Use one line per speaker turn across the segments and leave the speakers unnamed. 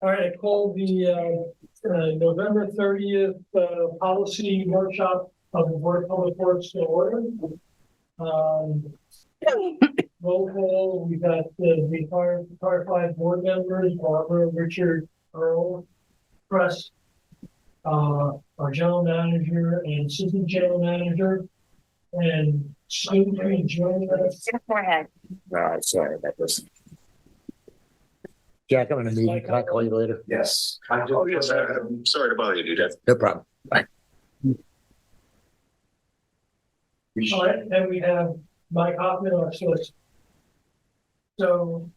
All right, I call the November 30th policy workshop of the Board of Public Works to order. Roll call, we've got the Fire 5 board members, Barbara, Richard, Earl, Press, our general manager and assistant general manager, and soon to be joining us.
Forehead.
Sorry about this. Jack, I'm in a meeting. Can I call you later?
Yes.
Oh, yes.
I'm sorry to bother you, Jeff.
No problem. Bye.
All right, and we have Mike Hoffman, our solicitor. So,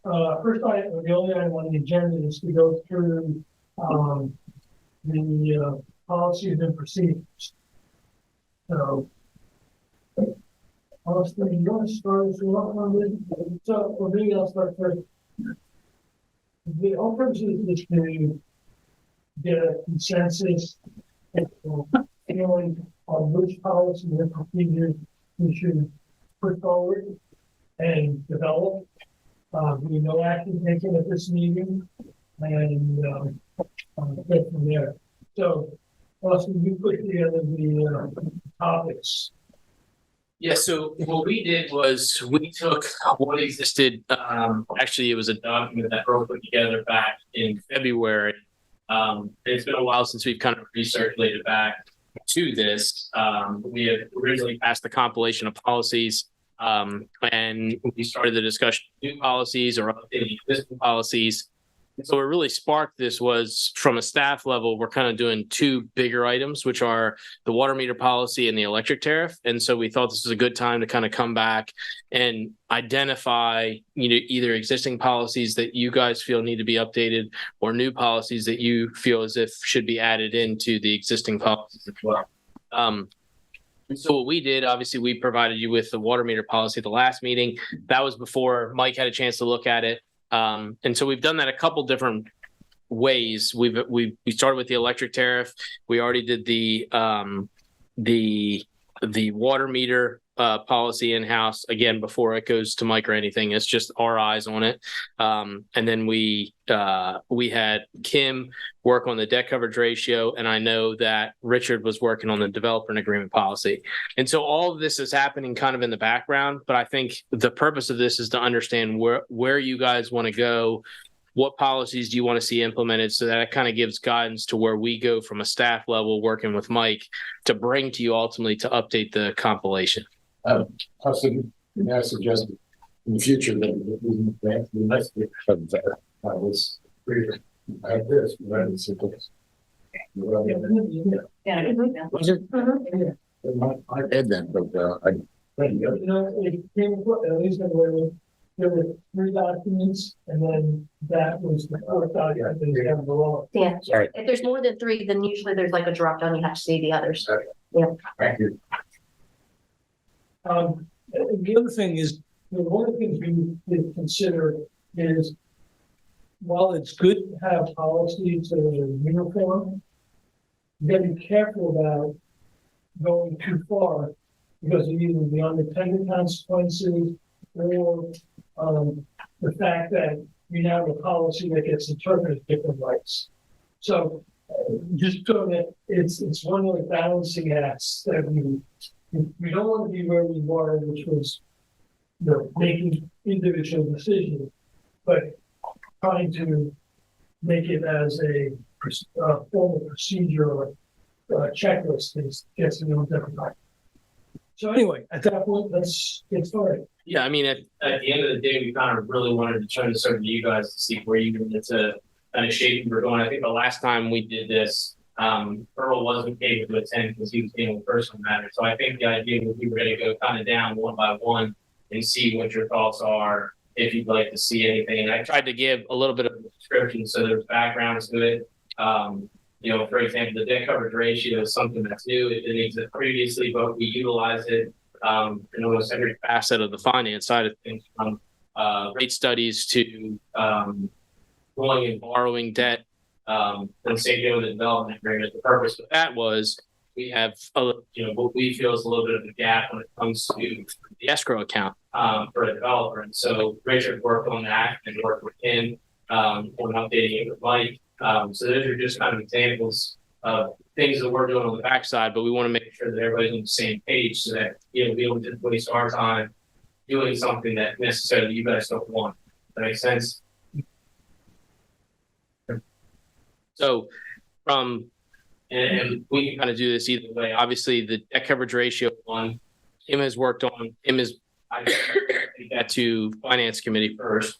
first item, the only item on the agenda is to go through the policies and procedures. So, Austin, you want to start us off with? So, well, maybe I'll start first. The whole purpose is to get a consensus feeling on which policies and procedures we should put forward and develop. We no action taken at this meeting, and get from there. So, Austin, you put together the topics.
Yeah, so what we did was we took what existed. Actually, it was a document that Earl put together back in February. It's been a while since we've kind of recirculated back to this. We had originally passed the compilation of policies, and we started the discussion of new policies or updating existing policies. So what really sparked this was from a staff level, we're kind of doing two bigger items, which are the water meter policy and the electric tariff. And so we thought this was a good time to kind of come back and identify, either existing policies that you guys feel need to be updated or new policies that you feel as if should be added into the existing policies as well. So what we did, obviously, we provided you with the water meter policy at the last meeting. That was before Mike had a chance to look at it. And so we've done that a couple different ways. We started with the electric tariff. We already did the water meter policy in-house, again, before it goes to Mike or anything. It's just our eyes on it. And then we had Kim work on the debt coverage ratio, and I know that Richard was working on the developer and agreement policy. And so all of this is happening kind of in the background, but I think the purpose of this is to understand where you guys want to go, what policies do you want to see implemented, so that it kind of gives guidance to where we go from a staff level working with Mike to bring to you ultimately to update the compilation.
I suggest in the future that we must be was I have this, right? It's was it? I read that, but
It came, at least there were 3 documents, and then that was the 4th document that was down below.
Yeah.
Sorry.
If there's more than 3, then usually there's like a drop down. You have to see the others.
Okay.
Yeah.
Thank you.
The other thing is, one of the things we did consider is, while it's good to have policies that are uniform, you got to be careful about going too far, because of either the unintended consequences or the fact that we now have a policy that gets interpreted different ways. So just so that it's one of the balancing acts that we don't want to be where we were, which was making individual decisions, but trying to make it as a formal procedure or a checklist is gets a little difficult. So anyway, at that point, let's get started.
Yeah, I mean, at the end of the day, we kind of really wanted to try to serve you guys to see where you wanted to kind of shape you were going. I think the last time we did this, Earl wasn't able to attend because he was dealing with personal matters. So I think the idea was we were going to go kind of down one by one and see what your thoughts are, if you'd like to see anything. And I tried to give a little bit of a description so there's backgrounds to it. For example, the debt coverage ratio is something that's new. It didn't exist previously, but we utilize it in almost every facet of the finance side of things, from rate studies to going and borrowing debt, and say doing the development agreement. The purpose of that was we have what we feel is a little bit of a gap when it comes to the escrow account for a developer. And so Richard worked on that and worked with him on updating it with Mike. So those are just kind of examples of things that we're doing on the backside, but we want to make sure that everybody's on the same page so that, we don't just waste our time doing something that necessarily you guys don't want. Does that make sense? So and we can kind of do this either way. Obviously, the debt coverage ratio one, Tim has worked on, I take that to finance committee first.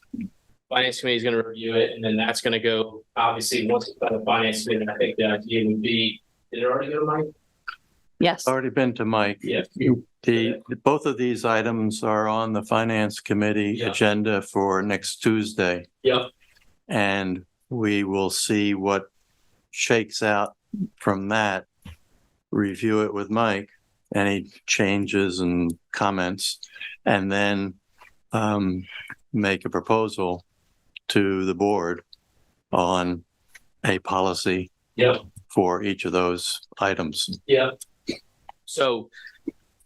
Finance committee is going to review it, and then that's going to go, obviously, once it's by the finance committee, I think the idea would be, did it already go to Mike?
Yes.
Already been to Mike.
Yeah.
Both of these items are on the finance committee
Yeah.
agenda for next Tuesday.
Yep.
And we will see what shakes out from that, review it with Mike, any changes and comments, and then make a proposal to the board on a policy
Yep.
for each of those items.
Yeah. So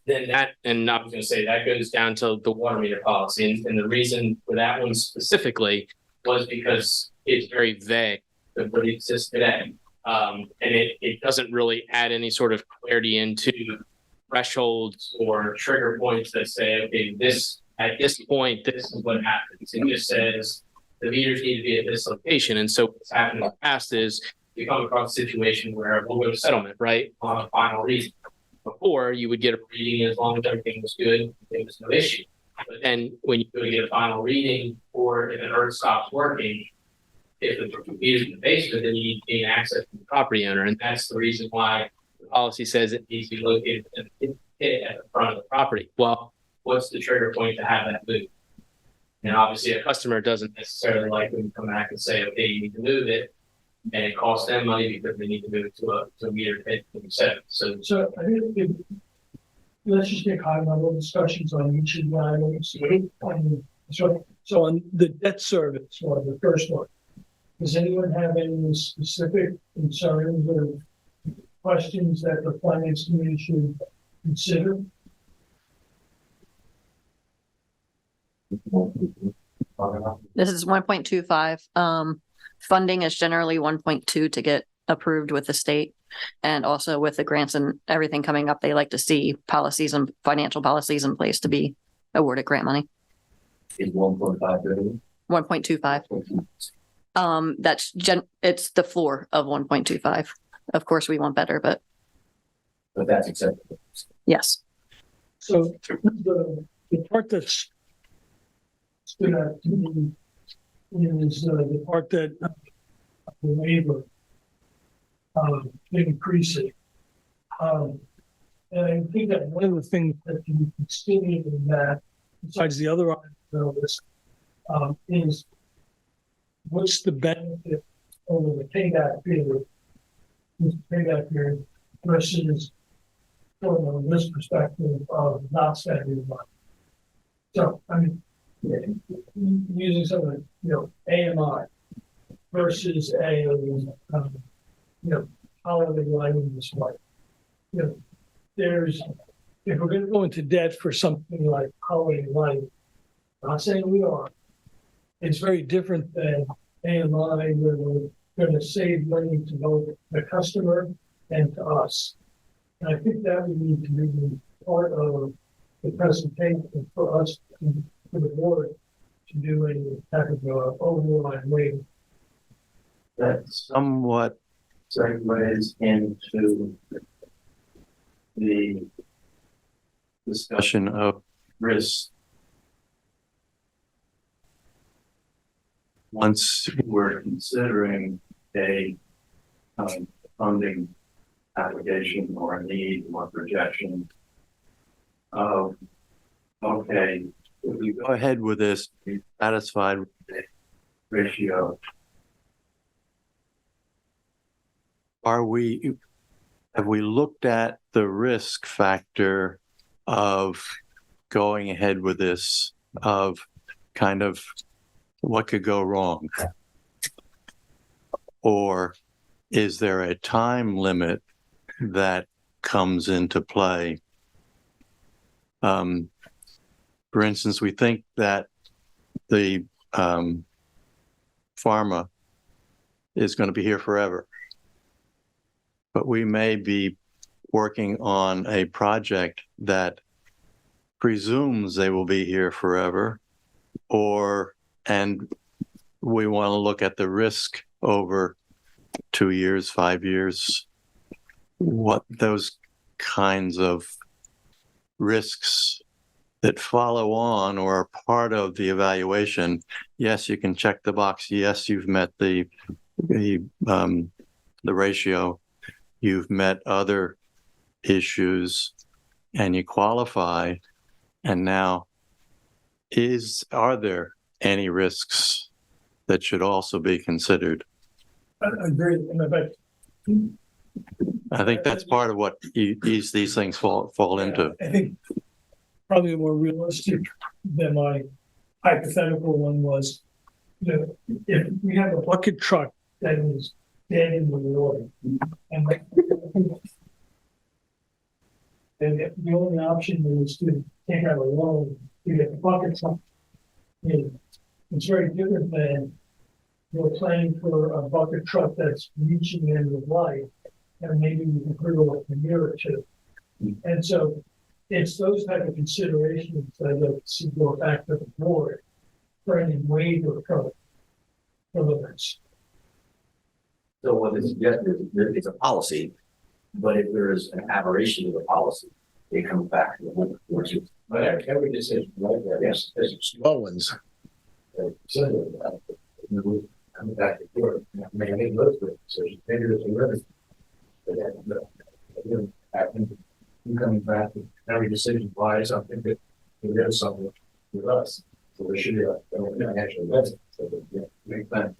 then and I was going to say that goes down to the water meter policy. And the reason for that one specifically was because it's very vague of what exists today. And it doesn't really add any sort of clarity into thresholds or trigger points that say, okay, at this point, this is what happens. It just says the meters need to be at this location. And so what's happened in the past is you come across a situation where we'll go to settlement, right, on a final reason. Before, you would get a reading as long as everything was good, there was no issue. But then when you go to get a final reading, or if an earth stops working, if the meter's in the basement, then you need to gain access to the property owner. And that's the reason why the policy says it needs to be located at the front of the property. Well, what's the trigger point to have that moved? And obviously a customer doesn't necessarily like when you come back and say, okay, you need to move it. And it costs them money because they need to move it to a meter pit themselves. So
I think let's just take high level discussions on each of the items. So on the debt service, or the first one, does anyone have any specific concerns or questions that the finance committee should consider?
This is 1.25. Funding is generally 1.2 to get approved with the state. And also with the grants and everything coming up, they like to see policies and financial policies in place to be awarded grant money.
Is 1.5 billion?
1.25. It's the floor of 1.25. Of course, we want better, but
But that's acceptable.
yes.
So the part that's stood out to me is the part that the waiver increase it. And I think that one of the things that can be considered in that, besides the other items on the list, is what's the benefit over the payback period? Versus from this perspective of not spending money. So, I mean, using something, AMI versus a, holiday lighting display. If we're going to go into debt for something like holiday lighting, I'm not saying we are, it's very different than AMI where we're going to save money to both the customer and to us. And I think that would need to be part of the presentation for us, for the board, to do a type of override waiver.
That somewhat segues into the discussion of risk. Once we're considering a funding application or a need or projection of, okay, if we go ahead with this, be satisfied with the ratio. Have we looked at the risk factor of going ahead with this, of kind of what could go wrong? Or is there a time limit that comes into play? For instance, we think that the pharma is going to be here forever. But we may be working on a project that presumes they will be here forever, and we want to look at the risk over 2 years, 5 years, what those kinds of risks that follow on or are part of the evaluation. Yes, you can check the box. Yes, you've met the ratio. You've met other issues and you qualify. And now, are there any risks that should also be considered?
I agree. And
I think that's part of what these things fall into.
I think probably more realistic than my hypothetical one was, if we have a bucket truck that is dead in the water, and the only option is to take out a loan to get the bucket truck. It's very different than you're planning for a bucket truck that's reaching the end of life, and maybe you can put it off a year or two. And so it's those type of considerations that I'd like to see go back to the board for any waiver from this.
So what is suggested is it's a policy, but if there is an aberration of the policy, it comes back to the board.
But every decision like that, yes, there's small ones. Coming back to court, make those decisions. Maybe there's a limit. But I think you coming back to every decision wise, I think that there is something with us. So there should be a financial limit. So that make that,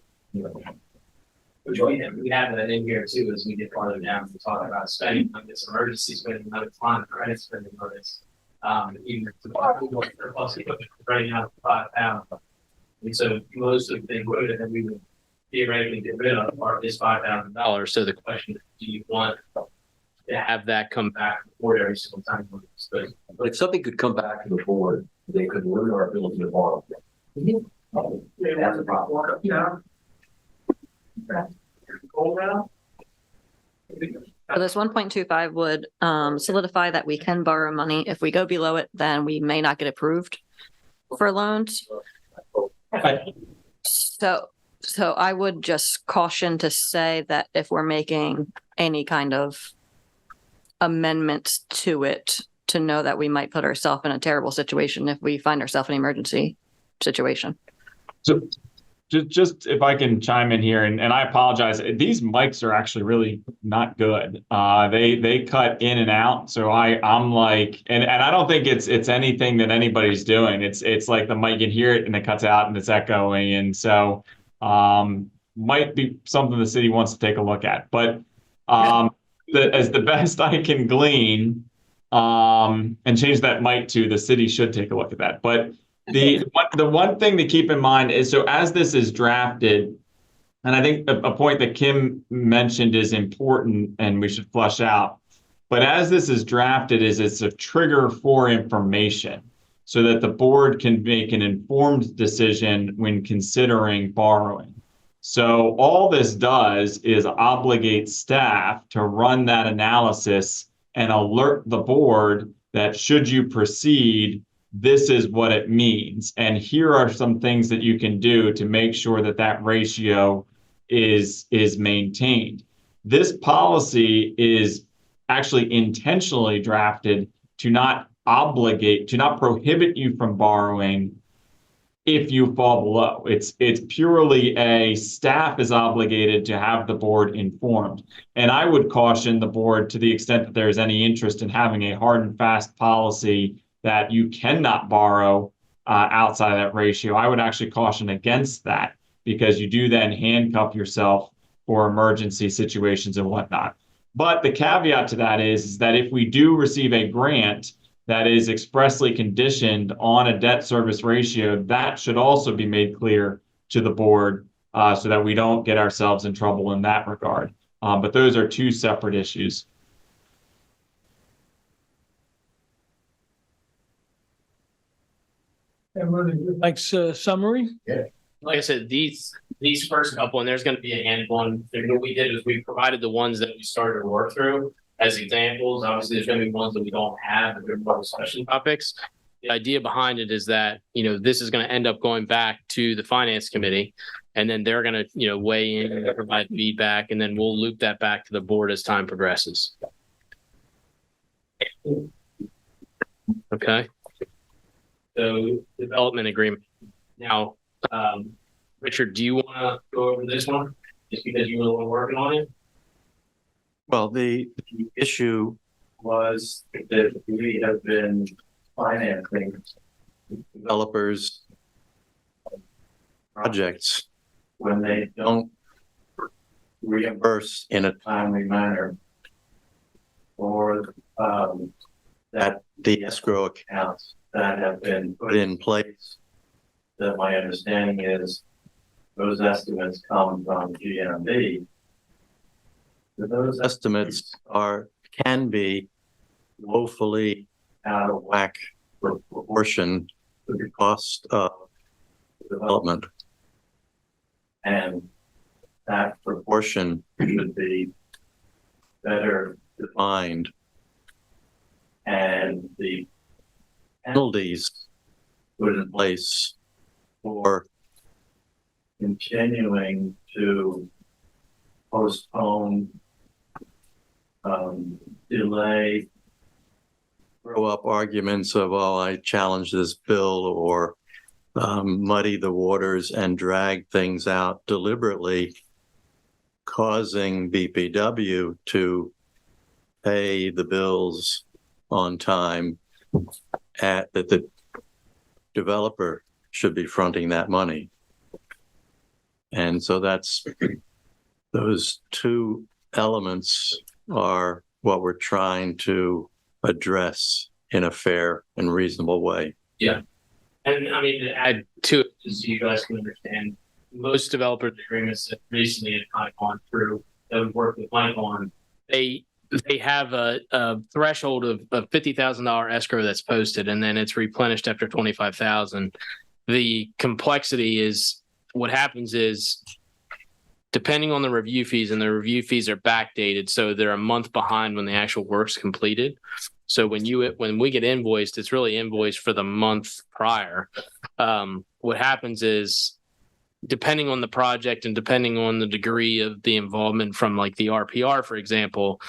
Which we have that in here too, as we get farther down to talk about spending on this emergency spending, another fund, credit spending on this. Even if the running out of £5,000. And so most of the things that we would theoretically get rid of is $5,000. So the question is, do you want to have that come back before every single time?
But if something could come back to the board, they could limit our ability to borrow. That's a problem.
So this 1.25 would solidify that we can borrow money. If we go below it, then we may not get approved for loans. So I would just caution to say that if we're making any kind of amendments to it, to know that we might put ourselves in a terrible situation if we find ourselves in an emergency situation.
So just if I can chime in here, and I apologize, these mics are actually really not good. They cut in and out. So I'm like, and I don't think it's anything that anybody's doing. It's like the mic, you can hear it and it cuts out and it's echoing. And so might be something the city wants to take a look at. But as the best I can glean, and change that mic to the city should take a look at that. But the one thing to keep in mind is, so as this is drafted, and I think a point that Kim mentioned is important and we should flush out, but as this is drafted, it's a trigger for information so that the board can make an informed decision when considering borrowing. So all this does is obligate staff to run that analysis and alert the board that should you proceed, this is what it means. And here are some things that you can do to make sure that that ratio is maintained. This policy is actually intentionally drafted to not prohibit you from borrowing if you fall below. It's purely a staff is obligated to have the board informed. And I would caution the board, to the extent that there's any interest in having a hard and fast policy that you cannot borrow outside of that ratio, I would actually caution against that, because you do then handcuff yourself for emergency situations and whatnot. But the caveat to that is that if we do receive a grant that is expressly conditioned on a debt service ratio, that should also be made clear to the board so that we don't get ourselves in trouble in that regard. But those are two separate issues.
Everybody likes summary?
Yeah.
like I said, these first couple, and there's going to be a handful. And what we did is we provided the ones that we started to work through as examples. Obviously, there's going to be ones that we don't have, but they're more discussion topics. The idea behind it is that, this is going to end up going back to the finance committee, and then they're going to, weigh in and provide feedback, and then we'll loop that back to the board as time progresses. Okay. So development agreement. Now, Richard, do you want to go over this one just because you were the one working on it?
Well, the issue
Was that we have been financing
developers projects
when they don't
don't
reimburse
reimburse in a
timely manner or
that the escrow account
accounts that have been
put in place.
that my understanding is those estimates come from GMB. Those
Estimates can be woefully out of whack proportion to the cost of development.
and that
Proportion
should be better
defined.
and the
Penalties put in place for
continuing to postpone, delay,
throw up arguments of, oh, I challenge this bill, or muddy the waters and drag things out deliberately, causing BPW to pay the bills on time that the developer should be fronting that money. And so those two elements are what we're trying to address in a fair and reasonable way.
Yeah. And I mean, to add to it, just so you guys can understand, most developer agreements that recently have kind of gone through, that we've worked with Mike on, they have a threshold of $50,000 escrow that's posted, and then it's replenished after 25,000. The complexity is what happens is, depending on the review fees, and the review fees are backdated, so they're a month behind when the actual work's completed. So when we get invoiced, it's really invoiced for the month prior. What happens is, depending on the project and depending on the degree of the involvement from like the RPR, for example,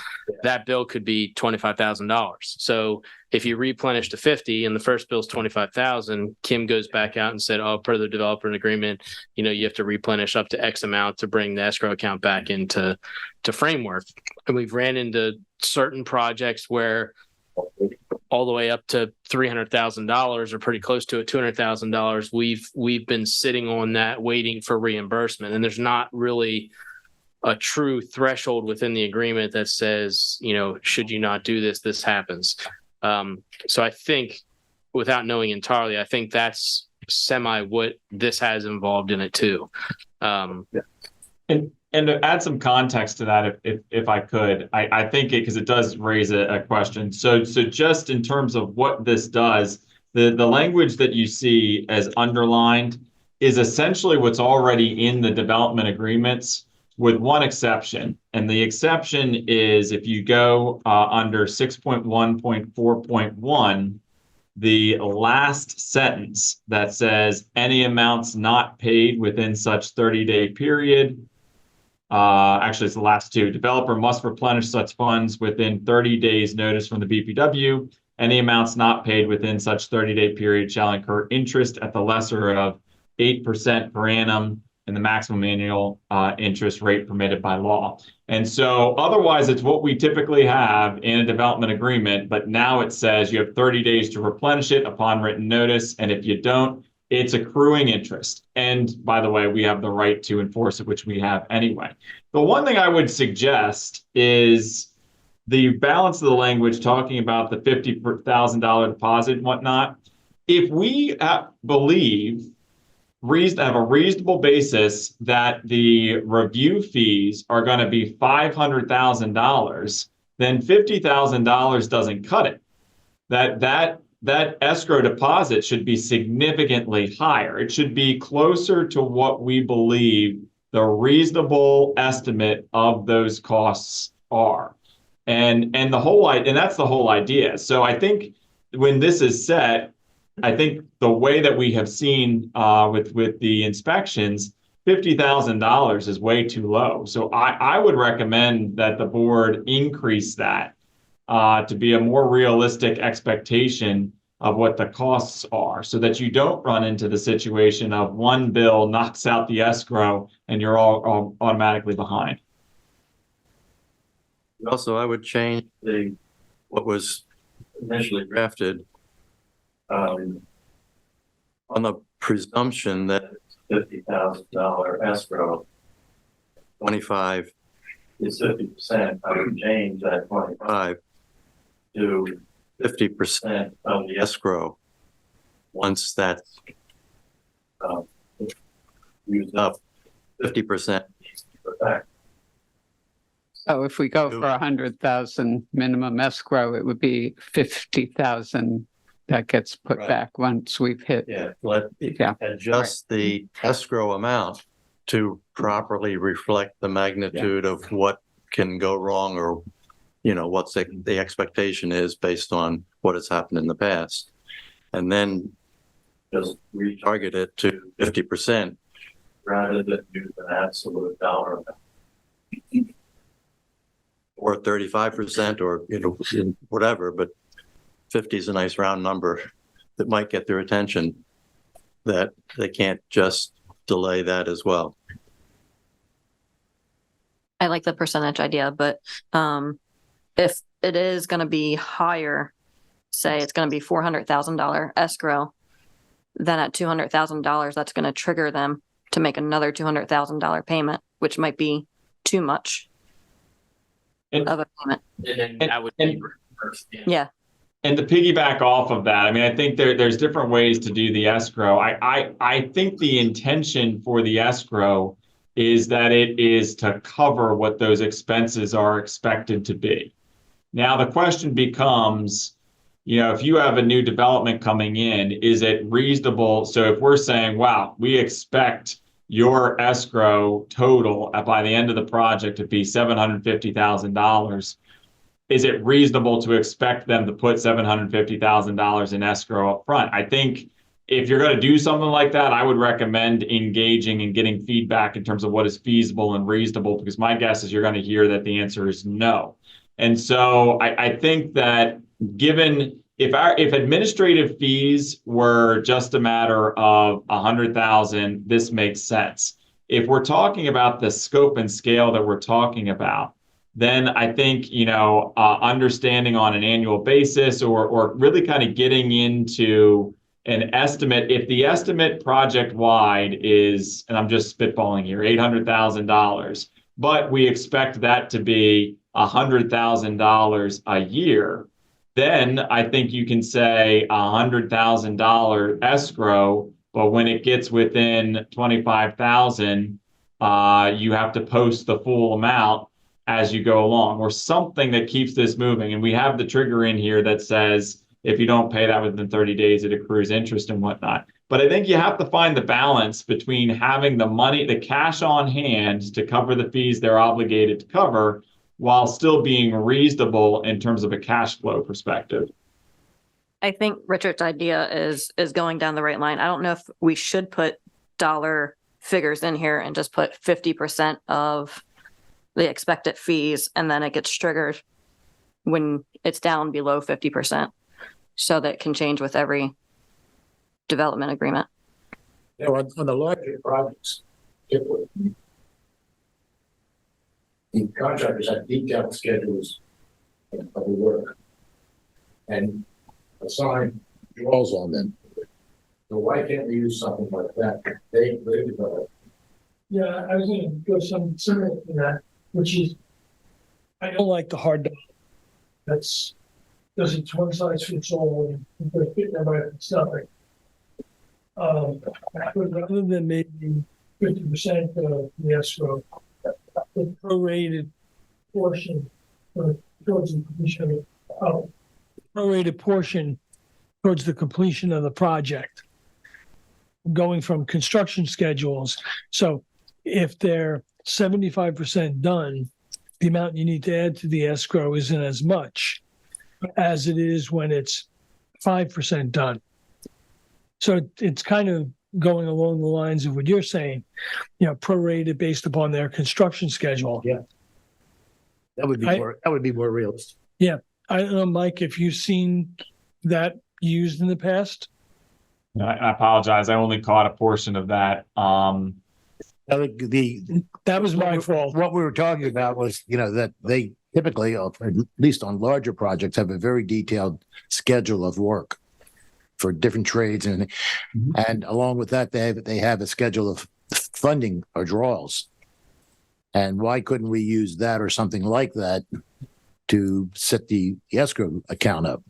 that bill could be $25,000. So if you replenish to 50 and the first bill is 25,000, Kim goes back out and said, oh, per the developer agreement, you have to replenish up to X amount to bring the escrow account back into framework. And we've ran into certain projects where all the way up to $300,000 or pretty close to it, $200,000. We've been sitting on that waiting for reimbursement, and there's not really a true threshold within the agreement that says, should you not do this, this happens. So I think, without knowing entirely, I think that's what this has involved in it too.
And to add some context to that, if I could, I think because it does raise a question. So just in terms of what this does, the language that you see as underlined is essentially what's already in the development agreements, with one exception. And the exception is if you go under 6.1.4.1, the last sentence that says any amounts not paid within such 30-day period. Actually, it's the last two. Developer must replenish such funds within 30 days notice from the BPW. Any amounts not paid within such 30-day period shall incur interest at the lesser of 8% per annum and the maximum annual interest rate permitted by law. And so otherwise, it's what we typically have in a development agreement, but now it says you have 30 days to replenish it upon written notice. And if you don't, it's accruing interest. And by the way, we have the right to enforce it, which we have anyway. The one thing I would suggest is the balance of the language talking about the $50,000 deposit and whatnot. If we have a reasonable basis that the review fees are going to be $500,000, then $50,000 doesn't cut it. That that escrow deposit should be significantly higher. It should be closer to what we believe the reasonable estimate of those costs are. And that's the whole idea. So I think when this is set, I think the way that we have seen with the inspections, $50,000 is way too low. So I would recommend that the board increase that to be a more realistic expectation of what the costs are, so that you don't run into the situation of one bill knocks out the escrow and you're all automatically behind.
Also, I would change what was initially drafted on the presumption that $50,000 escrow, 25 is 50%. I would change that 25 to 50% of the escrow once that's used up. 50% needs to go back.
So if we go for 100,000 minimum escrow, it would be 50,000 that gets put
Right.
back once we've hit.
Yeah, adjust the escrow amount to properly reflect the magnitude of what can go wrong, or, what's the expectation is based on what has happened in the past. And then just retarget it to 50% rather than use an absolute dollar amount. Or 35% or, whatever, but 50 is a nice round number that might get their attention, that they can't just delay that as well.
I like the percentage idea, but if it is going to be higher, say it's going to be $400,000 escrow, then at $200,000, that's going to trigger them to make another $200,000 payment, which might be too much of a payment.
And then that would be reversed.
Yeah.
And to piggyback off of that, I mean, I think there's different ways to do the escrow. I think the intention for the escrow is that it is to cover what those expenses are expected to be. Now, the question becomes, if you have a new development coming in, is it reasonable? So if we're saying, wow, we expect your escrow total by the end of the project to be $750,000, is it reasonable to expect them to put $750,000 in escrow up front? I think if you're going to do something like that, I would recommend engaging and getting feedback in terms of what is feasible and reasonable, because my guess is you're going to hear that the answer is no. And so I think that given if administrative fees were just a matter of 100,000, this makes sense. If we're talking about the scope and scale that we're talking about, then I think, understanding on an annual basis or really kind of getting into an estimate, if the estimate project wide is, and I'm just spitballing here, $800,000, but we expect that to be $100,000 a year, then I think you can say $100,000 escrow, but when it gets within 25,000, you have to post the full amount as you go along, or something that keeps this moving. And we have the trigger in here that says, if you don't pay that within 30 days, it accrues interest and whatnot. But I think you have to find the balance between having the money, the cash on hand to cover the fees they're obligated to cover, while still being reasonable in terms of a cash flow perspective.
I think Richard's idea is going down the right line. I don't know if we should put dollar figures in here and just put 50% of the expected fees, and then it gets triggered when it's down below 50%, so that it can change with every development agreement.
On the larger projects, the contractors have detailed schedules of the work and assign draws on them. So why can't we use something like that? They develop.
Yeah, I was going to go some similar to that, which is, I don't like the hard dollar. That's, because it's one size fits all, and you're fitting everybody for stuffing. But rather than maybe 50% of the escrow, the prorated portion, towards the completion of prorated portion towards the completion of the project, going from construction schedules. So if they're 75% done, the amount you need to add to the escrow isn't as much as it is when it's 5% done. So it's kind of going along the lines of what you're saying, prorated based upon their construction schedule.
Yeah. That would be more realistic.
Yeah. I don't know, Mike, if you've seen that used in the past.
I apologize. I only caught a portion of that.
That was my fault.
What we were talking about was, that they typically, at least on larger projects, have a very detailed schedule of work for different trades, and along with that, they have a schedule of funding or draws. And why couldn't we use that or something like that to set the escrow account up?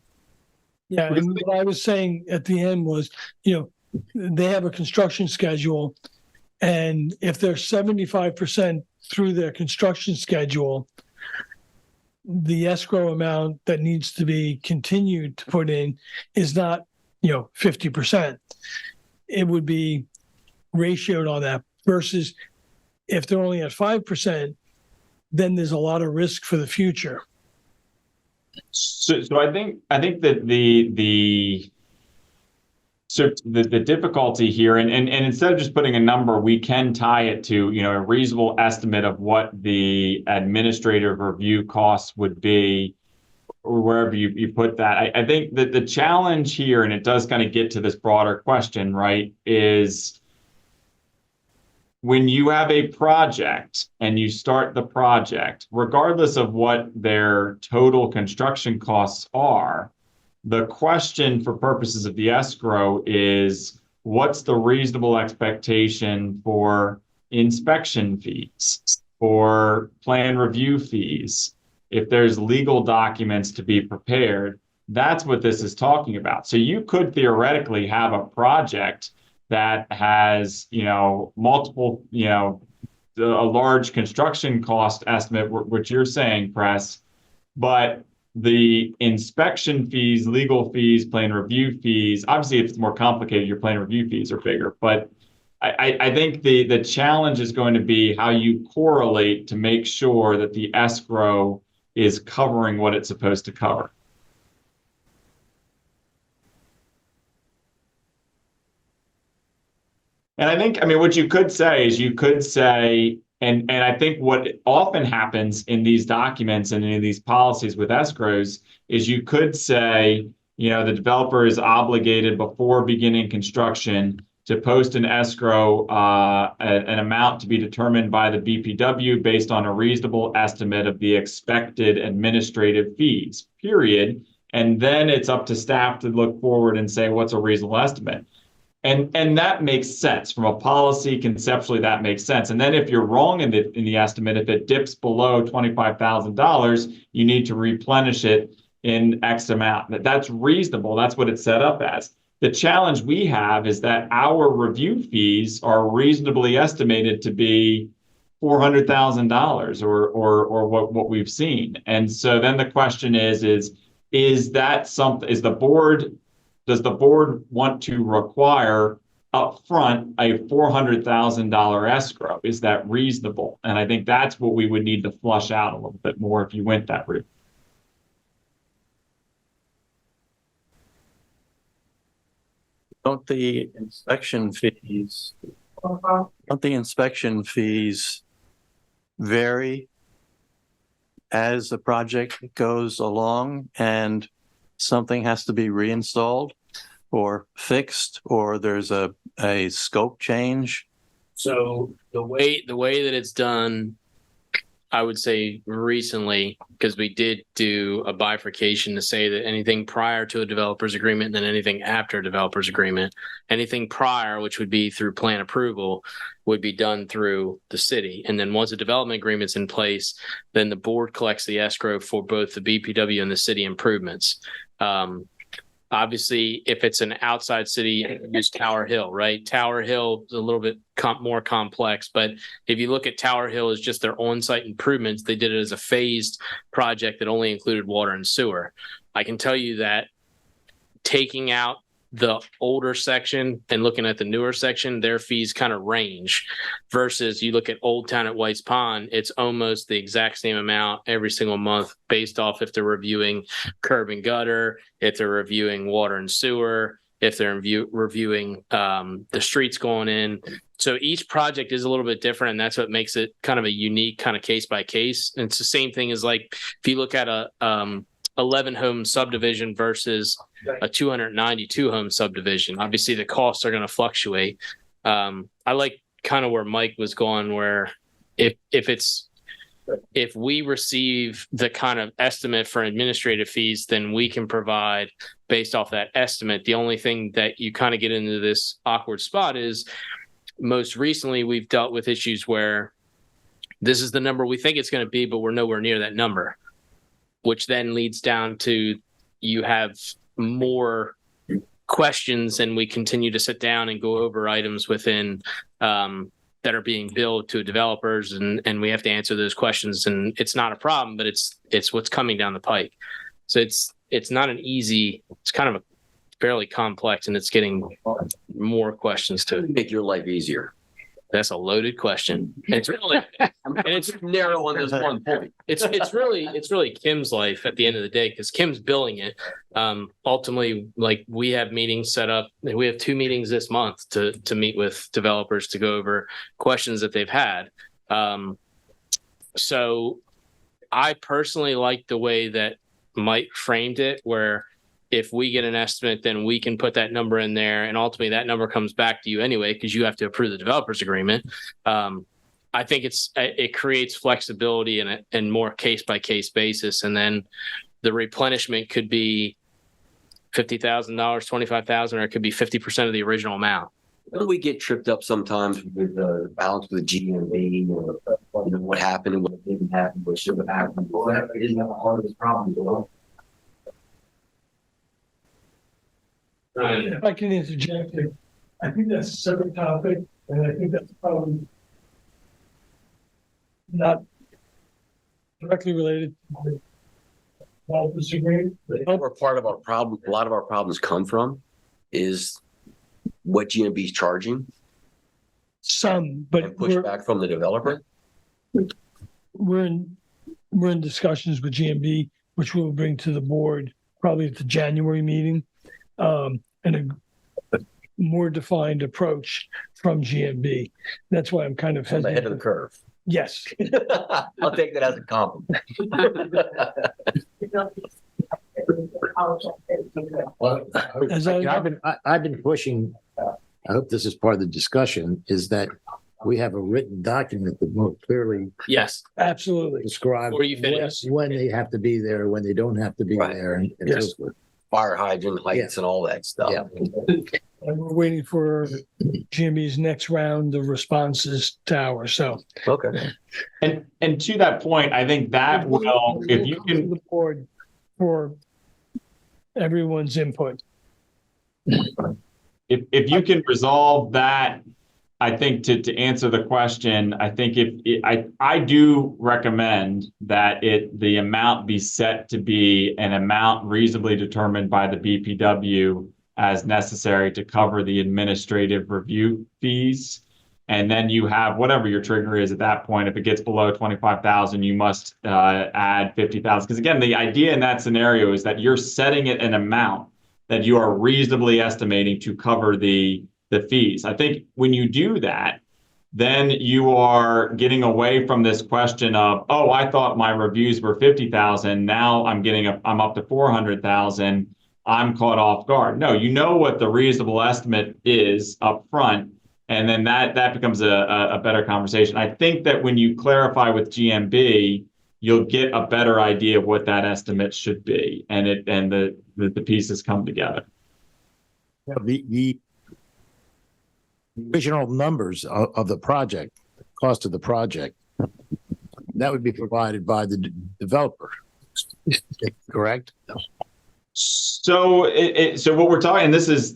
Yeah, and what I was saying at the end was, they have a construction schedule, and if they're 75% through their construction schedule, the escrow amount that needs to be continued to put in is not, 50%. It would be ratioed on that, versus if they're only at 5%, then there's a lot of risk for the future.
So I think that the difficulty here, and instead of just putting a number, we can tie it to, a reasonable estimate of what the administrative review costs would be, or wherever you put that. I think that the challenge here, and it does kind of get to this broader question, right, is when you have a project and you start the project, regardless of what their total construction costs are, the question for purposes of the escrow is, what's the reasonable expectation for inspection fees, for plan review fees, if there's legal documents to be prepared? That's what this is talking about. So you could theoretically have a project that has, multiple, a large construction cost estimate, which you're saying, Press, but the inspection fees, legal fees, plan review fees, obviously if it's more complicated, your plan review fees are bigger. But I think the challenge is going to be how you correlate to make sure that the escrow is covering what it's supposed to cover. And I think, what you could say is and I think what often happens in these documents and in these policies with escrows is you could say, the developer is obligated before beginning construction to post an escrow, an amount to be determined by the BPW based on a reasonable estimate of the expected administrative fees, period. And then it's up to staff to look forward and say, what's a reasonable estimate? And that makes sense from a policy, conceptually, that makes sense. And then if you're wrong in the estimate, if it dips below $25,000, you need to replenish it in X amount. That's reasonable. That's what it's set up as. The challenge we have is that our review fees are reasonably estimated to be $400,000 or what we've seen. And so then the question is that something, does the board want to require upfront a $400,000 escrow? Is that reasonable? And I think that's what we would need to flush out a little bit more if you went that route.
Don't the inspection fees vary as the project goes along and something has to be reinstalled or fixed, or there's a scope change?
So the way that it's done, I would say recently, because we did do a bifurcation to say that anything prior to a developer's agreement and then anything after a developer's agreement, anything prior, which would be through plan approval, would be done through the city. And then once a development agreement's in place, then the board collects the escrow for both the BPW and the city improvements. Obviously, if it's an outside city, use Tower Hill, right? Tower Hill is a little bit more complex, but if you look at Tower Hill as just their on-site improvements, they did it as a phased project that only included water and sewer. I can tell you that taking out the older section and looking at the newer section, their fees kind of range versus you look at Old Town at White's Pond, it's almost the exact same amount every single month based off if they're reviewing curb and gutter, if they're reviewing water and sewer, if they're reviewing the streets going in. So each project is a little bit different, and that's what makes it kind of a unique kind of case by case. And it's the same thing as like if you look at a 11 home subdivision versus a 292 home subdivision. Obviously, the costs are going to fluctuate. I like kind of where Mike was going, where if we receive the kind of estimate for administrative fees, then we can provide based off that estimate. The only thing that you kind of get into this awkward spot is most recently we've dealt with issues where this is the number we think it's going to be, but we're nowhere near that number, which then leads down to you have more questions, and we continue to sit down and go over items within that are being billed to developers, and we have to answer those questions. And it's not a problem, but it's what's coming down the pike. So it's not an easy. It's kind of a fairly complex, and it's getting more questions to
Make your life easier.
That's a loaded question. And it's really, and it's
Narrow on this one point.
it's really Kim's life at the end of the day, because Kim's billing it. Ultimately, like we have meetings set up. We have 2 meetings this month to meet with developers to go over questions that they've had. So I personally like the way that Mike framed it, where if we get an estimate, then we can put that number in there, and ultimately that number comes back to you anyway, because you have to approve the developer's agreement. I think it creates flexibility and more case by case basis, and then the replenishment could be $50,000, $25,000, or it could be 50% of the original amount.
Don't we get tripped up sometimes with the balance with the GMB, or what happened and what didn't happen, what should have happened? Well, that isn't the hardest problem, you know?
If I can interject here, I think that's a separate topic, and I think that's probably not directly related to the disagreement.
Where part of our problem, a lot of our problems come from, is what GMB is charging
Some, but
and pushback from the developer.
we're in discussions with GMB, which we'll bring to the board probably at the January meeting, and a more defined approach from GMB. That's why I'm kind of
From the head of the
hesitant.
curve.
Yes.
I'll take that as a compliment.
Well,
As I-
I've been pushing, I hope this is part of the discussion, is that we have a written document that more clearly
Yes.
Absolutely.
describes
Before you finish.
when they have to be there, when they don't have to be
Right.
there, and
Yes.
so forth.
Fire hydrant heights and all that stuff.
Yeah.
And we're waiting for GMB's next round of responses to ours. So
Okay.
And to that point, I think that will, if you
We'll come to
can,
the board for everyone's input.
if you can resolve that, I think to answer the question, I think I do recommend that the amount be set to be an amount reasonably determined by the BPW as necessary to cover the administrative review fees. And then you have whatever your trigger is at that point. If it gets below 25,000, you must add 50,000. Because again, the idea in that scenario is that you're setting it an amount that you are reasonably estimating to cover the fees. I think when you do that, then you are getting away from this question of, oh, I thought my reviews were 50,000. Now I'm up to 400,000. I'm caught off guard. No, you know what the reasonable estimate is up front. And then that becomes a better conversation. I think that when you clarify with GMB, you'll get a better idea of what that estimate should be, and the pieces come together.
The original numbers of the project, cost of the project, that would be provided by the developer, correct?
So what we're talking, and this is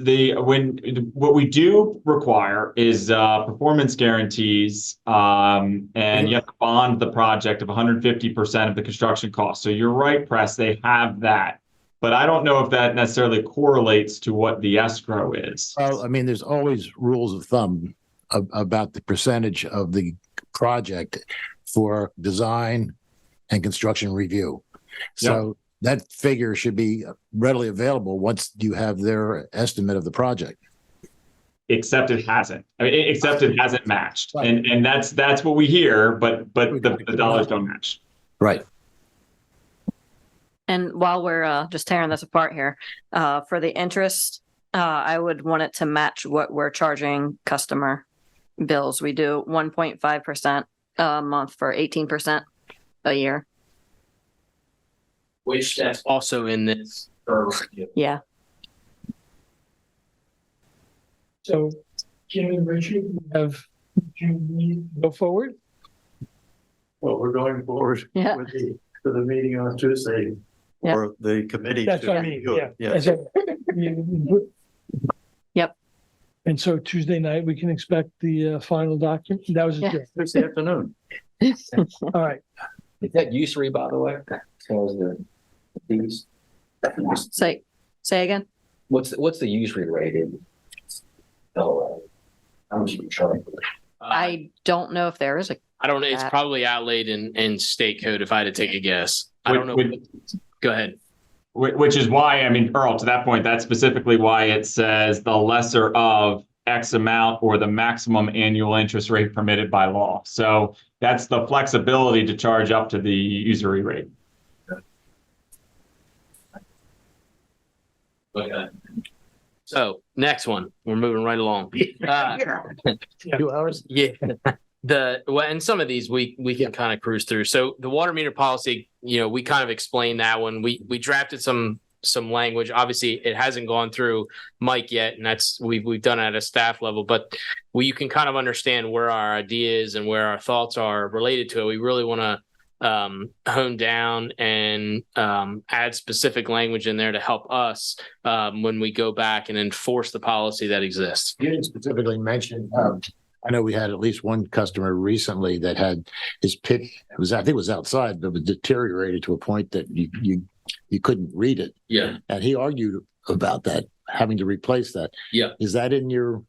what we do require is performance guarantees, and you have to bond the project of 150% of the construction cost. So you're right, Press, they have that. but I don't know if that necessarily correlates to what the escrow is.
Well, I mean, there's always rules of thumb about the percentage of the project for design and construction review. So that figure should be readily available once you have their estimate of the project.
Except it hasn't. I mean, except it hasn't matched,
Right.
and that's what we hear. But the dollars don't match.
Right.
And while we're just tearing this apart here, for the interest, I would want it to match what we're charging customer bills. We do 1.5% a month for 18% a year.
Which that's also in this.
Yeah.
So Jim and Richard, do you need to go forward?
Well, we're going forward
Yeah.
with to the meeting on Tuesday.
Yeah.
Or the committee.
That's
to
what I mean,
review it.
yeah. As a-
Yep.
And so Tuesday night, we can expect the final document. That was a
Yeah.
joke.
Tuesday afternoon.
All right.
Is that usury, by the way? So is the fees?
Say again.
What's the usury rate in? Oh, how much you charge?
I don't know if there is a.
I don't know. It's
that.
probably outlaid in state code if I had to take a guess. I don't know. Go ahead.
Which is why, I mean, Earl, to that point, that's specifically why it says the lesser of X amount or the maximum annual interest rate permitted by law. So that's the flexibility to charge up to the usury rate.
Okay. So next one, we're moving right along.
2 hours?
Yeah. And some of these we can kind of cruise through. So the water meter policy, we kind of explained that one. We drafted some language. Obviously, it hasn't gone through Mike yet, and that's we've done it at a staff level. But you can kind of understand where our ideas and where our thoughts are related to it. We really want to hone down and add specific language in there to help us when we go back and enforce the policy that exists.
You didn't specifically mention, I know we had at least one customer recently that had his pit, I think it was outside, but it deteriorated to a point that you couldn't read it.
Yeah.
And he argued about that, having to replace that.
Yeah.
Is that in your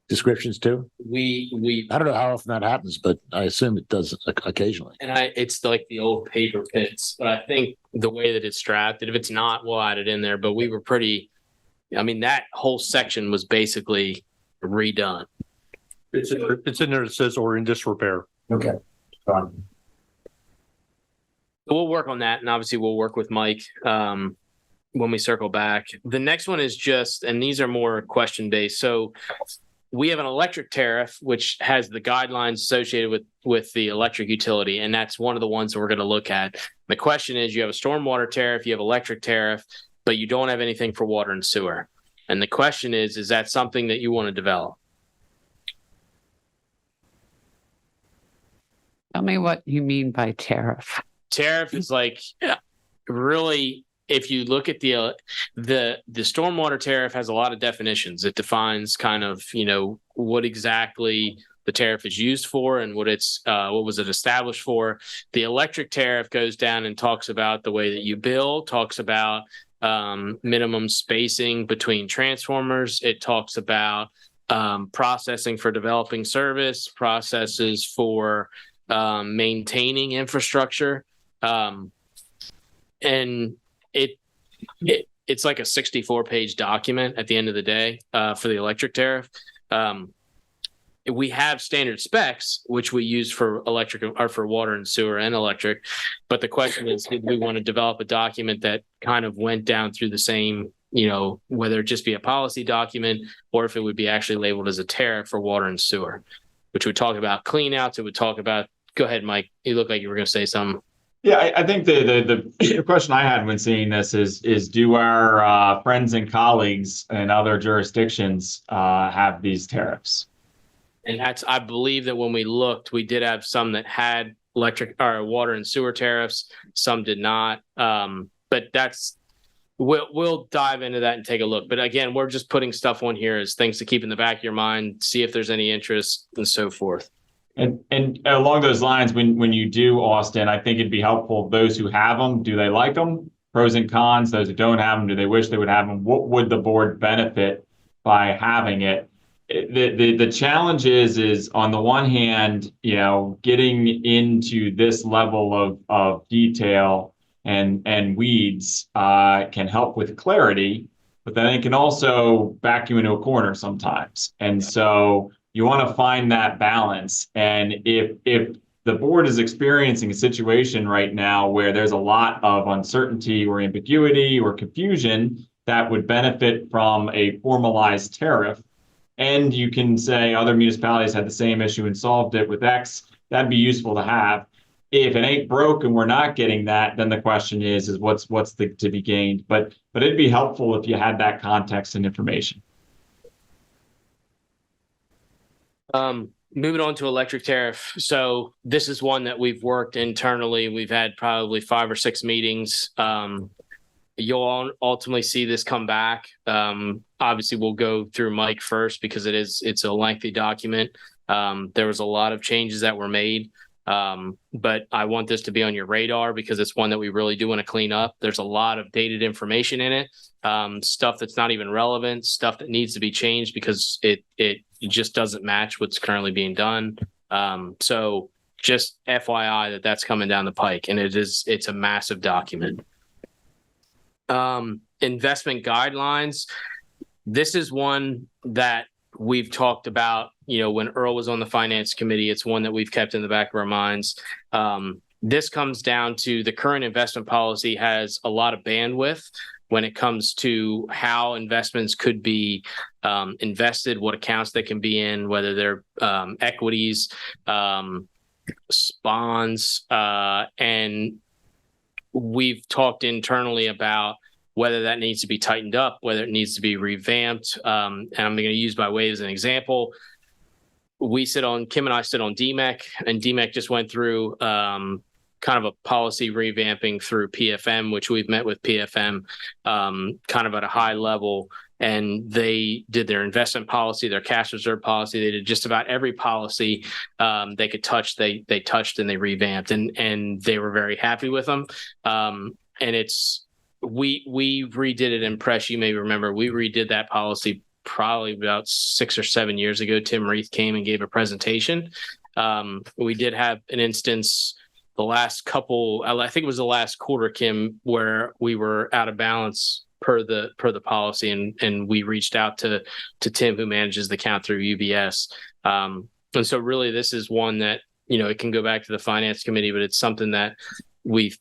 descriptions too?
We
I don't know how often that happens, but I assume it does occasionally.
and it's like the old paper pits, but I think the way that it's drafted, if it's not, we'll add it in there. But we were that whole section was basically redone.
It's in there. It says or in disrepair.
Okay. Fine.
So we'll work on that, and obviously we'll work with Mike when we circle back. The next one is and these are more question based. So we have an electric tariff, which has the guidelines associated with the electric utility, and that's one of the ones that we're going to look at. The question is, you have a stormwater tariff, you have electric tariff, but you don't have anything for water and sewer. And the question is that something that you want to develop?
Tell me what you mean by tariff.
Tariff is really, if you look at the stormwater tariff has a lot of definitions. It defines kind of, what exactly the tariff is used for and what was it established for. The electric tariff goes down and talks about the way that you bill, talks about minimum spacing between transformers. It talks about processing for developing service, processes for maintaining infrastructure. And it's like a 64-page document at the end of the day for the electric tariff. We have standard specs, which we use for electric or for water and sewer and electric. But the question is, did we want to develop a document that kind of went down through the same, whether it just be a policy document or if it would be actually labeled as a tariff for water and sewer, which would talk about clean outs. It would talk about, go ahead, Mike. You look like you were going to say something.
Yeah, I think the question I had when seeing this is do our friends and colleagues in other jurisdictions have these tariffs?
And I believe that when we looked, we did have some that had electric or water and sewer tariffs. Some did not. But we'll dive into that and take a look. But again, we're just putting stuff on here as things to keep in the back of your mind, see if there's any interest and so forth.
And along those lines, when you do, Austin, I think it'd be helpful, those who have them, do they like them pros and cons, those who don't have them, do they wish they would have them? What would the board benefit by having it? The challenge is on the one hand, getting into this level of detail and weeds can help with clarity, but then it can also back you into a corner sometimes. And so you want to find that balance. And if the board is experiencing a situation right now where there's a lot of uncertainty or ambiguity or confusion that would benefit from a formalized tariff, and you can say other municipalities had the same issue and solved it with X, that'd be useful to have. If it ain't broke and we're not getting that, then the question is what's to be gained. But it'd be helpful if you had that context and information.
Moving on to electric tariff. So this is one that we've worked internally. We've had probably 5 or 6 meetings. You'll ultimately see this come back. Obviously, we'll go through Mike first because it's a lengthy document. There was a lot of changes that were made, but I want this to be on your radar because it's one that we really do want to clean up. There's a lot of dated information in it, stuff that's not even relevant, stuff that needs to be changed because it just doesn't match what's currently being done. So just FYI that's coming down the pike, and it's a massive document. Investment guidelines. This is one that we've talked about, when Earl was on the finance committee. It's one that we've kept in the back of our minds. This comes down to the current investment policy has a lot of bandwidth when it comes to how investments could be invested, what accounts they can be in, whether they're equities, bonds, and we've talked internally about whether that needs to be tightened up, whether it needs to be revamped. And I'm going to use by way as an example. Kim and I sit on DMEC, and DMEC just went through kind of a policy revamping through PFM, which we've met with PFM kind of at a high level. And they did their investment policy, their cash reserve policy. They did just about every policy they could touch. They touched and they revamped, and they were very happy with them. And we redid it in press. You may remember we redid that policy probably about 6 or 7 years ago. Tim Reith came and gave a presentation. We did have an instance the last couple, I think it was the last quarter, Kim, where we were out of balance per the policy, and we reached out to Tim, who manages the account through UBS. And so really this is one that, it can go back to the finance committee, but it's something that we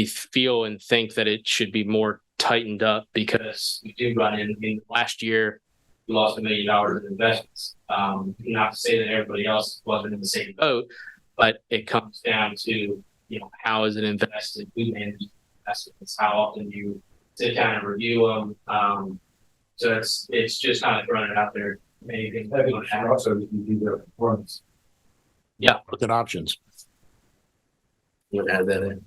feel and think that it should be more tightened up because we do run in last year, we lost $1 million in investments. Not to say that everybody else wasn't in the same boat, but it comes down to, how is it invested? Who manages investments? How often do you sit down and review them? So it's just kind of throwing it out there. Anything
Also, you do their performance.
Yeah.
Look at options.
We'll add that in.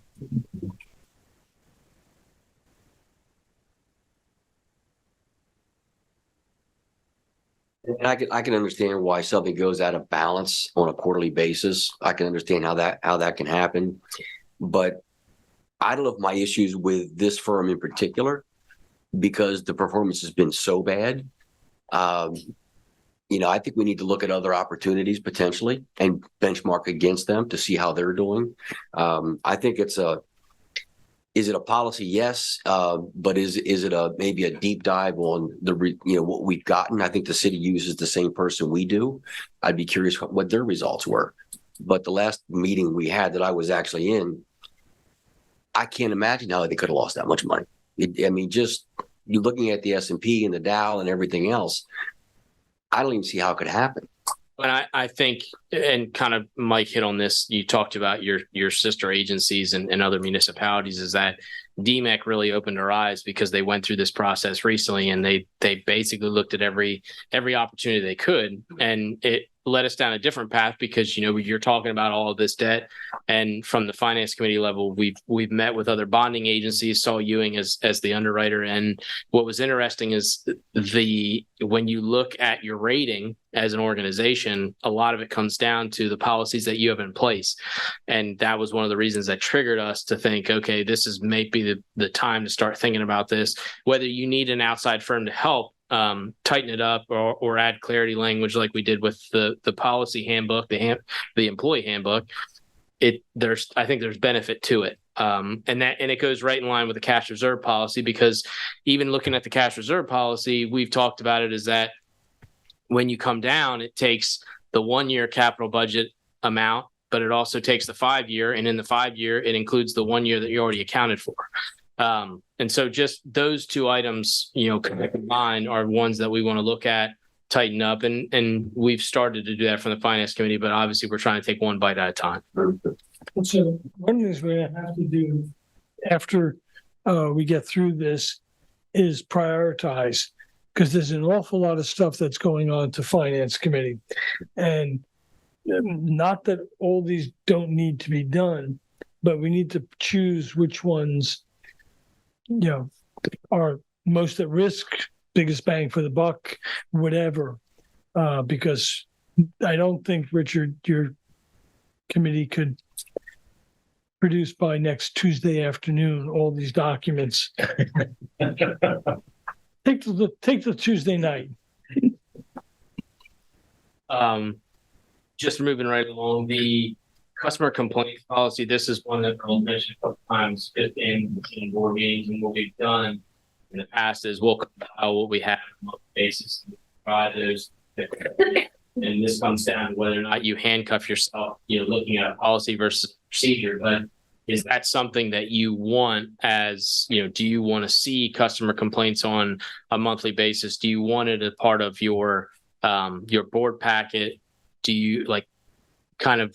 And I can understand why something goes out of balance on a quarterly basis. I can understand how that can happen. But I don't know if my issues with this firm in particular, because the performance has been so bad. I think we need to look at other opportunities potentially and benchmark against them to see how they're doing. I think is it a policy? Yes. But is it maybe a deep dive on what we've gotten? I think the city uses the same person we do. I'd be curious what their results were. But the last meeting we had that I was actually in, I can't imagine how they could have lost that much money. Just you looking at the S&P and the Dow and everything else, I don't even see how it could happen.
And I think, and kind of Mike hit on this, you talked about your sister agencies and other municipalities, is that DMEC really opened our eyes because they went through this process recently, and they basically looked at every opportunity they could. And led us down a different path because, you're talking about all of this debt. And from the finance committee level, we've met with other bonding agencies, saw Ewing as the underwriter. And what was interesting is when you look at your rating as an organization, a lot of it comes down to the policies that you have in place. And that was one of the reasons that triggered us to think, okay, this is maybe the time to start thinking about this, whether you need an outside firm to help tighten it up or add clarity language like we did with the policy handbook, the employee handbook. I think there's benefit to it. And it goes right in line with the cash reserve policy, because even looking at the cash reserve policy, we've talked about it, is that when you come down, it takes the 1-year capital budget amount, but it also takes the 5-year, and in the 5-year, it includes the 1 year that you already accounted for. And so just those two items, combined are ones that we want to look at, tighten up, and we've started to do that from the finance committee, but obviously we're trying to take one bite at a time.
So one of the things we're gonna have to do after we get through this is prioritize, because there's an awful lot of stuff that's going on to finance committee. And not that all these don't need to be done, but we need to choose which ones are most at risk, biggest bang for the buck, whatever. Because I don't think, Richard, your committee could produce by next Tuesday afternoon all these documents. Take the Tuesday night.
Just moving right along, the customer complaints policy, this is one that Earl mentioned a couple times in board meetings, and what we've done in the past is we'll compile what we have on a monthly basis and provide those. And this comes down to whether or not you handcuff yourself, looking at a policy versus procedure. But is that something that you want as, do you want to see customer complaints on a monthly basis? Do you want it as part of your board packet? Do you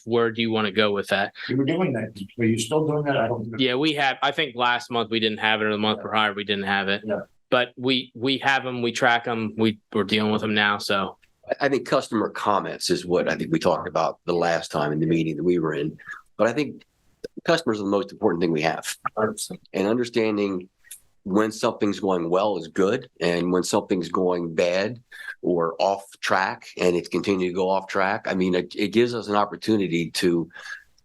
where do you want to go with that?
You were doing that. Are you still doing that? I don't know.
Yeah, we have. I think last month we didn't have it, or the month prior we didn't have it.
Yeah.
But we have them, we track them, we're dealing with them now. So
I think customer comments is what I think we talked about the last time in the meeting that we were in. But I think customers are the most important thing we have. And understanding when something's going well is good, and when something's going bad or off track and it's continuing to go off track, I mean, it gives us an opportunity to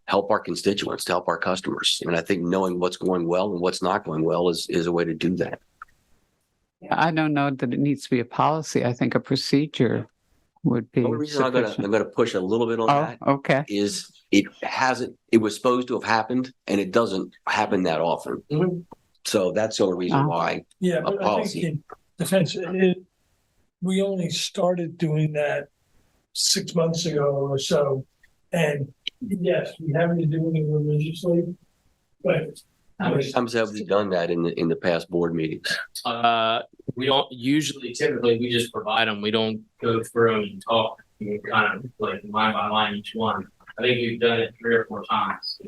help our constituents, to help our customers. And I think knowing what's going well and what's not going well is a way to do that.
I don't know that it needs to be a policy. I think a procedure would be
The only reason I'm gonna push a little bit on that
okay.
is it was supposed to have happened, and it doesn't happen that often.
Mm-hmm.
So that's the only reason why.
Yeah,
A
but I
policy.
think in defense, we only started doing that 6 months ago or so. And yes, we haven't been doing it religiously, but
How many times have we done that in the past board meetings?
we don't typically we just provide them. We don't go through and talk, kind of like line by line each one. I think we've done it 3 or 4 times.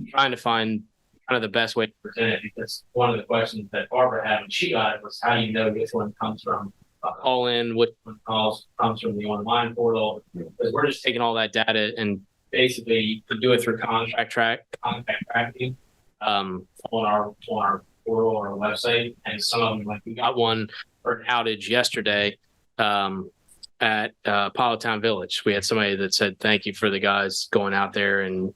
Trying to find kind of the best way to present it, because one of the questions that Barbara had when she got it was, how do you know which one comes from a call in, which one comes from the online portal? Because we're just taking all that data and basically to do it through contact tracking on our portal or our website. And some of them, like we got one for an outage yesterday at Politown Village. We had somebody that said, thank you for the guys going out there and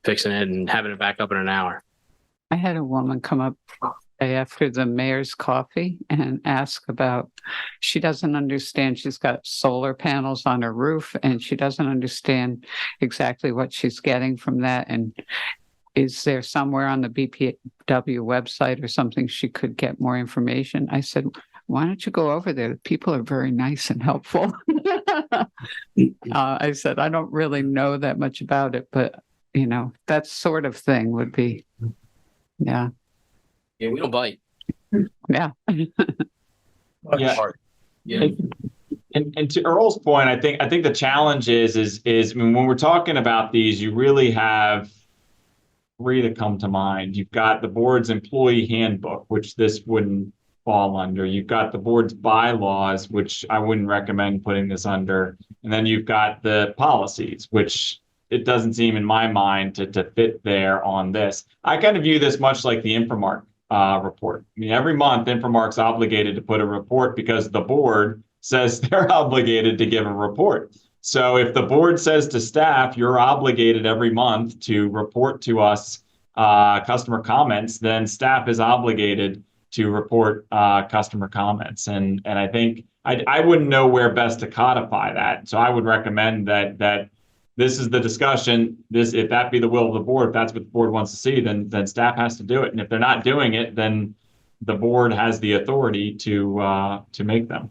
fixing it and having it back up in an hour.
I had a woman come up after the mayor's coffee and ask about, she doesn't understand. She's got solar panels on her roof and she doesn't understand exactly what she's getting from that. And is there somewhere on the BPW website or something she could get more information? I said, why don't you go over there? The people are very nice and helpful. I said, I don't really know that much about it, but that sort of thing would be, yeah.
Yeah, we don't bite.
Yeah.
Yeah.
Yeah.
And to Earl's point, I think the challenge is when we're talking about these, you really have 3 that come to mind. You've got the board's employee handbook, which this wouldn't fall under. You've got the board's bylaws, which I wouldn't recommend putting this under. And then you've got the policies, which it doesn't seem in my mind to fit there on this. I kind of view this much like the Infomark report. I mean, every month Infomark's obligated to put a report because the board says they're obligated to give a report. So if the board says to staff, you're obligated every month to report to us customer comments, then staff is obligated to report customer comments. And I think I wouldn't know where best to codify that. So I would recommend that this is the discussion. If that be the will of the board, if that's what the board wants to see, then staff has to do it. And if they're not doing it, then the board has the authority to make them.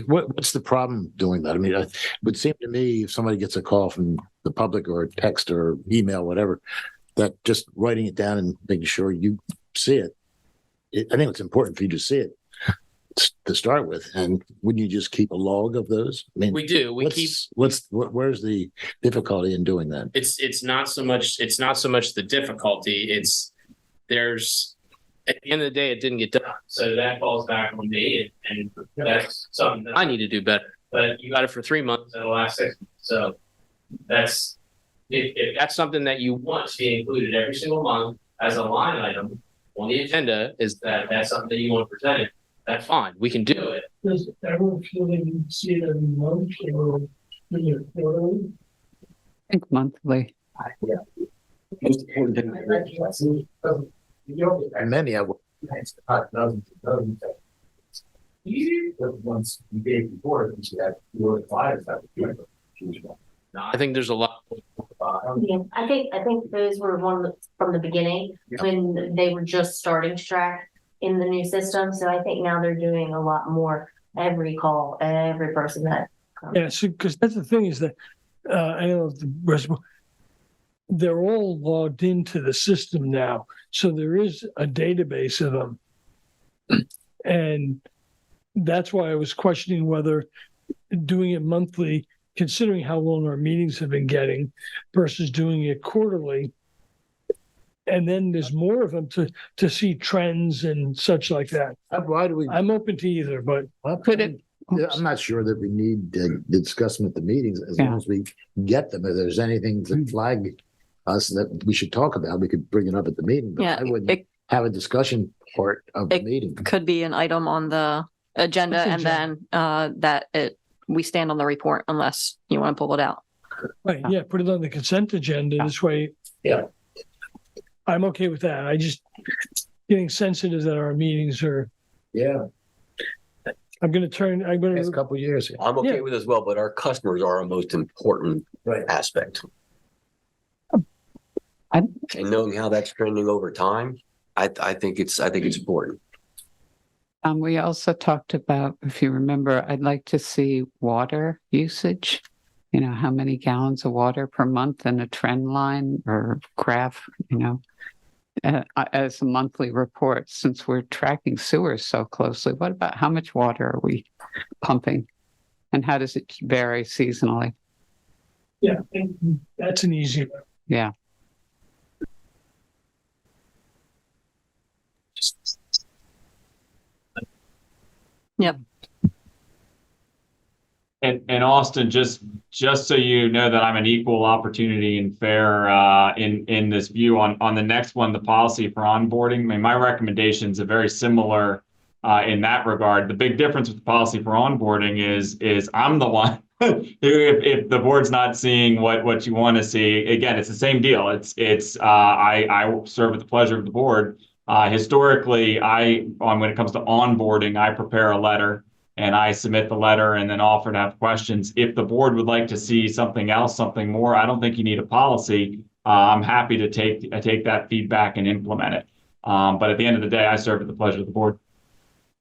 What's the problem doing that? I mean, it would seem to me if somebody gets a call from the public or a text or email, whatever, that just writing it down and making sure you see it. I think it's important for you to see it to start with. And wouldn't you just keep a log of those? I mean,
We do.
Where's the difficulty in doing that?
It's not so much the difficulty. There's at the end of the day, it didn't get done. So that falls back on me, and that's something that I need to do better. But you got it for 3 months and the last 6 months. So if that's something that you want to be included every single month as a line item on the agenda, is that's something that you want to present it, that's fine. We can do it.
Does everyone feel they need to see it every month or quarterly?
I think monthly.
And many of
Once you gave before, you should have 4 or 5.
I think there's a lot.
Yeah, I think those were from the beginning when they were just starting to track in the new system. So I think now they're doing a lot more every call, every person that comes.
Yeah, so because that's the thing is that I don't know if the rest they're all logged into the system now. So there is a database of them. And that's why I was questioning whether doing it monthly, considering how long our meetings have been getting, versus doing it quarterly. And then there's more of them to see trends and such like that.
why do we?
I'm open to either, but
I'm not sure that we need to discuss them at the meetings as long as we get them. If there's anything to flag us that we should talk about, we could bring it up at the meeting. But I wouldn't have a discussion part of the meeting.
Could be an item on the agenda, and then we stand on the report unless you want to pull it out.
right, yeah, put it on the consent agenda. This way.
Yeah.
I'm okay with that. I just getting sensitive that our meetings are.
Yeah.
I'm going to.
Last couple of years.
I'm okay with it as well, but our customers are our most important aspect. And knowing how that's trending over time, I think it's important.
We also talked about, if you remember, I'd like to see water usage. You know, how many gallons of water per month in a trend line or graph, as a monthly report, since we're tracking sewers so closely. What about how much water are we pumping and how does it vary seasonally?
Yeah, that's an easy one.
Yeah.
Yep.
And Austin, just so you know that I'm an equal opportunity and fair in this view on the next one, the policy for onboarding. I mean, my recommendations are very similar in that regard. The big difference with the policy for onboarding is I'm the one who, if the board's not seeing what you want to see, again, it's the same deal. I serve at the pleasure of the board. Historically, when it comes to onboarding, I prepare a letter. And I submit the letter and then offer to have questions. If the board would like to see something else, something more, I don't think you need a policy. I'm happy to take that feedback and implement it. But at the end of the day, I serve at the pleasure of the board.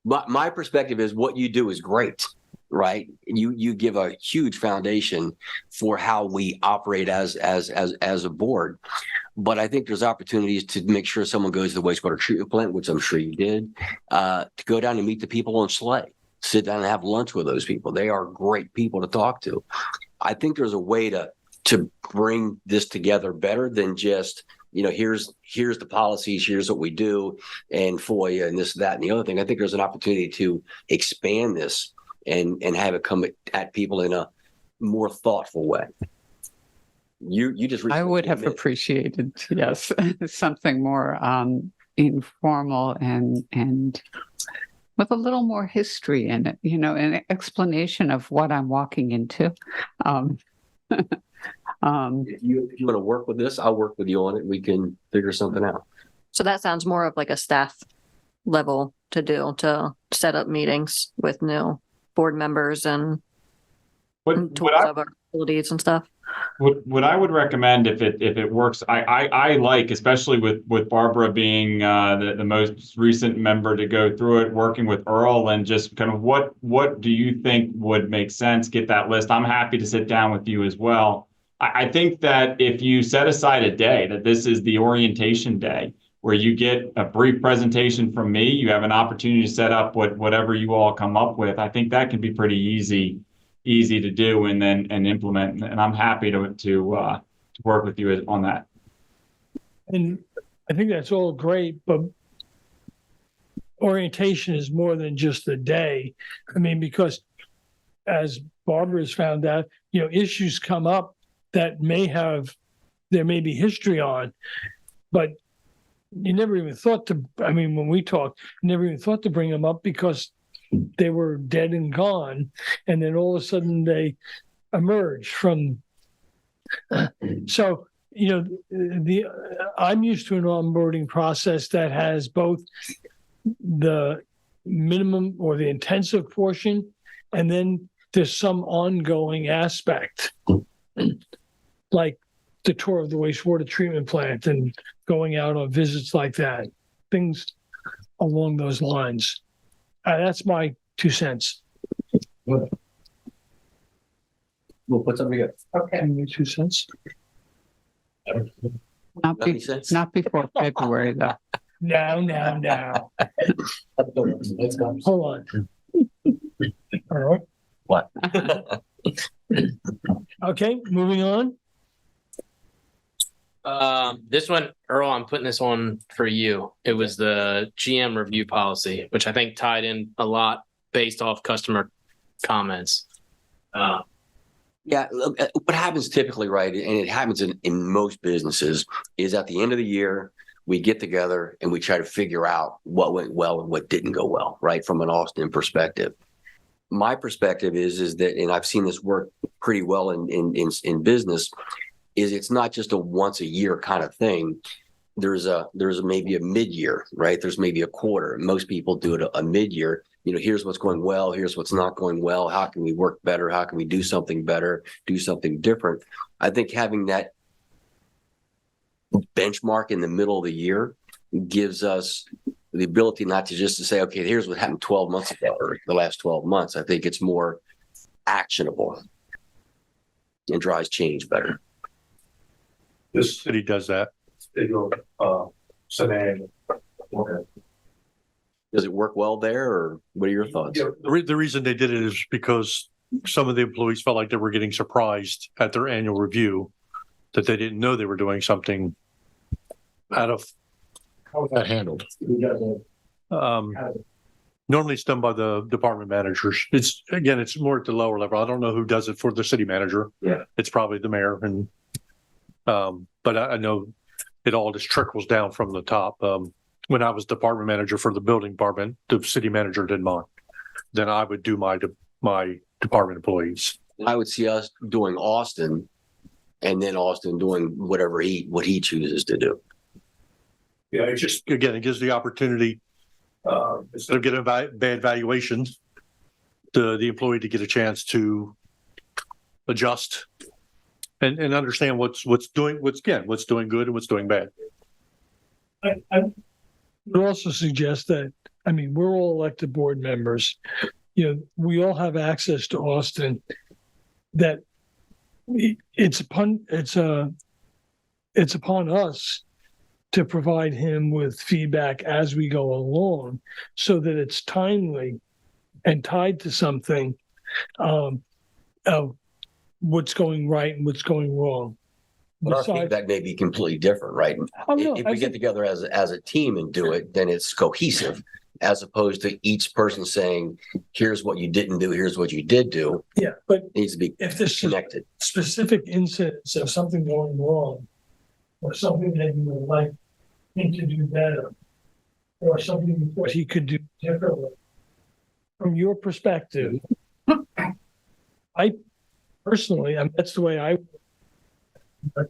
But my perspective is what you do is great, right? You give a huge foundation for how we operate as a board. But I think there's opportunities to make sure someone goes to the wastewater treatment plant, which I'm sure you did, to go down and meet the people on Slay. Sit down and have lunch with those people. They are great people to talk to. I think there's a way to bring this together better than just here's the policies, here's what we do, and FOIA and this, that, and the other thing. I think there's an opportunity to expand this and have it come at people in a more thoughtful way. You just
I would have
recently
appreciated, yes, something more informal and with a little more history in it, an explanation of what I'm walking into.
If you want to work with this, I'll work with you on it. We can figure something out.
So that sounds more of like a staff level to set up meetings with new board members and tools of our facilities and stuff.
What I would recommend if it works, I like, especially with Barbara being the most recent member to go through it, working with Earl, and just kind of what do you think would make sense? Get that list. I'm happy to sit down with you as well. I think that if you set aside a day, that this is the orientation day, where you get a brief presentation from me, you have an opportunity to set up whatever you all come up with. I think that can be pretty easy to do and implement. And I'm happy to work with you on that.
And I think that's all great, but orientation is more than just a day. I mean, because as Barbara has found out, issues come up that there may be history on, but you never even thought when we talked, never even thought to bring them up because they were dead and gone. And then all of a sudden they emerge from. So, I'm used to an onboarding process that has both the minimum or the intensive portion, and then there's some ongoing aspect, like the tour of the wastewater treatment plant and going out on visits like that, things along those lines. That's my 2 cents.
We'll put something together.
Okay. 2 cents.
Not before February, though.
No.
Let's go.
Hold on. All right.
What?
Okay, moving on.
This one, Earl, I'm putting this on for you. It was the GM review policy, which I think tied in a lot based off customer comments.
Yeah, look, what happens typically, right, and it happens in most businesses, is at the end of the year, we get together and we try to figure out what went well and what didn't go well, right, from an Austin perspective. My perspective is that, and I've seen this work pretty well in business, is it's not just a once a year kind of thing. There's maybe a mid-year, right? There's maybe a quarter. Most people do it a mid-year. Here's what's going well. Here's what's not going well. How can we work better? How can we do something better? Do something different? I think having that benchmark in the middle of the year gives us the ability not to just to say, okay, here's what happened 12 months ago or the last 12 months. I think it's more actionable and drives change better.
This city does that. They go, scenario. Okay.
Does it work well there, or what are your thoughts?
Yeah, the reason they did it is because some of the employees felt like they were getting surprised at their annual review, that they didn't know they were doing something out of.
How was that handled?
Normally it's done by the department managers. It's more at the lower level. I don't know who does it for the city manager.
Yeah.
It's probably the mayor, and but I know it all just trickles down from the top. When I was department manager for the building department, the city manager did mine. Then I would do my department employees.
I would see us doing Austin, and then Austin doing what he chooses to do.
Yeah, it just, again, it gives the opportunity, instead of getting bad valuations, the employee to get a chance to adjust and understand what's doing good and what's doing bad.
I would also suggest that, we're all elected board members. We all have access to Austin. That it's upon us to provide him with feedback as we go along, so that it's timely and tied to something of what's going right and what's going wrong.
But our
besides,
feedback may be completely different, right?
oh, no,
If we get together as a team and do it, then it's cohesive, as opposed to each person saying, here's what you didn't do, here's what you did do.
yeah, but
It needs to be
if this is
connected.
specific incidents of something going wrong, or something that you would like him to do better, or something what he could do differently, from your perspective, I personally, and that's the way I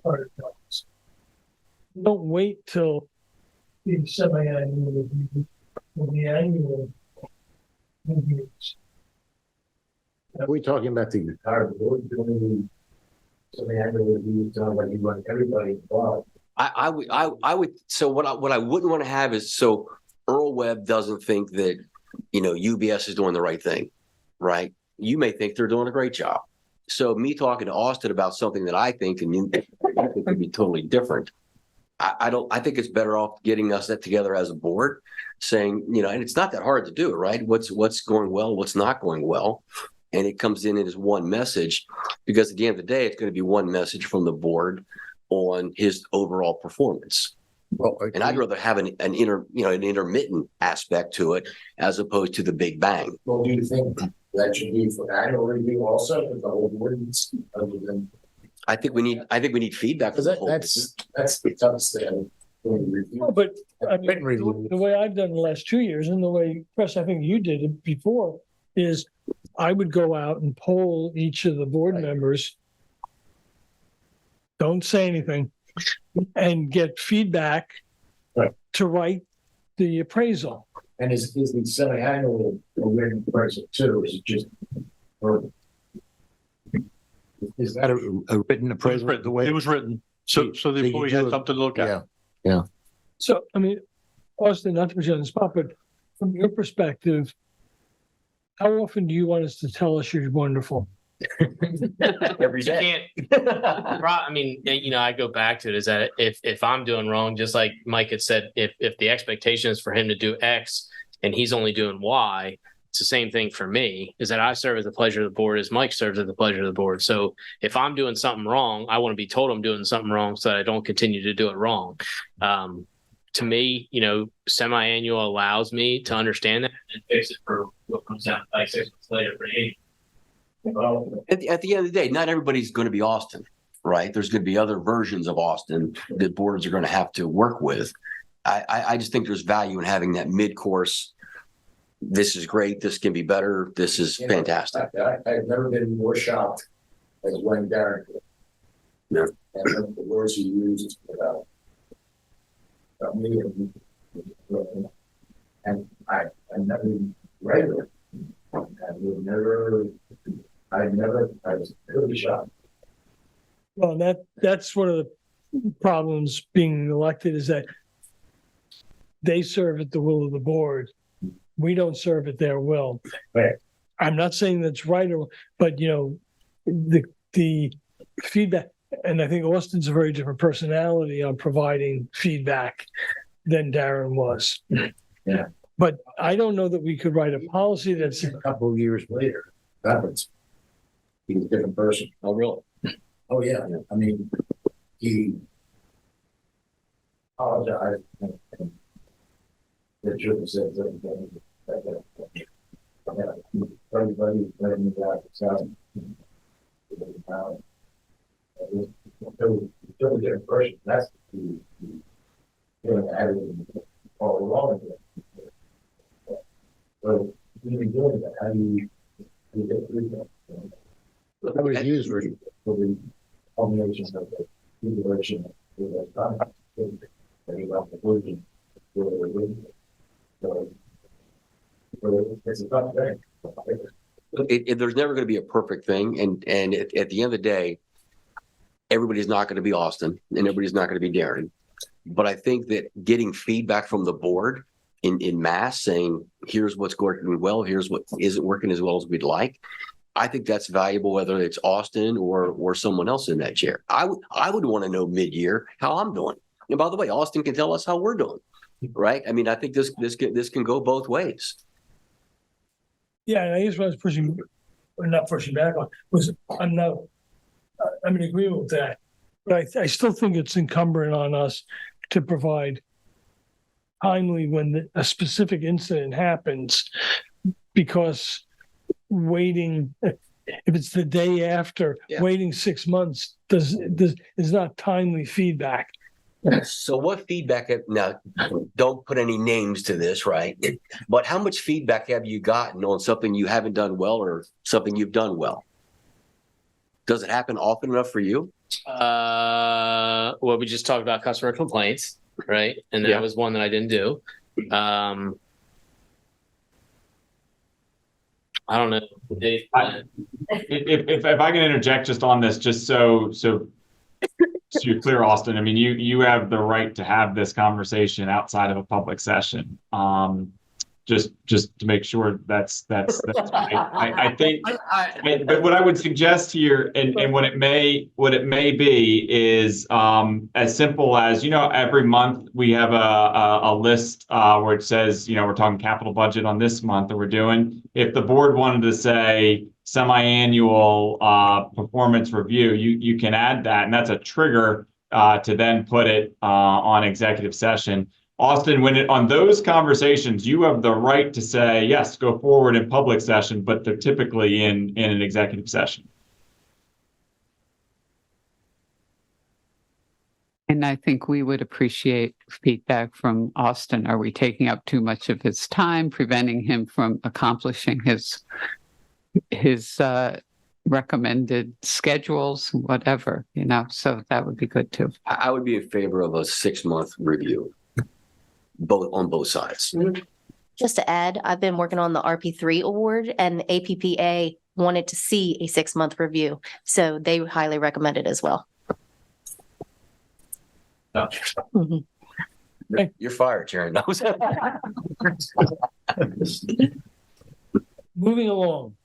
part of things. Don't wait till the semi-annual review or the annual reviews.
Are we talking about the
Entire board doing some annual reviews done by you want everybody involved.
I would, so what I wouldn't want to have is, so Earl Webb doesn't think that, UBS is doing the right thing, right? You may think they're doing a great job. So me talking to Austin about something that I think and you think could be totally different. I think it's better off getting us that together as a board, saying, and it's not that hard to do, right? What's going well, what's not going well. And it comes in as one message, because at the end of the day, it's going to be one message from the board on his overall performance.
well,
And I'd rather have an intermittent aspect to it as opposed to the big bang.
Well, do you think that should be for annual review also, with the whole board, other than?
I think we need feedback.
Because that's the toughest thing.
Well, but I mean,
Written review.
the way I've done the last 2 years, and the way, Chris, I think you did it before, is I would go out and poll each of the board members. Don't say anything, and get feedback
Right.
to write the appraisal.
And is the semi-annual a written appraisal too, or is it just?
is that a written appraisal? The way
It was written, so
So
the
you
employee
do
had
it-
something to look at.
Yeah,
So, I mean, Austin, not to put you on the spot, but from your perspective, how often do you want us to tell us you're wonderful?
Every
You
day.
can't, I mean, I go back to it, is that if I'm doing wrong, just like Mike had said, if the expectation is for him to do X and he's only doing Y, it's the same thing for me, is that I serve at the pleasure of the board as Mike serves at the pleasure of the board. So if I'm doing something wrong, I want to be told I'm doing something wrong so that I don't continue to do it wrong. To me, semi-annual allows me to understand that and fix it for what comes out like 6 months later for me.
Well,
At the end of the day, not everybody's going to be Austin, right? There's going to be other versions of Austin that boards are going to have to work with. I just think there's value in having that mid-course. This is great. This can be better. This is fantastic.
I've never been more shocked as when Darren did.
Yeah.
And the words he used about me and I never read it. I was really shocked.
Well, that's one of the problems being elected, is that they serve at the will of the board. We don't serve at their will.
Right.
I'm not saying that's right, but the feedback, and I think Austin's a very different personality on providing feedback than Darren was.
Yeah.
But I don't know that we could write a policy that's,
A couple of years later, he was a different person.
Oh, really?
Oh, yeah. I mean, he apologized and the truth said that everybody letting me out the sound. It was a totally different person. That's the added all along. So even doing that, how do you get through that?
that was used for
For the culmination of the liberation of the contract. And you have the version for the religion. So it's a tough thing.
There's never going to be a perfect thing. And at the end of the day, everybody's not going to be Austin and everybody's not going to be Darren. But I think that getting feedback from the board in mass saying, here's what's working well, here's what isn't working as well as we'd like. I think that's valuable, whether it's Austin or someone else in that chair. I would want to know mid-year how I'm doing. And by the way, Austin can tell us how we're doing, right? I mean, I think this can go both ways.
yeah, and I guess what I was pushing, or not pushing back on, was I'm in agreement with that. But I still think it's incumbent on us to provide timely when a specific incident happens, because waiting, if it's the day after,
Yeah.
waiting 6 months is not timely feedback.
So what feedback now, don't put any names to this, right? But how much feedback have you gotten on something you haven't done well or something you've done well? Does it happen often enough for you?
Well, we just talked about customer complaints, right? And that was one that I didn't do. I don't know.
If I can interject just on this, just so you're clear, Austin. I mean, you have the right to have this conversation outside of a public session. Just to make sure that's right. I think, but what I would suggest here, and what it may be is as simple as, every month we have a list where it says, we're talking capital budget on this month that we're doing. If the board wanted to say semi-annual performance review, you can add that, and that's a trigger to then put it on executive session. Austin, on those conversations, you have the right to say, yes, go forward in public session, but they're typically in an executive session.
And I think we would appreciate feedback from Austin. Are we taking up too much of his time, preventing him from accomplishing his recommended schedules, whatever, so that would be good too.
I would be in favor of a 6-month review, on both sides.
Just to add, I've been working on the RP3 award, and the APPA wanted to see a 6-month review. So they highly recommend it as well.
Mm-hmm. You're fired, Sharon.
Moving along.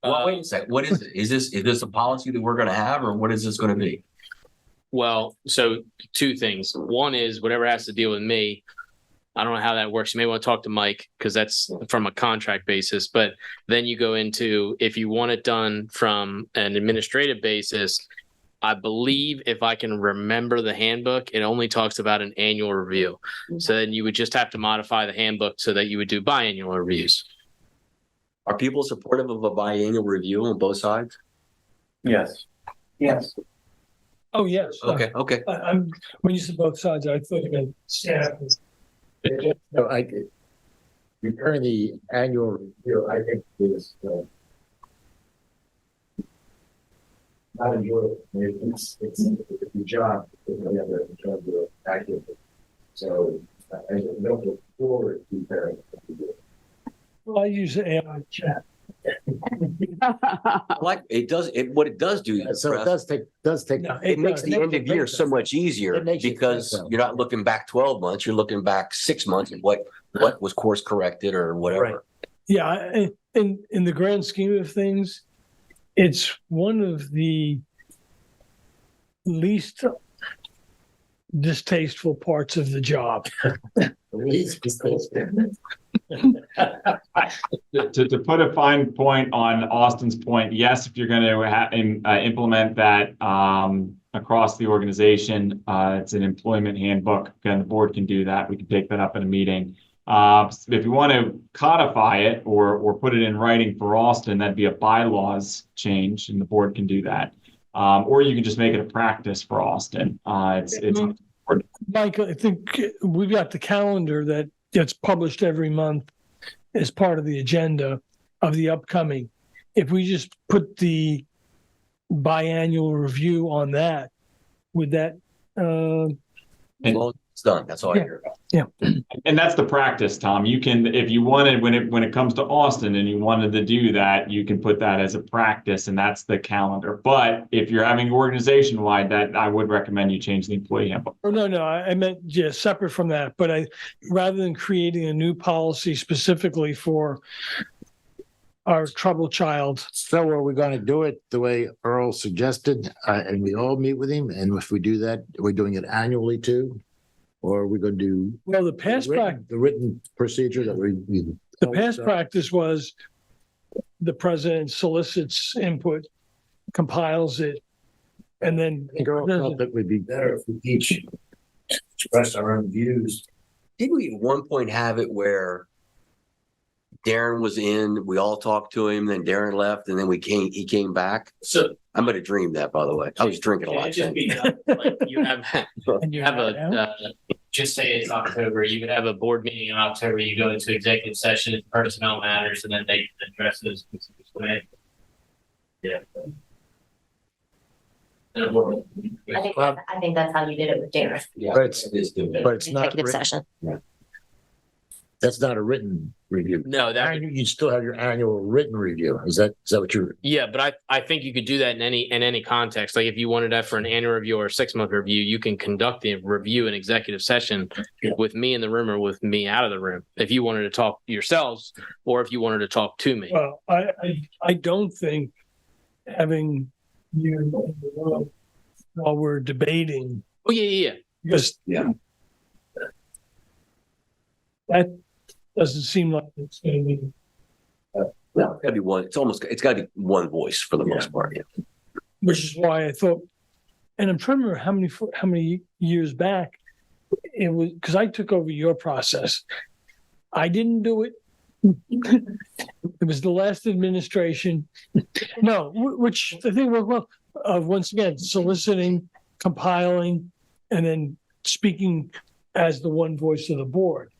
Well, wait a second. What is it? Is this a policy that we're going to have, or what is this going to be?
Well, so 2 things. One is whatever has to deal with me. I don't know how that works. You may want to talk to Mike, because that's from a contract basis. But then you go into, if you want it done from an administrative basis, I believe, if I can remember the handbook, it only talks about an annual review. So then you would just have to modify the handbook so that you would do biannual reviews.
Are people supportive of a biannual review on both sides?
Yes.
Yes. Oh, yes.
Okay.
When you said both sides, I thought you meant staff.
No, regarding the annual review, I think is not enjoyable. It's a job. We have a job to actively. So I don't look forward to preparing.
Well, I use AI chat.
Like it does. What it does do.
So it does take.
No,
It makes the end of year so much easier because you're not looking back 12 months. You're looking back 6 months and what was course corrected or whatever.
Right.
Yeah, in the grand scheme of things, it's one of the least distasteful parts of the job.
To put a fine point on Austin's point, yes, if you're going to implement that across the organization, it's an employment handbook. Again, the board can do that. We can take that up in a meeting. If you want to codify it or put it in writing for Austin, that'd be a bylaws change, and the board can do that. Or you can just make it a practice for Austin. It's
Michael, I think we've got the calendar that gets published every month as part of the agenda of the upcoming. If we just put the biannual review on that, would that?
Well, it's done. That's all I hear about.
Yeah.
And that's the practice, Tom. You can, if you wanted, when it comes to Austin and you wanted to do that, you can put that as a practice, and that's the calendar. But if you're having organization wide, that I would recommend you change the employee handbook.
Oh, no, I meant separate from that. But rather than creating a new policy specifically for our trouble child.
So are we going to do it the way Earl suggested, and we all meet with him? And if we do that, we're doing it annually too? Or are we going to do
Well, the past practice,
the written procedure that we
the past practice was the president solicits input, compiles it, And then,
I think I felt that would be better if we each expressed our own views.
Didn't we at one point have it where Darren was in, we all talked to him, then Darren left, and then he came back?
So
I might have dreamed that, by the way. I was drinking a lot.
it'd just be, like, you have just say it's October, you could have a board meeting in October, you go into executive session, personnel matters, and then they address those. Yeah.
I think that's how you did it with Darren.
Yeah,
But it's not,
Executive session.
that's not a written review.
No, that,
You still have your annual written review. Is that what you're?
yeah, but I think you could do that in any context. Like if you wanted that for an annual review or a 6-month review, you can conduct the review in executive session with me in the room or with me out of the room. If you wanted to talk yourselves or if you wanted to talk to me.
well, I don't think having you in the room while we're debating,
Oh, yeah.
because that doesn't seem like it's gonna be,
No, it's gotta be one. It's gotta be one voice for the most part. Yeah.
which is why I thought, and I'm trying to remember how many years back it was, because I took over your process. I didn't do it. It was the last administration. No, which the thing was, well, once again, soliciting, compiling, and then speaking as the one voice of the board.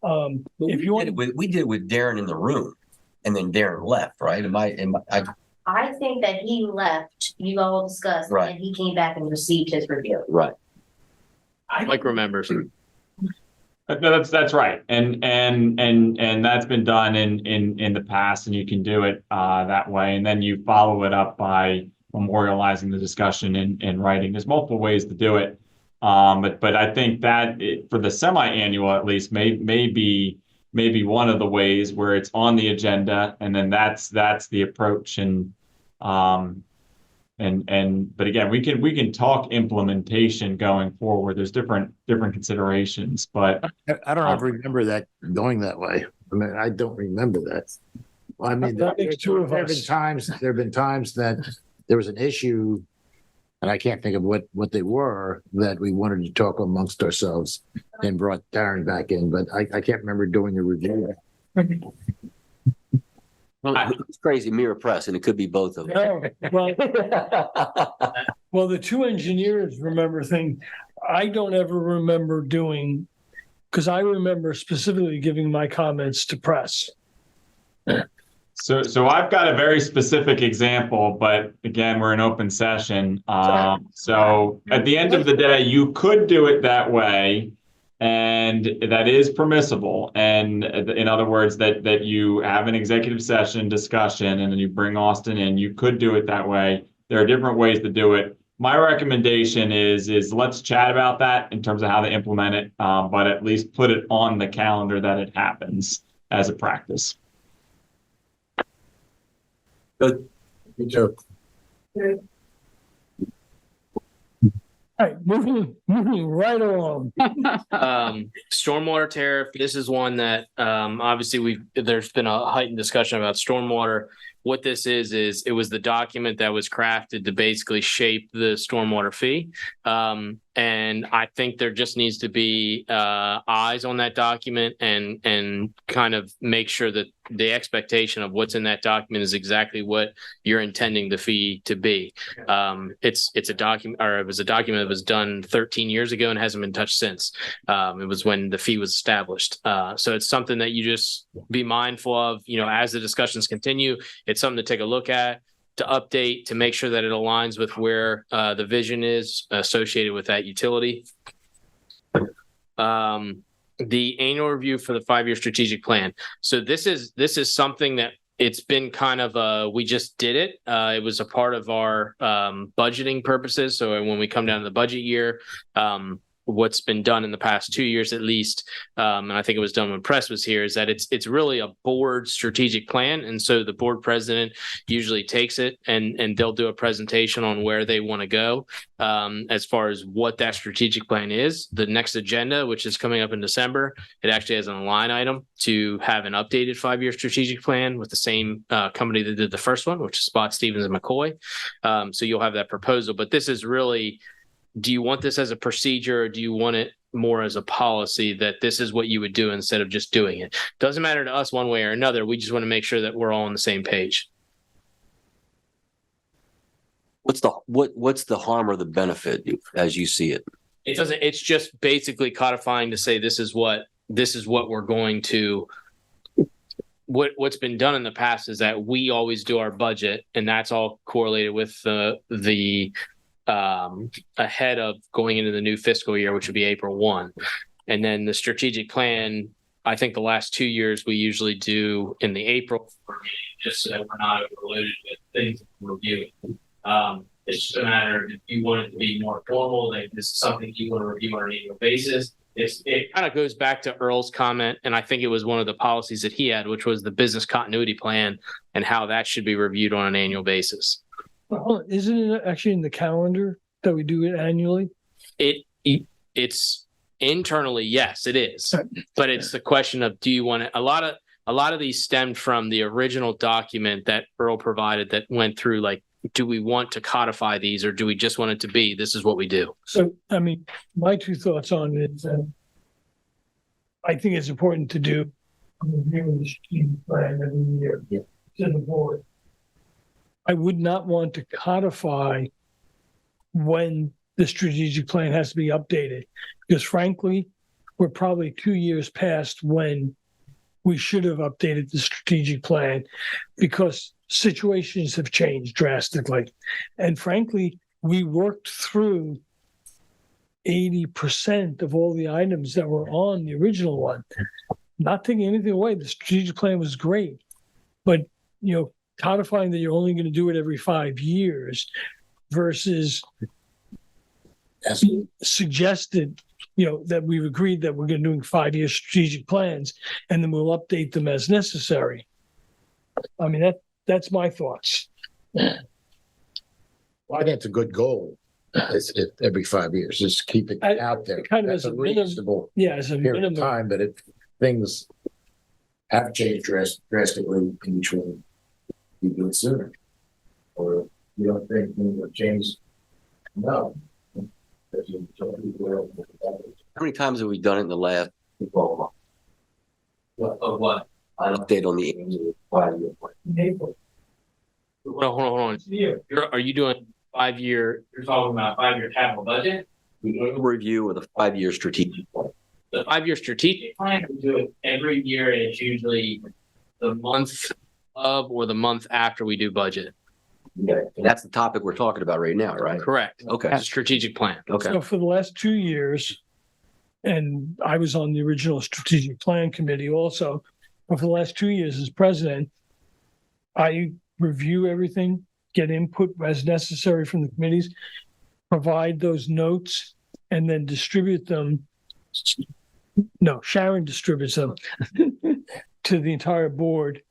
If you want,
we did it with Darren in the room, and then Darren left, right?
I think that he left, you all discussed,
Right.
and he came back and received his review.
Right.
Mike remembers.
No, that's right, and that's been done in the past, and you can do it that way, and then you follow it up by memorializing the discussion in writing. There's multiple ways to do it, but I think that for the semi-annual at least may be one of the ways where it's on the agenda, and then that's the approach, but again, we can talk implementation going forward. There's different considerations, but
I don't ever remember that going that way. I mean, I don't remember that. Well, I mean,
That makes two of
there have been times that there was an issue, and I can't think of what they were, that we wanted to talk amongst ourselves and brought Darren back in, but I can't remember doing a review.
Well, it's crazy, Mirror Press, and it could be both of them.
no, well, the two engineers remember thing. I don't ever remember doing, because I remember specifically giving my comments to press.
So I've got a very specific example, but again, we're in open session. So at the end of the day, you could do it that way, and that is permissible. And in other words, that you have an executive session discussion and then you bring Austin in. You could do it that way. There are different ways to do it. My recommendation is let's chat about that in terms of how to implement it, but at least put it on the calendar that it happens as a practice.
Good joke.
All right, moving right along.
Stormwater tariff. This is one that obviously there's been a heightened discussion about stormwater. What this is it was the document that was crafted to basically shape the stormwater fee. And I think there just needs to be eyes on that document and kind of make sure that the expectation of what's in that document is exactly what you're intending the fee to be. It's a document, or it was a document that was done 13 years ago and hasn't been touched since. It was when the fee was established. So it's something that you just be mindful of, as the discussions continue. It's something to take a look at, to update, to make sure that it aligns with where the vision is associated with that utility. The annual review for the 5-year strategic plan. So this is something that it's been kind of we just did it. It was a part of our budgeting purposes. So when we come down to the budget year, what's been done in the past 2 years at least, and I think it was done when Press was here, is that it's really a board strategic plan. And so the board president usually takes it and they'll do a presentation on where they want to go as far as what that strategic plan is. The next agenda, which is coming up in December, it actually has a line item to have an updated 5-year strategic plan with the same company that did the first one, which is Spot, Stevens, and McCoy. So you'll have that proposal. But this is really, do you want this as a procedure, or do you want it more as a policy that this is what you would do instead of just doing it? Doesn't matter to us one way or another. We just want to make sure that we're all on the same page.
What's the harm or the benefit as you see it?
It doesn't, it's just basically codifying to say this is what we're going to, what's been done in the past is that we always do our budget, and that's all correlated with the ahead of going into the new fiscal year, which would be April 1. And then the strategic plan, I think the last 2 years we usually do in the April, just so that we're not overloaded with things to review. It's just a matter of if you want it to be more formal, like this is something you want to review on an annual basis. It kind of goes back to Earl's comment, and I think it was one of the policies that he had, which was the business continuity plan and how that should be reviewed on an annual basis.
Well, isn't it actually in the calendar that we do it annually?
It's internally, yes, it is. But it's the question of, do you want to, a lot of these stemmed from the original document that Earl provided that went through, like, do we want to codify these, or do we just want it to be, this is what we do?
So, I mean, my two thoughts on it is I think it's important to do a review of the strategic plan every year to the board. I would not want to codify when the strategic plan has to be updated, because frankly, we're probably 2 years past when we should have updated the strategic plan, because situations have changed drastically. And frankly, we worked through 80% of all the items that were on the original one. Not taking anything away, the strategic plan was great, but codifying that you're only going to do it every 5 years versus suggested, that we've agreed that we're going to do 5-year strategic plans and then we'll update them as necessary. I mean, that's my thoughts.
Well, I think it's a good goal. It's every 5 years, just keep it out there.
Kind of
That's
as a
reasonable
as a
period
minimum
of time, but if things have changed drastically, in between, you do it sooner. Or you don't think things have changed? No.
How many times have we done it in the last 12 months?
What?
An update on the annual 5-year plan.
April.
Hold on. Are you doing 5-year? You're talking about 5-year capital budget?
The annual review of the 5-year strategic plan.
The 5-year strategic plan, we do it every year, and it's usually the month of or the month after we do budget.
Okay. And that's the topic we're talking about right now, right?
Correct.
Okay.
It's a strategic plan.
Okay.
So for the last 2 years, and I was on the original strategic plan committee also, but for the last 2 years as president, I review everything, get input as necessary from the committees, provide those notes, and then distribute them. No, Sharon distributes them to the entire board.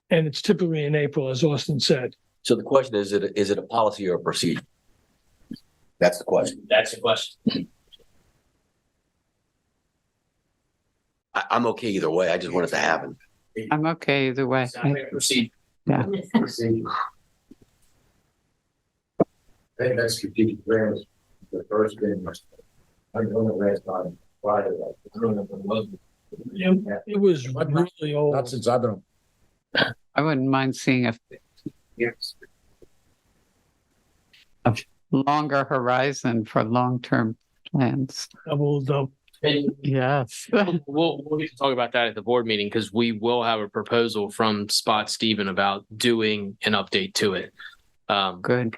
And it's typically in April, as Austin said.
So the question is it a policy or a procedure? That's the question.
That's the question.
I'm okay either way. I just want it to happen.
I'm okay either way.
Proceed.
Yeah.
I think that's strategic plan is the first thing. I don't know last time Friday. I don't know what it was.
It was really old.
Not since I've been.
I wouldn't mind seeing a
Yes.
longer horizon for long-term plans.
Doubled up.
And
Yes.
we'll get to talk about that at the board meeting, because we will have a proposal from Spot Stephen about doing an update to it.
Good.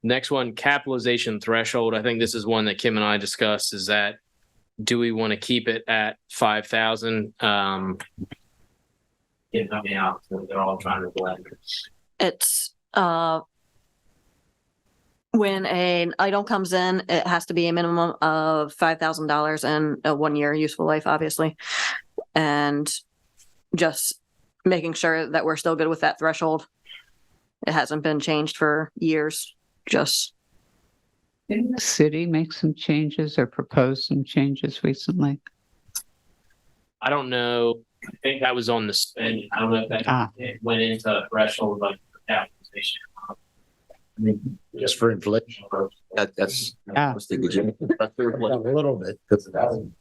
Next one, capitalization threshold. I think this is one that Kim and I discussed, is that, do we want to keep it at 5,000? They're all trying to blend.
It's When an item comes in, it has to be a minimum of $5,000 and a 1 year useful life, obviously. And just making sure that we're still good with that threshold. It hasn't been changed for years, just.
Didn't the city make some changes or propose some changes recently?
I don't know. I think that was on the spend. I don't know if that it went into a threshold like capitalization.
I mean, just for inflation.
That's
Ah.
what's the good. That's the
A
reflection.
little bit, because
Is that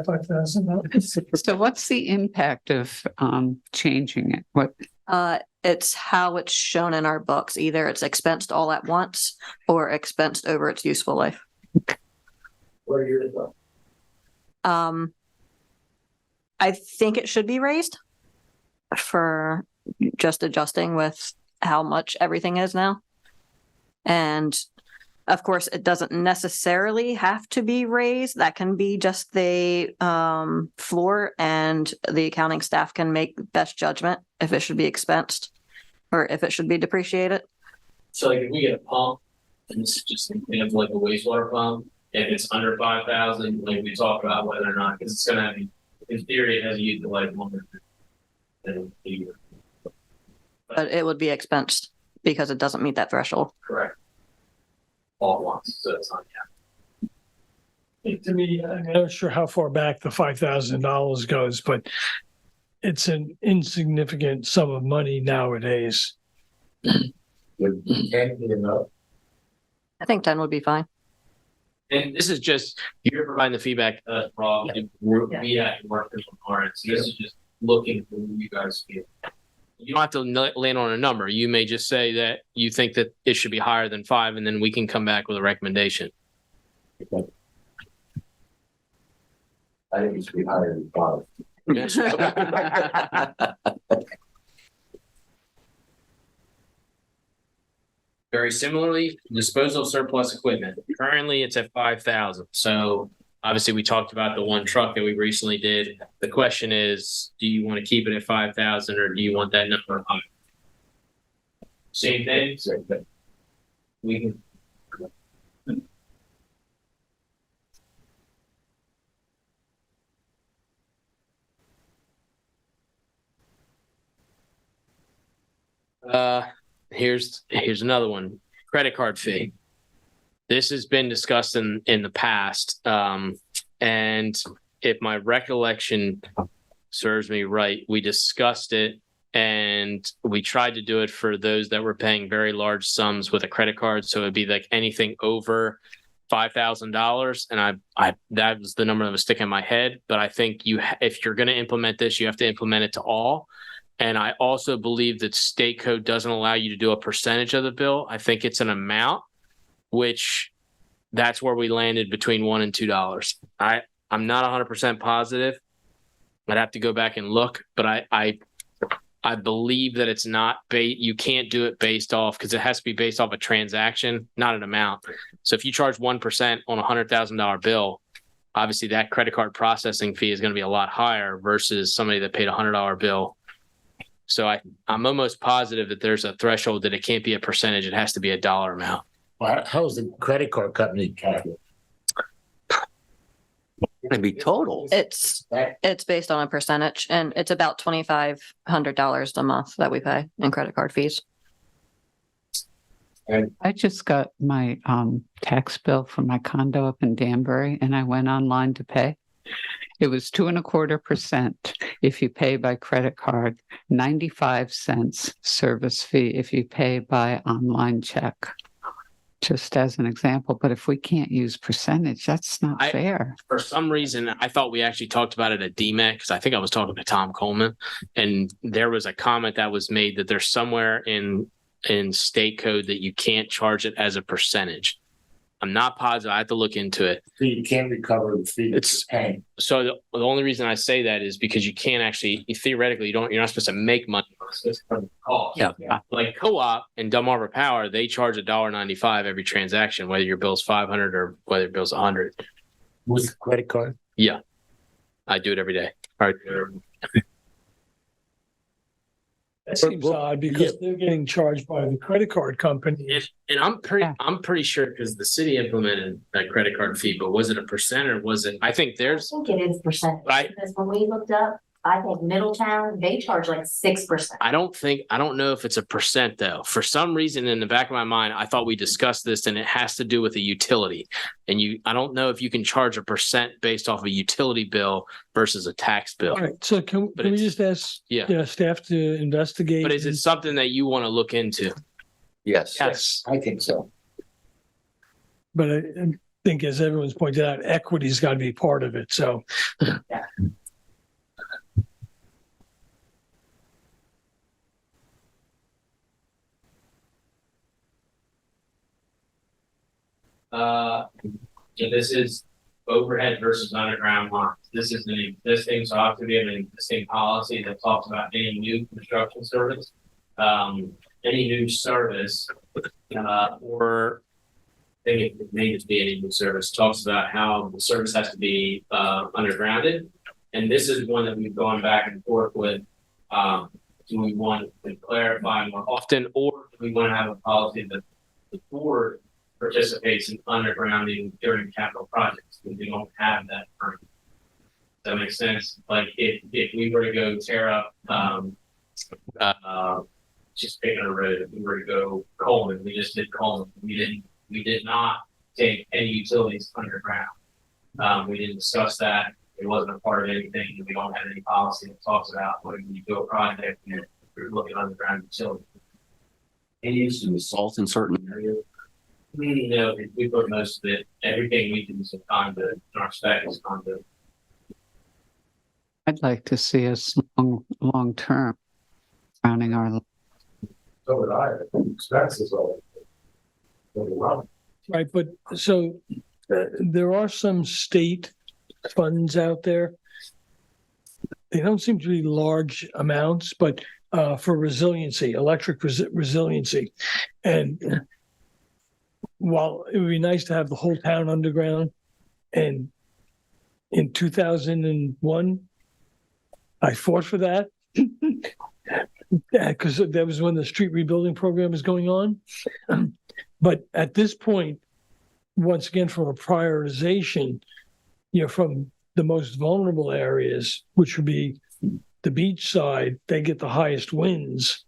$5,000?
So what's the impact of changing it? What,
It's how it's shown in our books. Either it's expensed all at once or expensed over its useful life.
What are your thoughts?
I think it should be raised for just adjusting with how much everything is now. And of course, it doesn't necessarily have to be raised. That can be just the floor, and the accounting staff can make best judgment if it should be expensed or if it should be depreciated.
So like if we get a pump, and this is just an example, like a wastewater pump, if it's under 5,000, like we talk about whether or not, because it's gonna have, in theory, it has a useful life longer than a year.
But it would be expensed because it doesn't meet that threshold.
Correct. All at once, so it's not,
To me, I'm not sure how far back the $5,000 goes, but it's an insignificant sum of money nowadays.
Would 10 be enough?
I think 10 would be fine.
And this is just, you're providing the feedback to us, Rob. We have to work this on our end. So this is just looking for what you guys feel. You don't have to land on a number. You may just say that you think that it should be higher than 5, and then we can come back with a recommendation.
I think it should be higher than 5.
Very similarly, disposal of surplus equipment. Currently, it's at 5,000. So obviously, we talked about the one truck that we recently did. The question is, do you want to keep it at 5,000 or do you want that number higher? Same thing.
Same thing.
We can. Here's another one. Credit card fee. This has been discussed in the past. And if my recollection serves me right, we discussed it and we tried to do it for those that were paying very large sums with a credit card. So it'd be like anything over $5,000. And I that was the number that was sticking in my head. But I think if you're going to implement this, you have to implement it to all. And I also believe that state code doesn't allow you to do a percentage of the bill. I think it's an amount, which that's where we landed between $1 and $2. I'm not 100% positive. I'd have to go back and look, but I believe that it's not you can't do it based off, because it has to be based off a transaction, not an amount. So if you charge 1% on a $100,000 bill, obviously that credit card processing fee is going to be a lot higher versus somebody that paid a $100 bill. So I'm almost positive that there's a threshold that it can't be a percentage. It has to be a dollar amount.
well, how's the credit card company calculate?
It'd be total.
It's based on a percentage, and it's about $2,500 a month that we pay in credit card fees.
I just got my tax bill for my condo up in Danbury, and I went online to pay. It was 2.25% if you pay by credit card, 95 cents service fee if you pay by online check. Just as an example, but if we can't use percentage, that's not fair.
For some reason, I thought we actually talked about it at DMEC, because I think I was talking to Tom Coleman, and there was a comment that was made that there's somewhere in state code that you can't charge it as a percentage. I'm not positive. I have to look into it.
So you can't recover the fee that you're paying.
So the only reason I say that is because you can't actually, theoretically, you're not supposed to make money on this cost.
Yeah.
Like Co-op and Delmarva Power, they charge $1.95 every transaction, whether your bill's 500 or whether your bill's 100.
With credit card?
Yeah, I do it every day. All right.
That seems odd because they're getting charged by the credit card company.
And I'm pretty sure because the city implemented that credit card fee, but was it a percent or was it, I think
I
there's,
think it is percentage,
Right.
because when we looked up, I think Middletown, they charge like 6%.
I don't know if it's a percent though. For some reason in the back of my mind, I thought we discussed this and it has to do with a utility. And I don't know if you can charge a percent based off a utility bill versus a tax bill.
All right, so can we just ask staff to investigate?
But is it something that you want to look into?
Yes.
Yes.
I think so.
But I think, as everyone's pointed out, equity's got to be part of it. So
So this is overhead versus underground lines. This is an existing, so I have to be an existing policy that talks about any new construction service, any new service, or I think it may just be any new service, talks about how the service has to be undergrounded. And this is one that we've gone back and forth with. Do we want to clarify more often, or do we want to have a policy that the board participates in undergrounding during capital projects? Because we don't have that. Does that make sense? Like if we were to go tear up, just picking a road, if we were to go Coleman, we just did Coleman. We did not take any utilities underground. We didn't discuss that. It wasn't a part of anything. We don't have any policy that talks about when you do a project and you're looking at underground utilities.
Any use of salt in certain areas?
You know, we put most of it, everything we do is a conduit, and our spec is conduit.
I'd like to see us long term rounding our.
So would I. Expenses all.
right, but so there are some state funds out there. They don't seem to be large amounts, but for resiliency, electric resiliency, and while it would be nice to have the whole town underground, and in 2001, I fought for that because that was when the street rebuilding program was going on. But at this point, once again, from a prioritization, from the most vulnerable areas, which would be the beach side, they get the highest winds.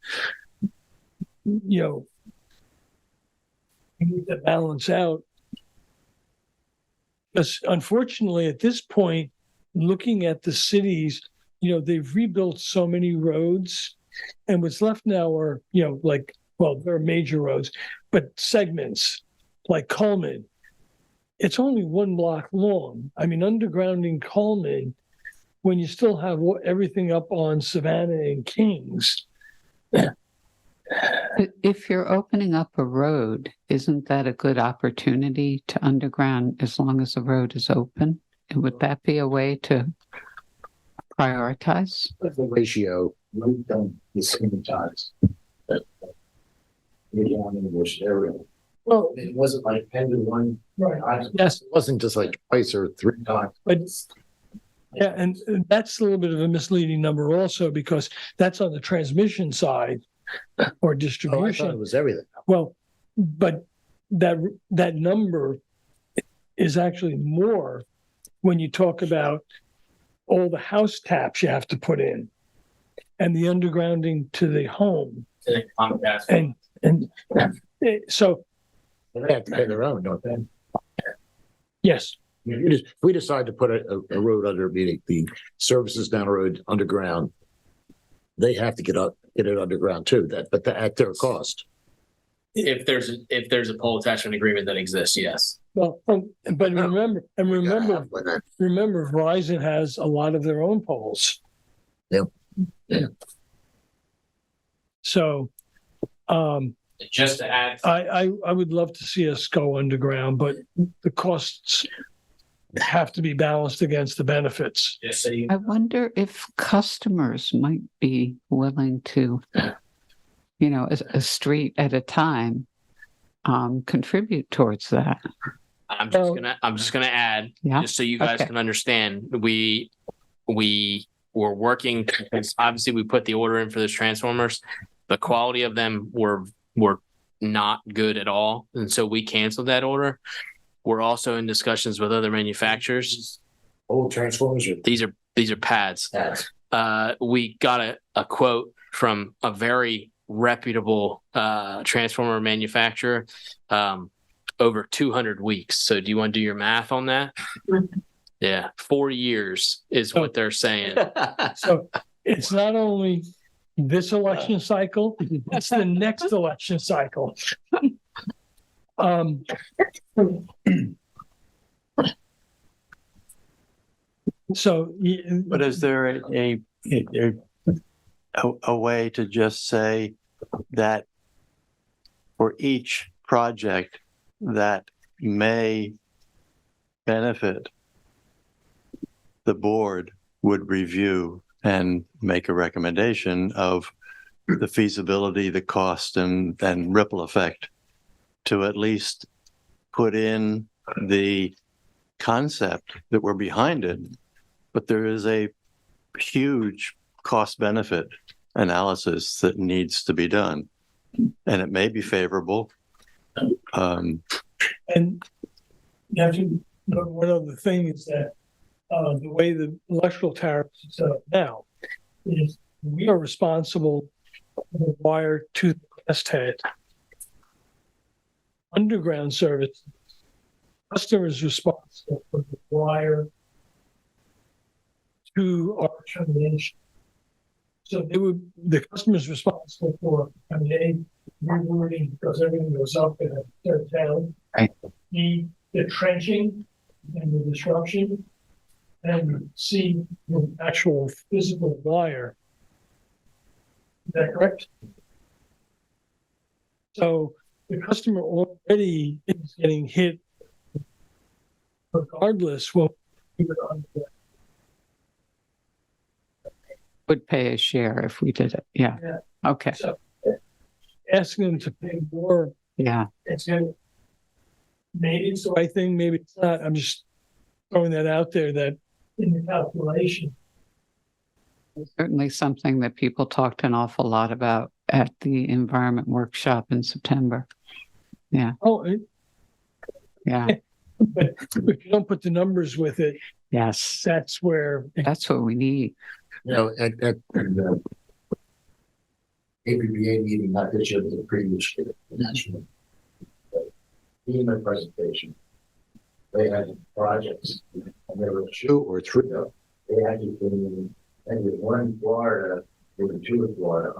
You need to balance out. Because unfortunately, at this point, looking at the cities, they've rebuilt so many roads, and what's left now are, there are major roads, but segments like Coleman. It's only 1 block long. I mean, undergrounding Coleman, when you still have everything up on Savannah and Kings.
If you're opening up a road, isn't that a good opportunity to underground as long as the road is open? And would that be a way to prioritize?
The ratio.
We've done the same times. Maybe on in which area.
Well,
It wasn't like 10 to 1.
right.
Yes, it wasn't just like twice or 3 times.
But yeah, and that's a little bit of a misleading number also, because that's on the transmission side or
Oh, I
distribution.
thought it was everything.
Well, but that number is actually more when you talk about all the house taps you have to put in and the undergrounding to the home. And so
They have to pay their own, don't they?
yes,
If we decide to put a road under, meaning the services down the road underground, they have to get it underground too. But at their cost.
If there's a pole attachment agreement that exists, yes.
well, but remember, Verizon has a lot of their own poles.
Yep. Yeah.
So,
Just to add,
I would love to see us go underground, but the costs have to be balanced against the benefits.
just so you
I wonder if customers might be willing to, a street at a time, contribute towards that.
I'm
Well-
just gonna add,
Yeah.
just so you guys
Okay.
can understand, we're we're working, because obviously we put the order in for those transformers. The quality of them were not good at all. And so we canceled that order. We're also in discussions with other manufacturers.
Old transformers or
These are pads.
pads?
We got a quote from a very reputable transformer manufacturer, over 200 weeks. So do you want to do your math on that? Yeah, 4 years is what they're saying.
So it's not only this election cycle, it's the next election cycle. So,
But is there a way to just say that for each project that may benefit, the board would review and make a recommendation of the feasibility, the cost, and ripple effect to at least put in the concept that we're behind it, but there is a huge cost benefit analysis that needs to be done, and it may be favorable.
and you have to, but one other thing is that the way the electrical tariffs is set up now is we are responsible for the wire to the masthead. Underground service, customer is responsible for the wire to our termination. So the customer is responsible for, rewording, because everything goes up in a third town.
Right.
The trenching and the disruption, and see the actual physical wire. Is that correct? So the customer already is getting hit regardless what we would understand.
Would pay a share if we did it. Yeah.
Yeah.
Okay.
So asking them to pay more,
Yeah.
it's gonna, maybe it's the right thing, maybe it's not. I'm just throwing that out there that in the calculation.
Certainly something that people talked an awful lot about at the environment workshop in September.
Oh,
Yeah.
but if you don't put the numbers with it,
Yes.
that's where.
That's what we need.
You know, at the APBA meeting, not this year, but the previous year, national. In my presentation, they had projects, and there were 2 or 3 of them. They had to put in, and with one in Florida, there were 2 in Florida,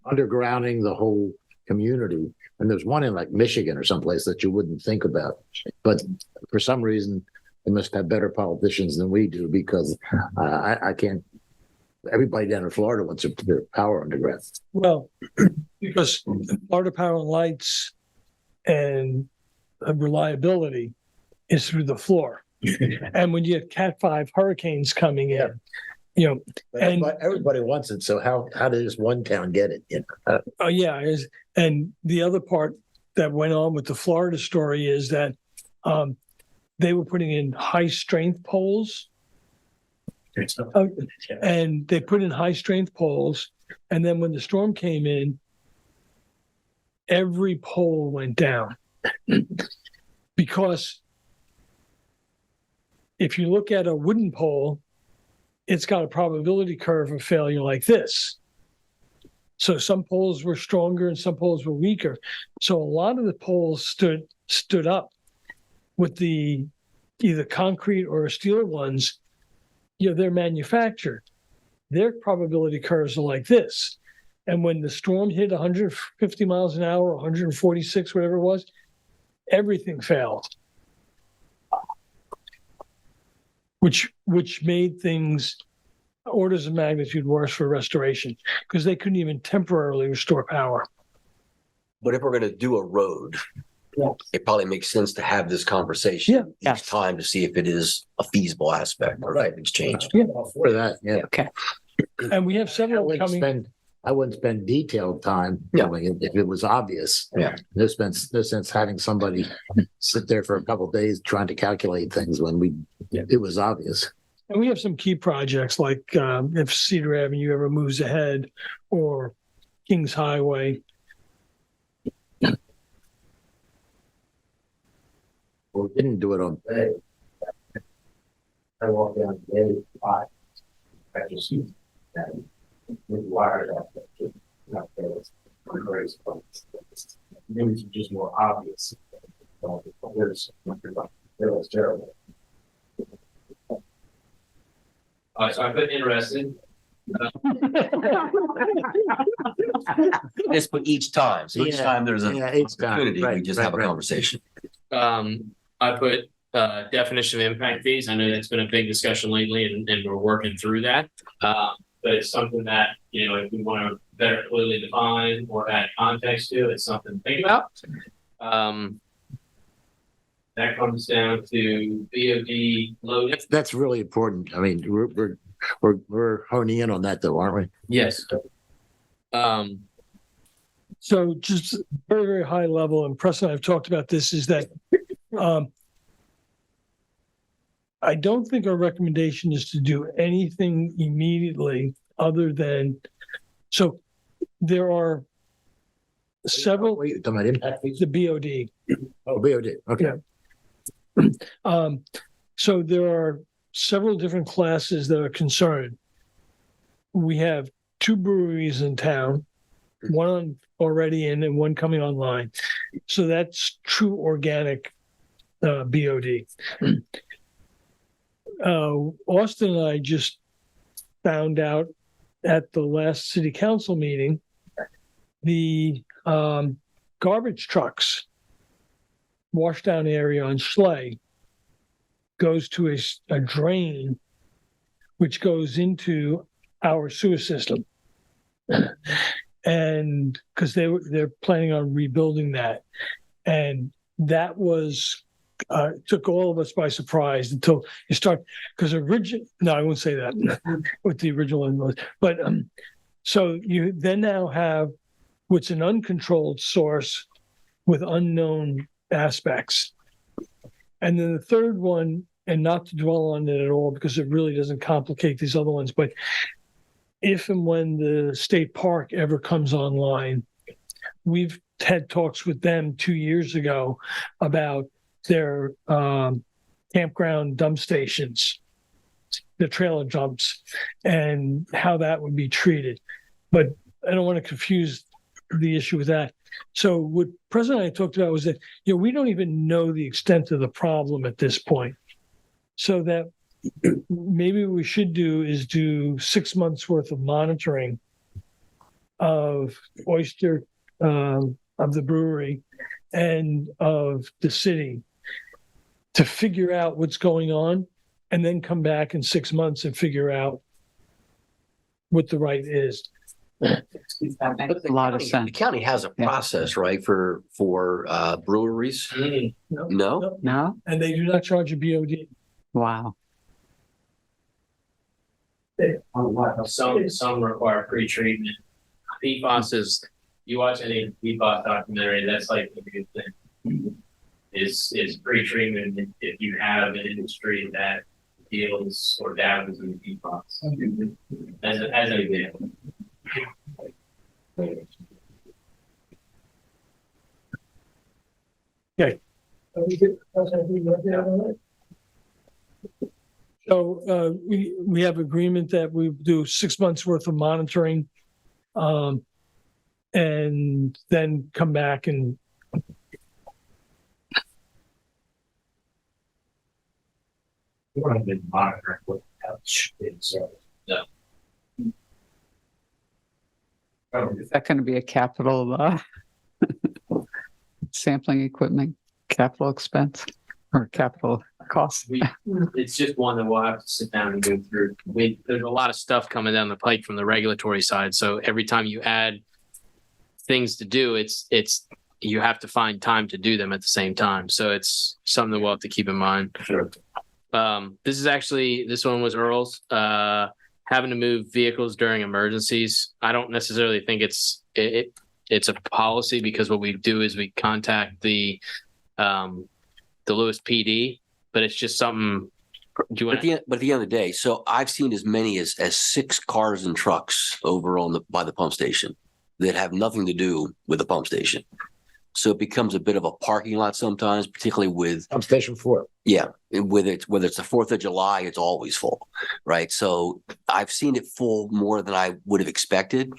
undergrounding the whole community. And there's one in like Michigan or someplace that you wouldn't think about. But for some reason, they must have better politicians than we do, because I can't. Everybody down in Florida wants their power underground.
Well, because Florida Power and Lights and reliability is through the floor. And when you have Cat 5 hurricanes coming in,
But everybody wants it. So how does one town get it?
And the other part that went on with the Florida story is that they were putting in high strength poles. And they put in high strength poles, and then when the storm came in, every pole went down. Because if you look at a wooden pole, it's got a probability curve of failure like this. So some poles were stronger and some poles were weaker. So a lot of the poles stood up. With the either concrete or steel ones, they're manufactured. Their probability curves are like this. And when the storm hit 150 miles an hour, 146, whatever it was, everything failed. Which made things orders of magnitude worse for restoration, because they couldn't even temporarily restore power.
But if we're going to do a road, it probably makes sense to have this conversation each time to see if it is a feasible aspect or if it's changed.
For that,
Okay.
And we have several coming.
I wouldn't spend detailed time doing it if it was obvious.
Yeah.
No sense having somebody sit there for a couple of days trying to calculate things when it was obvious.
And we have some key projects like if Cedar Avenue ever moves ahead or Kings Highway.
Well, we didn't do it on,
Hey, I walk down the day, I just see that with wires out there, just not there, it's crazy. Maybe it's just more obvious. It was terrible.
All right, so I put interested.
This, but each time, so each
Yeah,
time there's an
yeah, each time,
opportunity, we
right,
just
right,
have a
right.
conversation.
I put definition of impact fees. I know that's been a big discussion lately, and we're working through that. But it's something that, you know, if we want to better clearly define or add context to, it's something to think about. That comes down to BOD loading.
that's really important. I mean, we're honing in on that though, aren't we?
Yes.
So just very, very high level, and Preston and I've talked about this, is that I don't think our recommendation is to do anything immediately other than, so there are several,
Wait, you're talking about impact fees?
the BOD.
Oh, BOD, okay.
Yeah. So there are several different classes that are concerned. We have 2 breweries in town, one already in and one coming online. So that's true organic BOD. Austin and I just found out at the last city council meeting, the garbage trucks washdown area on Schley goes to a drain which goes into our sewer system. And because they're planning on rebuilding that. And that was took all of us by surprise until you start, because no, I won't say that what the original one was. But so you then now have what's an uncontrolled source with unknown aspects. And then the third one, and not to dwell on it at all because it really doesn't complicate these other ones, but if and when the state park ever comes online, we've had talks with them 2 years ago about their campground dump stations, the trailer dumps, and how that would be treated. But I don't want to confuse the issue with that. So what President and I talked about was that, you know, we don't even know the extent of the problem at this point. So that maybe what we should do is do 6 months worth of monitoring of Oyster, of the brewery and of the city to figure out what's going on, and then come back in 6 months and figure out what the right is.
That makes a lot of
The
sense.
county has a process, right, for breweries? No?
No?
And they do not charge a BOD.
Wow.
Some require pre-treatment. PFAS is, you watch any PFAS documentary, that's like the good thing. Is pre-treatment if you have an industry that deals or dabbles in PFAS. As an example.
Okay. So we have agreement that we do 6 months worth of monitoring, and then come back and
We haven't been monitoring what it's,
Is that going to be a capital sampling equipment, capital expense or capital cost?
It's just one that we'll have to sit down and go through. There's a lot of stuff coming down the pike from the regulatory side. So every time you add things to do, it's you have to find time to do them at the same time. So it's something that we'll have to keep in mind.
Sure.
This one was Earl's, having to move vehicles during emergencies. I don't necessarily think it's a policy, because what we do is we contact the Lewes PD, but it's just something Do you
But
want?
at the end of the day, so I've seen as many as 6 cars and trucks over by the pump station that have nothing to do with the pump station. So it becomes a bit of a parking lot sometimes, particularly with,
Pump Station 4.
yeah, whether it's the 4th of July, it's always full, right? So I've seen it full more than I would have expected.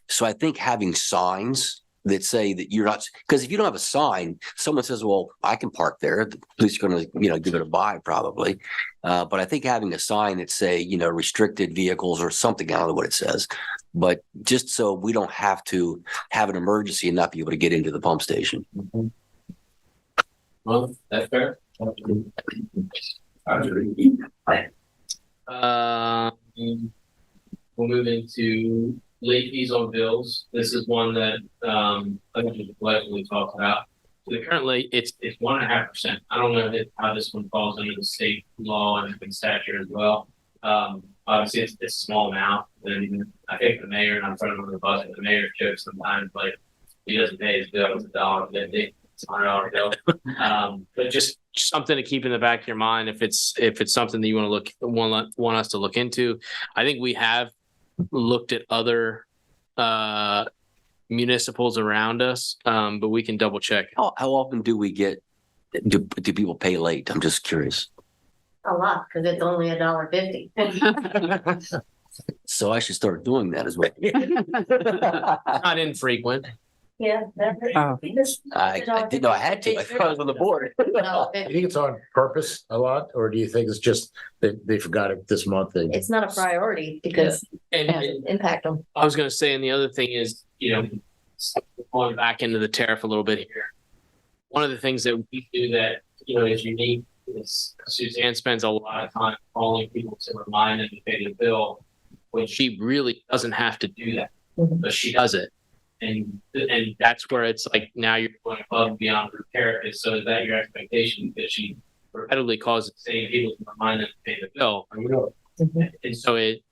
So I think having signs that say that you're not, because if you don't have a sign, someone says, well, I can park there. The police are going to, give it a buy probably. But I think having a sign that say, restricted vehicles or something, I don't know what it says, but just so we don't have to have an emergency and not be able to get into the pump station.
Well, that's fair. We'll move into late fees on bills. This is one that I think we talked about. So the current late, it's 1.5%. I don't know how this one falls under the state law and statute as well. Obviously, it's a small amount. And I think the mayor, and I'm trying to remember the budget, the mayor jokes sometimes like he doesn't pay his bill, it's $1.50. It's $100 bill. But just something to keep in the back of your mind if it's something that you want us to look into. I think we have looked at other municipals around us, but we can double check.
How often do people pay late? I'm just curious.
A lot, because it's only $1.50.
So I should start doing that as well.
Not infrequent.
Yeah.
Oh.
I didn't know I had to. I thought I was on the board.
Do you think it's on purpose a lot, or do you think it's just they forgot it this month?
It's not a priority because it has impact them.
I was going to say, and the other thing is, going back into the tariff a little bit here. One of the things that we do that, is unique is Suzanne spends a lot of time calling people to remind them to pay the bill when she really doesn't have to do that, but she does it. And that's where it's like, now you're going above and beyond the tariff. So is that your expectation? Because she repetitively calls the same people to remind them to pay the bill. And so it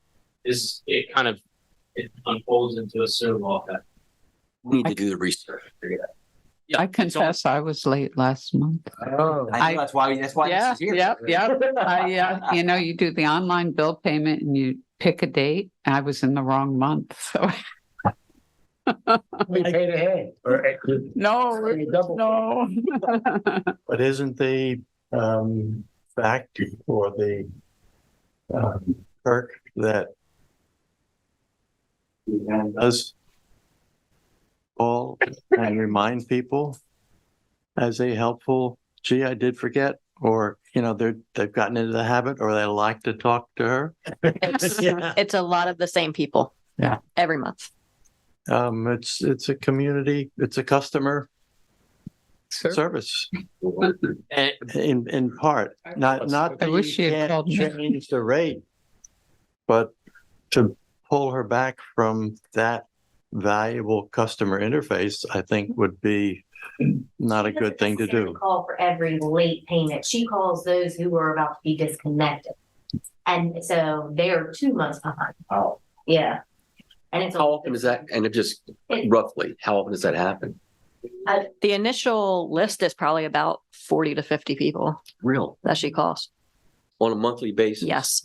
unfolds into a snowball effect.
We need to do the research.
Yeah,
I confess I was late last month.
Oh,
I know that's why
Yeah,
this is here.
yeah. You do the online bill payment and you pick a date. I was in the wrong month, so.
we paid ahead.
No.
But isn't the fact or the perk that does call and remind people as a helpful, gee, I did forget, or they've gotten into the habit, or they like to talk to her.
It's a lot of the same people.
Yeah.
Every month.
It's a community, it's a customer service in part. Not
I
that
wish
you
she had called
can't
me.
change the rate, but to pull her back from that valuable customer interface, I think would be not a good thing to do.
Call for every late payment. She calls those who are about to be disconnected. And so they're 2 months behind.
Oh.
Yeah. And it's
How often is that? And roughly, how often does that happen?
The initial list is probably about 40 to 50 people
Real?
that she calls.
On a monthly basis?
Yes.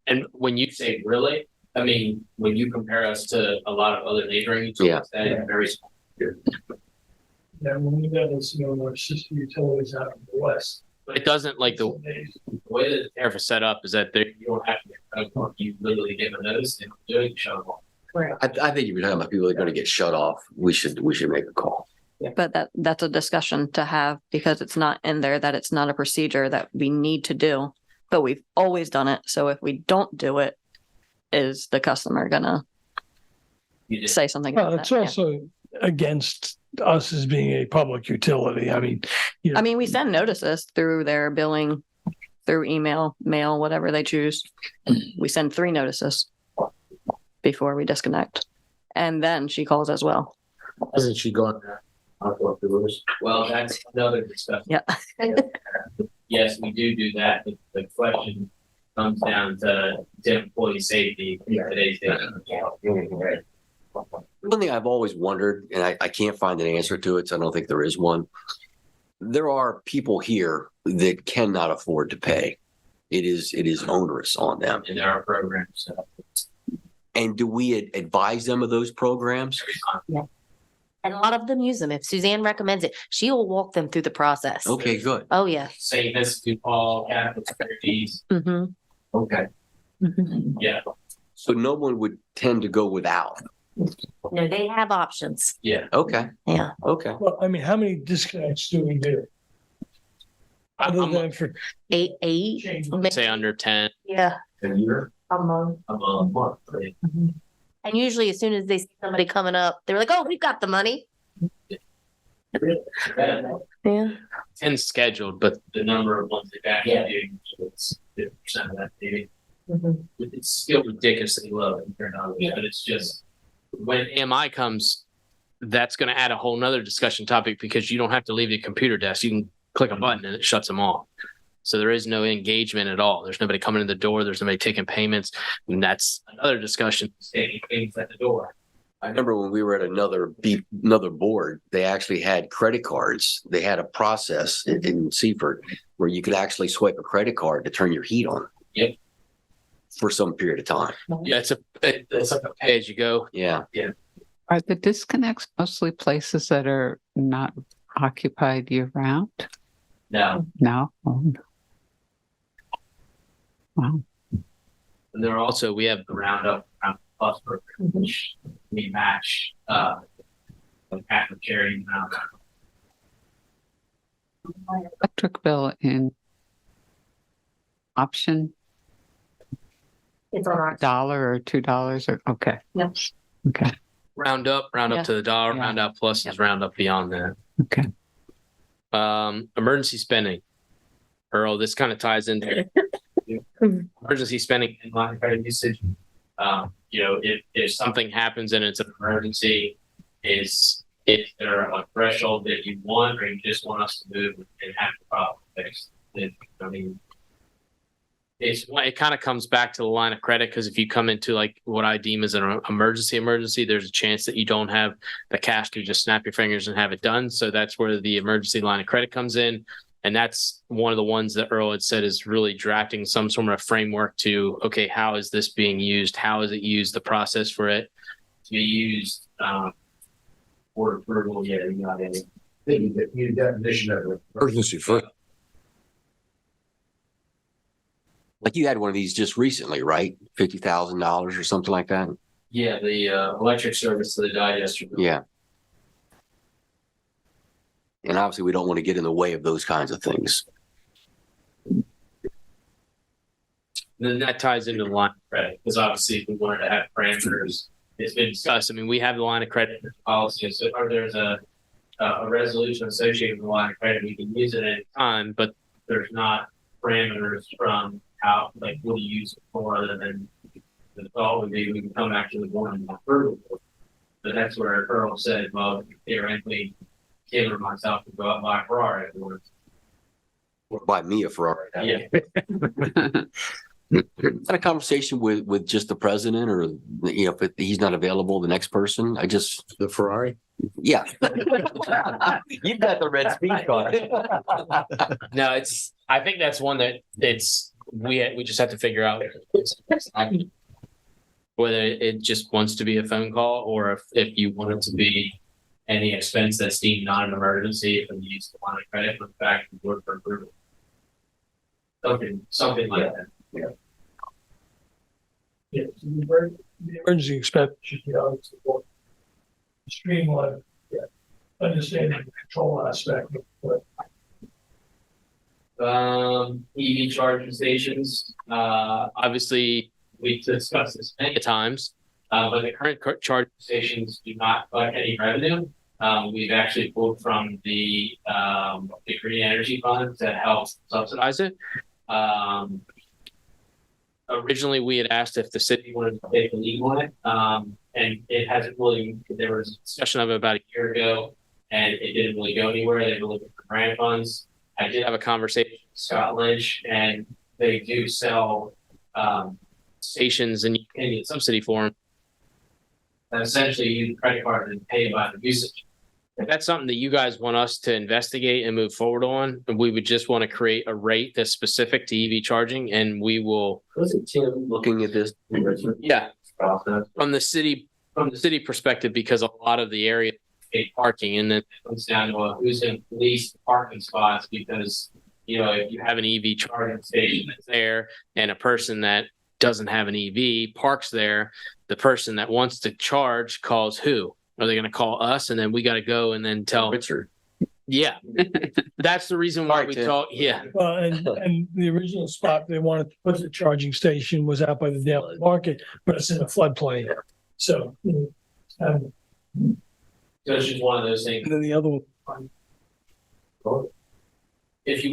And when you say really, I mean, when you compare us to a lot of other neighboring utilities, that is very small.
Yeah, when we got this, our sister utilities out in the west.
But it doesn't like the way that the tariff is set up is that you don't have to get a phone call. You literally give a notice and doing the shut off.
I think if you're talking about people that are going to get shut off, we should make a call.
But that's a discussion to have because it's not in there that it's not a procedure that we need to do, but we've always done it. So if we don't do it, is the customer gonna say something about
Well, it's
that?
also against us as being a public utility. I mean,
I mean, we send notices through their billing, through email, mail, whatever they choose. We send 3 notices before we disconnect. And then she calls as well.
Hasn't she gone?
Well, that's another discussion.
Yeah.
Yes, we do that. But the question comes down to employee safety in today's day.
One thing I've always wondered, and I can't find an answer to it, so I don't think there is one. There are people here that cannot afford to pay. It is onerous on them.
And there are programs. So.
And do we advise them of those programs?
And a lot of them use them. If Suzanne recommends it, she will walk them through the process.
Okay, good.
Oh, yeah.
St. Institute Paul, Catholic Charities.
Mm-hmm.
Okay.
Mm-hmm.
Yeah.
So no one would tend to go without.
No, they have options.
Yeah.
Okay.
Yeah.
Okay.
Well, I mean, how many disconnects do we do? Other
I'm
than for
Eight.
say under 10
Yeah.
A year,
A month.
a month.
And usually as soon as they see somebody coming up, they're like, oh, we've got the money. Yeah.
10 scheduled, but the number of ones they've actually do, it's 50% of that maybe.
Mhm.
It's still ridiculously low compared to others, but it's just when AMI comes, that's going to add a whole nother discussion topic because you don't have to leave the computer desk. You can click a button and it shuts them off. So there is no engagement at all. There's nobody coming in the door. There's nobody taking payments. And that's another discussion, taking payments at the door.
I remember when we were at another board, they actually had credit cards. They had a process in Seaford where you could actually swipe a credit card to turn your heat on.
Yep.
For some period of time.
Yeah, it's like a pay as you go.
Yeah.
Are the disconnects mostly places that are not occupied year round?
No.
No. Oh, no. Wow.
And there are also, we have the Roundup Plus program, which we match Catholic Charity Roundup.
Electric bill in option
It's on our.
$1 or $2 or okay.
Yep.
Okay.
Roundup
Yeah.
to the dollar,
Yeah.
Roundup Plus is Roundup beyond that.
Okay.
Emergency spending. Earl, this kind of ties into emergency spending and line of credit usage. If something happens and it's an emergency, is there a threshold that you want, or you just want us to move and have the problem fixed? It kind of comes back to the line of credit, because if you come into like what I deem as an emergency, there's a chance that you don't have the cash to just snap your fingers and have it done. So that's where the emergency line of credit comes in. And that's one of the ones that Earl had said is really drafting some sort of framework to, okay, how is this being used? How is it used? The process for it to be used, for approval. Yeah, you got any.
you need a definition of it.
Urgency first.
Like you had one of these just recently, right? $50,000 or something like that.
Yeah, the electric service to the digester.
Yeah. And obviously we don't want to get in the way of those kinds of things.
Then that ties into the line of credit, because obviously if we wanted to have parameters, it's been discussed. I mean, we have the line of credit policy, so or there's a resolution associated with the line of credit. We can use it at any time, but there's not parameters from how, like, what do you use it for, other than the thought would be we can come back to the board and approve it. But that's where Earl said, well, theoretically, Kim or myself could go out and buy a Ferrari afterwards.
Or buy me a Ferrari.
Yeah.
Had a conversation with just the president, or if he's not available, the next person.
The Ferrari?
Yeah. You've got the red speed car.
No, I think that's one that we just have to figure out whether it just wants to be a phone call, or if you want it to be any expense that's deemed not an emergency, if you use the line of credit, look back and work for approval. Something like that.
Yeah, so the emergency expense should be out to the board. Streamline, understanding the control aspect of it.
EV charging stations, obviously we discussed this many times, but the current charging stations do not collect any revenue. We've actually pulled from the green energy fund to help subsidize it. Originally we had asked if the city wanted to take the lead on it, and it hasn't really. There was a discussion of it about a year ago, and it didn't really go anywhere. They were looking for grant funds. I did have a conversation with Scott Lynch, and they do sell stations and you can get subsidy for them. And essentially, you use a credit card and pay by the usage. If that's something that you guys want us to investigate and move forward on, we would just want to create a rate that's specific to EV charging, and we will.
Wasn't Tim looking at this?
Yeah, from the city perspective, because a lot of the area is parking, and then it comes down to who's going to police the parking spots, because if you have an EV charging station that's there and a person that doesn't have an EV parks there, the person that wants to charge calls who? Are they going to call us, and then we got to go and then tell
Richard.
Yeah, that's the reason why we talk. Yeah,
Well, and the original spot they wanted to put the charging station was out by the Dale Market, but it's in a floodplain. So,
so it's just one of those things.
and then the other one,
If you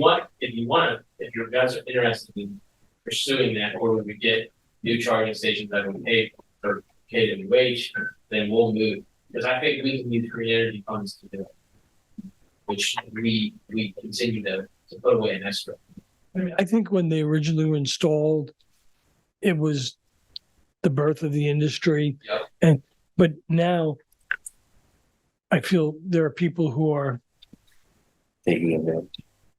guys are interested in pursuing that, or we get new charging stations that will pay for KWH, then we'll move. Because I think we can use green energy funds to do it, which we continue to put away in escrow.
I mean, I think when they originally were installed, it was the birth of the industry.
Yep.
But now I feel there are people who are,
Taking a bit.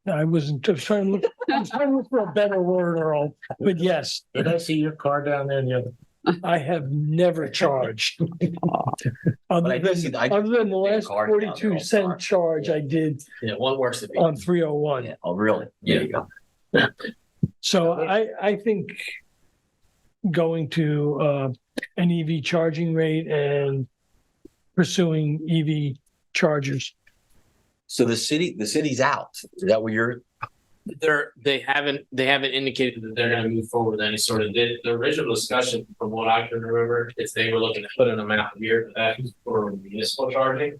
I was trying to look for a better word, Earl, but yes,
Did I see your car down there in the other?
I have never charged. Other
I did see
than the last
car down there all
42-cent
dark.
charge I did
Yeah, one worse than me.
on 301.
Yeah. Oh, really? There you go.
So I think going to an EV charging rate and pursuing EV chargers.
So the city's out. Is that what you're?
They haven't indicated that they're going to move forward with any sort of the original discussion, from what I can remember, is they were looking to put an amount here for that for municipal charging.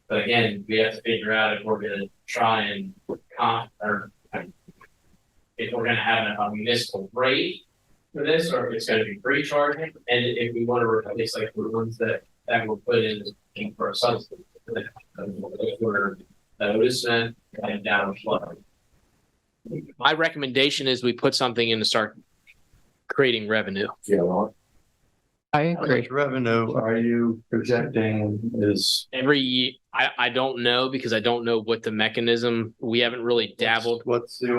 But again, we have to figure out if we're going to try and if we're going to have a municipal rate for this, or if it's going to be free charging, and if we want to replace like the ones that were put in for a subsidy, for notice and down flood. My recommendation is we put something in to start creating revenue.
I
How
agree.
much revenue are you projecting is?
Every year, I don't know, because I don't know what the mechanism, we haven't really dabbled.
What's the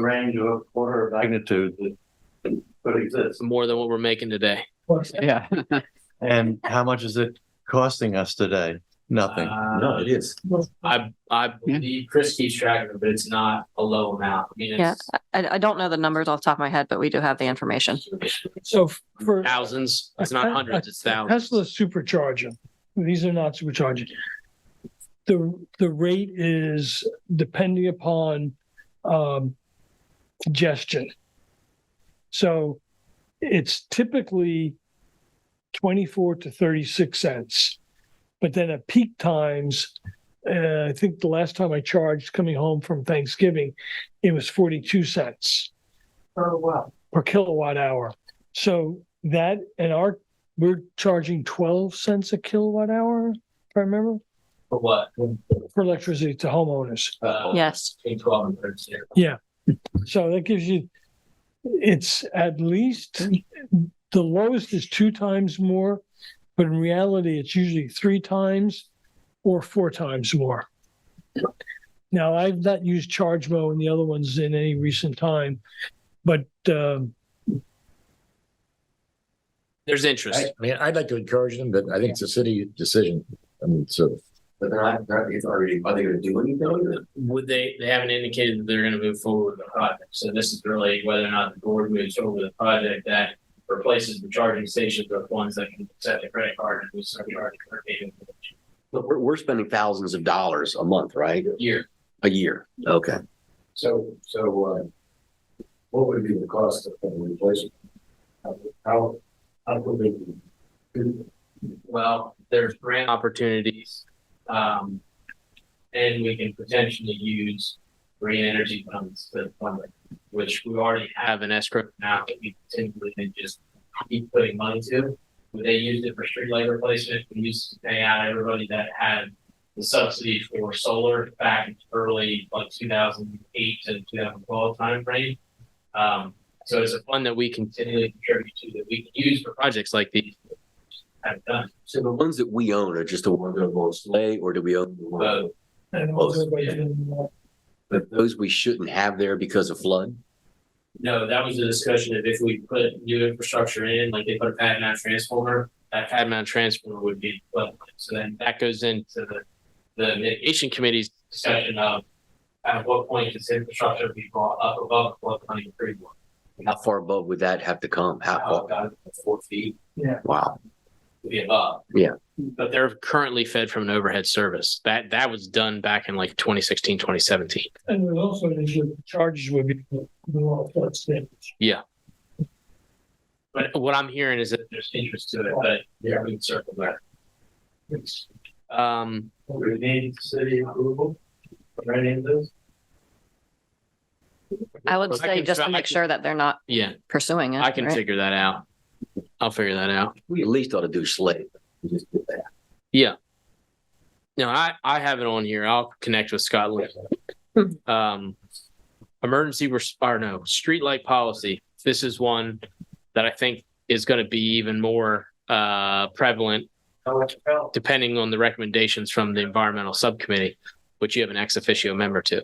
range of order of magnitude that could exist?
More than what we're making today.
Yeah.
And how much is it costing us today? Nothing.
No, it is.
I believe Chris keeps track of it, but it's not a low amount. I mean,
Yeah,
it's
I don't know the numbers off the top of my head, but we do have the information.
So for
thousands. It's not hundreds, it's thousands.
Tesla supercharger, these are not supercharging. The rate is depending upon congestion. So it's typically 24 to 36 cents. But then at peak times, I think the last time I charged coming home from Thanksgiving, it was 42 cents.
Oh, wow.
Per kilowatt hour. So that we're charging 12 cents a kilowatt hour, if I remember,
For what?
for electricity to homeowners.
Yes.
Between 12 and 13.
Yeah. So that gives you, it's at least, the lowest is 2 times more, but in reality, it's usually 3 times or 4 times more. Now, I've not used ChargeMo and the other ones in any recent time, but
There's interest.
I mean, I'd like to encourage them, but I think it's a city decision. I mean, so.
But are they going to do anything?
They haven't indicated that they're going to move forward with the project. So this is really whether or not the board moves forward with a project that replaces the charging stations with ones that can accept a credit card and we start charging for payment
But we're spending thousands of dollars a month, right?
year.
A year. Okay.
So, what would be the cost of the replacement? How would they do?
Well, there's grant opportunities, and we can potentially use green energy funds to fund it, which we already have an escrow now that we continually can just keep putting money to. They used it for street light replacement. We used to pay out everybody that had the subsidy for solar back in early, like 2008 to 2012 timeframe. So it's a fund that we continually contribute to that we can use for projects like these. have it done.
So the ones that we own are just the ones that are on Slay, or do we own the ones?
And
Both,
also by
yeah.
doing,
But those we shouldn't have there because of flood?
No, that was a discussion of if we put new infrastructure in, like they put a pad mount transformer, that pad mount transformer would be, well, so then that goes into the mitigation committee's discussion of at what point does infrastructure be brought up above floodplain freeboard?
How far above would that have to come? How far?
About 4 feet
Wow.
to be above.
Yeah.
But they're currently fed from an overhead service. That was done back in like 2016, 2017.
and then also the charges would be the law flood standards.
Yeah. But what I'm hearing is that there's interest to it, but yeah, we can circle back.
We need city approval for any of this.
I would
I
say
can
just
try-
to
I
make
can-
sure that they're not
Yeah,
pursuing it.
I can
right?
figure that out. I'll figure that out.
We at least ought to do Slay. Just do that.
Yeah. No, I have it on here. I'll connect with Scotland. Emergency or no, streetlight policy. This is one that I think is going to be even more prevalent depending on the recommendations from the environmental subcommittee, which you have an ex officio member to.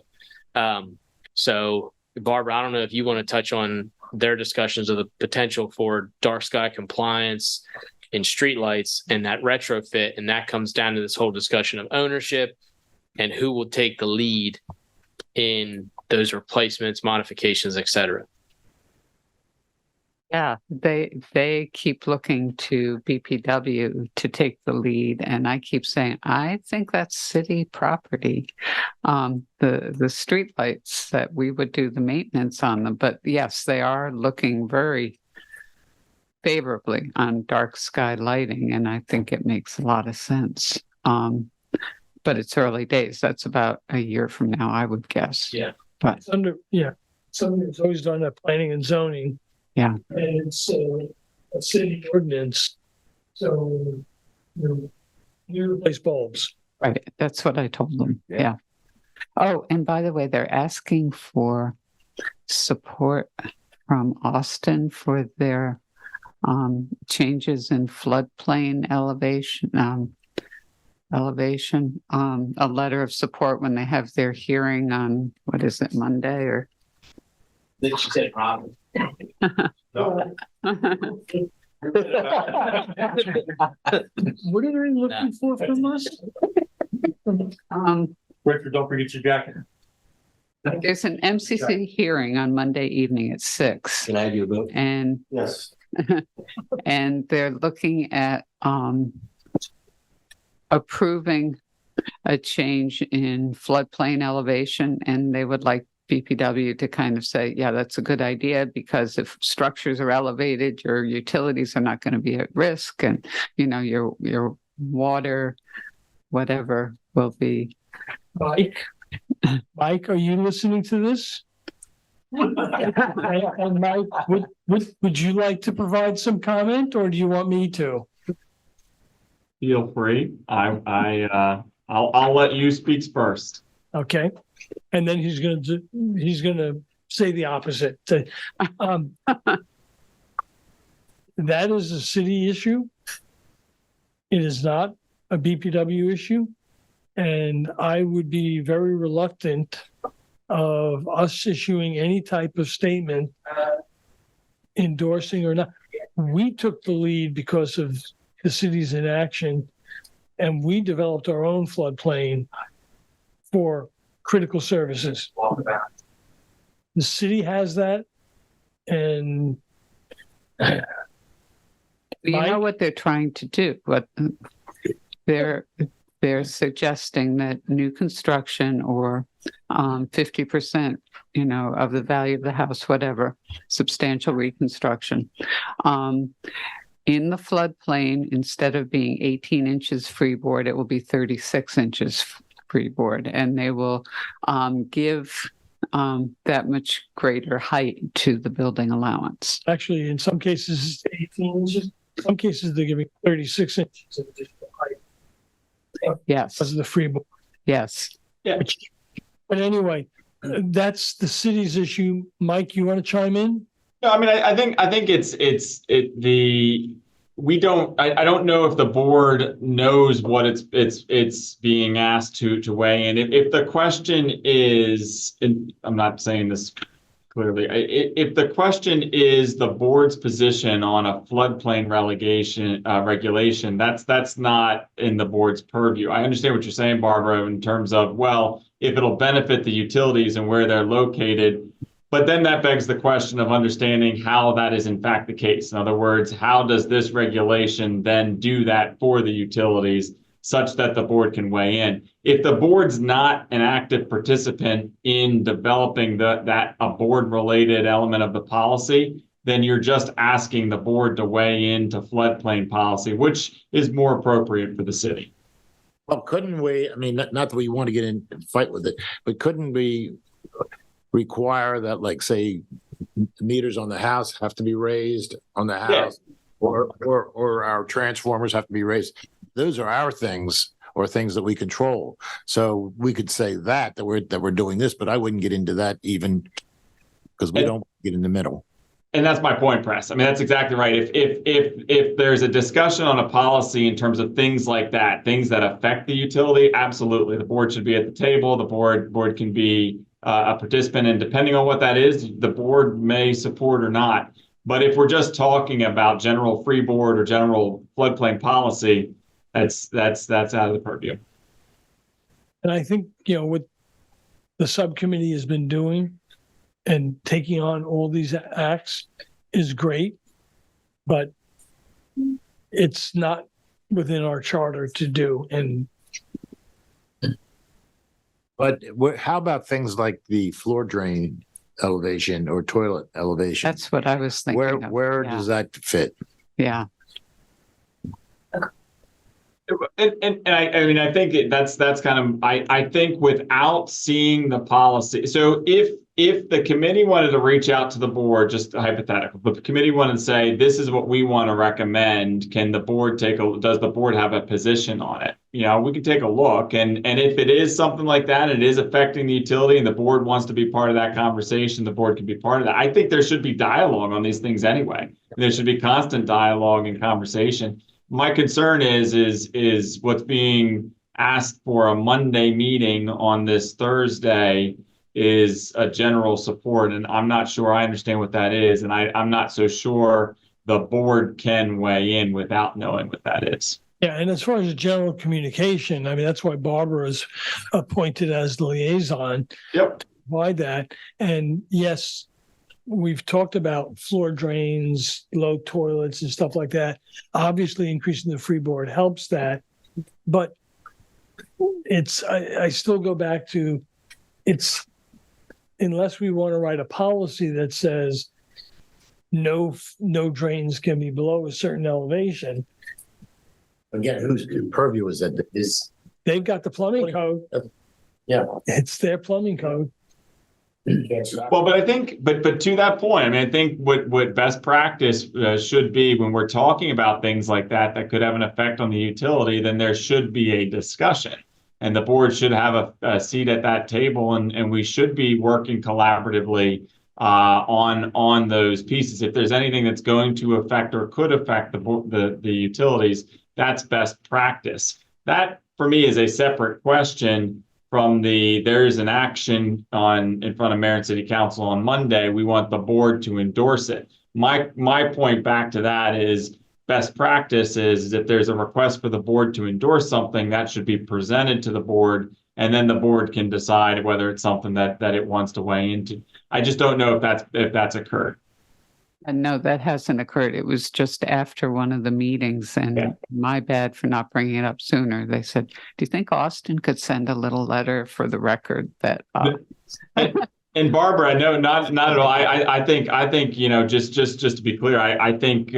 So Barbara, I don't know if you want to touch on their discussions of the potential for dark sky compliance in streetlights and that retrofit. And that comes down to this whole discussion of ownership and who will take the lead in those replacements, modifications, et cetera.
Yeah, they keep looking to BPW to take the lead, and I keep saying I think that's city property. The streetlights that we would do the maintenance on them, but yes, they are looking very favorably on dark sky lighting, and I think it makes a lot of sense. But it's early days. That's about a year from now, I would guess.
Yeah.
But
It's under, something that's always done at planning and zoning.
Yeah.
And it's a city ordinance. So, you replace bulbs.
right, that's what I told them. Yeah. Oh, and by the way, they're asking for support from Austin for their changes in floodplain elevation. A letter of support when they have their hearing on, what is it, Monday or?
Then she said problem.
No.
What are they looking for from us?
Richard, don't forget your jacket.
There's an MCC hearing on Monday evening at 6,
Can I do a vote?
and
Yes.
and they're looking at approving a change in floodplain elevation, and they would like BPW to kind of say, yeah, that's a good idea, because if structures are elevated, your utilities are not going to be at risk, and your water, whatever, will be.
Mike, are you listening to this? And Mike, would you like to provide some comment, or do you want me to?
Feel free. I'll let you speak first.
Okay, and then he's gonna say the opposite. That is a city issue. It is not a BPW issue, and I would be very reluctant of us issuing any type of statement endorsing or not. We took the lead because of the city's inaction, and we developed our own floodplain for critical services. The city has that, and
You know
Mike?
what they're trying to do, what they're suggesting that new construction or 50%, of the value of the house, whatever, substantial reconstruction. In the floodplain, instead of being 18 inches freeboard, it will be 36 inches freeboard, and they will give that much greater height to the building allowance.
actually, in some cases, it's 18 inches. Some cases, they're giving 36 inches of additional height
Yes,
because of the freeboard.
yes.
But anyway, that's the city's issue. Mike, you want to chime in?
No, I mean, I think we don't, I don't know if the board knows what it's being asked to weigh in. If the question is, and I'm not saying this clearly, if the question is the board's position on a floodplain regulation, that's not in the board's purview. I understand what you're saying, Barbara, in terms of, well, if it'll benefit the utilities and where they're located. But then that begs the question of understanding how that is in fact the case. In other words, how does this regulation then do that for the utilities such that the board can weigh in? If the board's not an active participant in developing that a board-related element of the policy, then you're just asking the board to weigh into floodplain policy, which is more appropriate for the city.
Well, couldn't we, I mean, not that we want to get in and fight with it, but couldn't we require that, like, say, meters on the house have to be raised on the house, or our transformers have to be raised? Those are our things, or things that we control. So we could say that we're doing this, but I wouldn't get into that even because we don't get in the middle.
And that's my point, Press. I mean, that's exactly right. If there's a discussion on a policy in terms of things like that, things that affect the utility, absolutely, the board should be at the table. The board can be a participant, and depending on what that is, the board may support or not. But if we're just talking about general freeboard or general floodplain policy, that's out of the purview.
And I think, what the subcommittee has been doing and taking on all these acts is great, but it's not within our charter to do. And
But how about things like the floor drain elevation or toilet elevation?
That's what I was thinking.
Where does that fit?
Yeah.
And I mean, I think that's kind of, I think without seeing the policy. So if the committee wanted to reach out to the board, just hypothetical, but the committee wanted to say, this is what we want to recommend, does the board have a position on it? We can take a look, and if it is something like that, it is affecting the utility and the board wants to be part of that conversation, the board can be part of that. I think there should be dialogue on these things anyway. There should be constant dialogue and conversation. My concern is what's being asked for a Monday meeting on this Thursday is a general support, and I'm not sure I understand what that is, and I'm not so sure the board can weigh in without knowing what that is.
yeah, and as far as general communication, I mean, that's why Barbara is appointed as the liaison.
Yep.
To provide that. And yes, we've talked about floor drains, low toilets and stuff like that. Obviously, increasing the freeboard helps that. But I still go back to, unless we want to write a policy that says no drains can be below a certain elevation.
Again, whose purview is that?
They've got the plumbing code.
Yeah.
It's their plumbing code.
Well, but I think, but to that point, I mean, I think what best practice should be when we're talking about things like that could have an effect on the utility, then there should be a discussion. And the board should have a seat at that table, and we should be working collaboratively on those pieces. If there's anything that's going to affect or could affect the utilities, that's best practice. That, for me, is a separate question from there's an action in front of Mayor and City Council on Monday. We want the board to endorse it. My point back to that is best practice is if there's a request for the board to endorse something, that should be presented to the board, and then the board can decide whether it's something that it wants to weigh into. I just don't know if that's occurred.
And no, that hasn't occurred. It was just after one of the meetings, and my bad for not bringing it up sooner. They said, do you think Austin could send a little letter for the record that
And Barbara, no, not at all. I think just to be clear, I think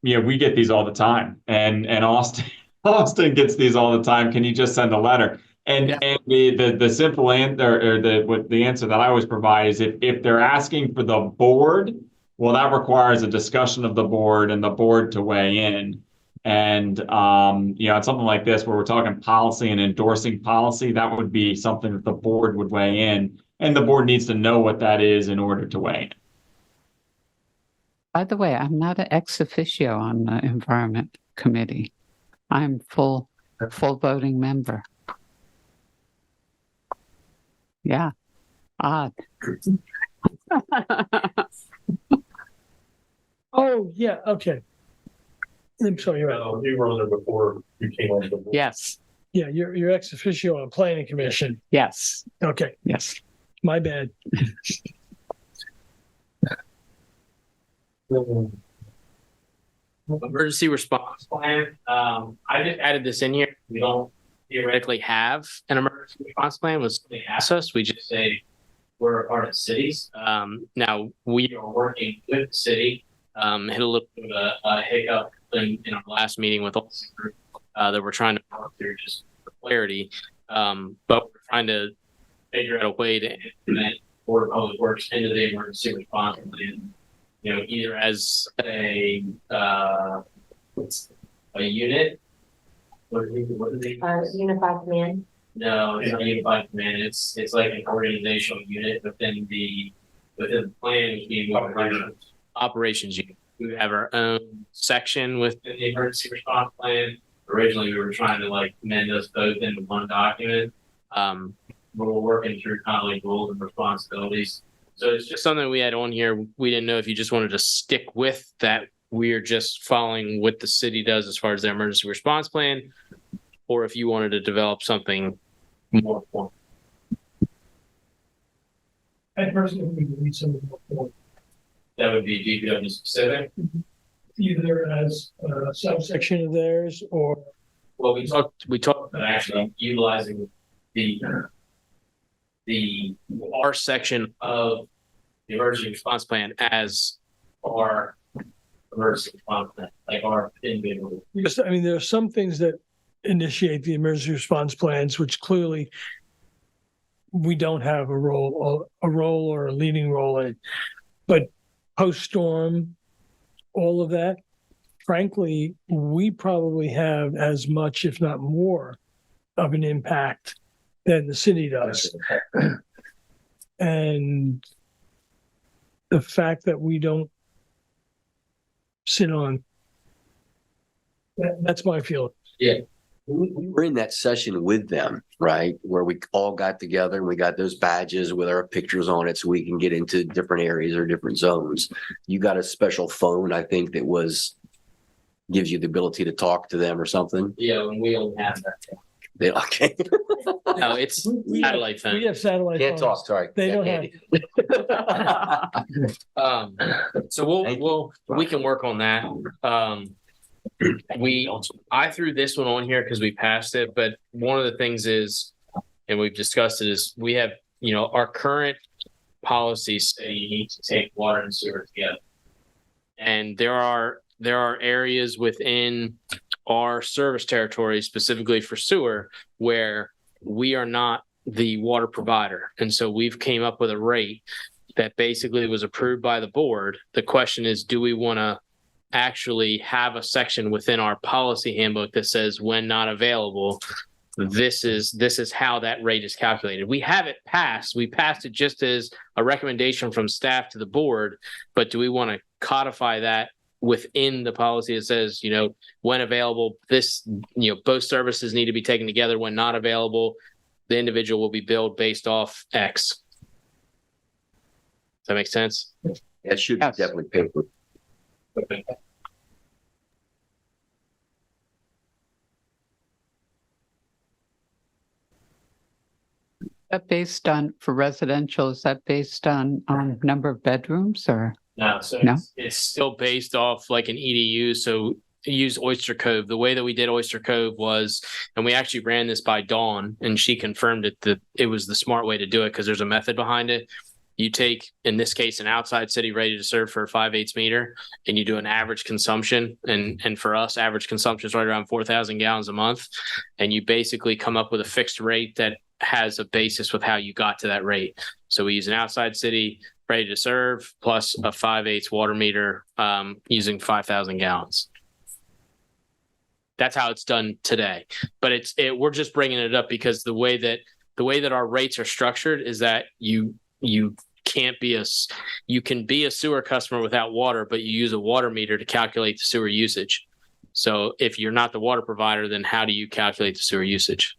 we get these all the time, and Austin gets these all the time. Can you just send a letter? And the simple answer, or the answer that I always provide is if they're asking for the board, well, that requires a discussion of the board and the board to weigh in. And it's something like this where we're talking policy and endorsing policy, that would be something that the board would weigh in, and the board needs to know what that is in order to weigh in.
By the way, I'm not an ex officio on the Environment Committee. I'm full voting member. Yeah, odd.
Oh, yeah, okay. I'm sorry, you're right.
You were on there before you came on the board.
Yes,
Yeah, you're ex officio on planning commission.
yes,
Okay,
yes.
my bad.
Emergency response plan. I just added this in here. We don't theoretically have an emergency response plan when somebody asks us. We just say we're a part of cities. Now we are working with the city. Hit a little bit of a hiccup in our last meeting with the group that we're trying to work through just for clarity. But we're trying to figure out a way to implement Board of Public Works into the emergency response plan. You know, either as a unit. What are they?
Unified command.
No, it's not a unified command. It's like an organizational unit within the plan. We move operations unit. We have our own section within the emergency response plan. Originally, we were trying to like mend us both into one document. But we're working through kind of like roles and responsibilities. So it's just something we had on here. We didn't know if you just wanted to stick with that. We're just following what the city does as far as their emergency response plan, or if you wanted to develop something more formal.
I personally think we need some more,
That would be BPW specific.
either as a subsection of theirs or
Well, we talked about actually utilizing our section of the emergency response plan as our emergency response plan, like our individual.
Yes, I mean, there are some things that initiate the emergency response plans, which clearly we don't have a role or a leading role in. But post-storm, all of that, frankly, we probably have as much, if not more, of an impact than the city does. And the fact that we don't sit on, that's my feeling.
Yeah.
We were in that session with them, right? Where we all got together and we got those badges with our pictures on it so we can get into different areas or different zones. You got a special phone, I think, that gives you the ability to talk to them or something.
Yeah, and we don't have that.
They okay.
No, it's satellite phone.
We have satellite
Can't
phones.
talk, sorry.
They don't have.
So we can work on that. I threw this one on here because we passed it, but one of the things is, and we've discussed it, is we have, our current policies say you need to take water and sewer together. And there are areas within our service territory, specifically for sewer, where we are not the water provider. And so we've came up with a rate that basically was approved by the board. The question is, do we want to actually have a section within our policy handbook that says when not available, this is how that rate is calculated. We have it passed. We passed it just as a recommendation from staff to the board, but do we want to codify that within the policy that says, when available, both services need to be taken together. When not available, the individual will be billed based off X. Does that make sense?
That should be definitely paper.
Okay.
That based on, for residential, is that based on number of bedrooms or?
No, so
No?
It's still based off like an EDU. So use Oyster Cove. The way that we did Oyster Cove was, and we actually ran this by Dawn, and she confirmed it that it was the smart way to do it because there's a method behind it. You take, in this case, an outside city ready to serve for a 5/8 meter, and you do an average consumption. And for us, average consumption is right around 4,000 gallons a month. And you basically come up with a fixed rate that has a basis with how you got to that rate. So we use an outside city ready to serve plus a 5/8 water meter using 5,000 gallons. That's how it's done today. But we're just bringing it up because the way that our rates are structured is that you can't be you can be a sewer customer without water, but you use a water meter to calculate the sewer usage. So if you're not the water provider, then how do you calculate the sewer usage?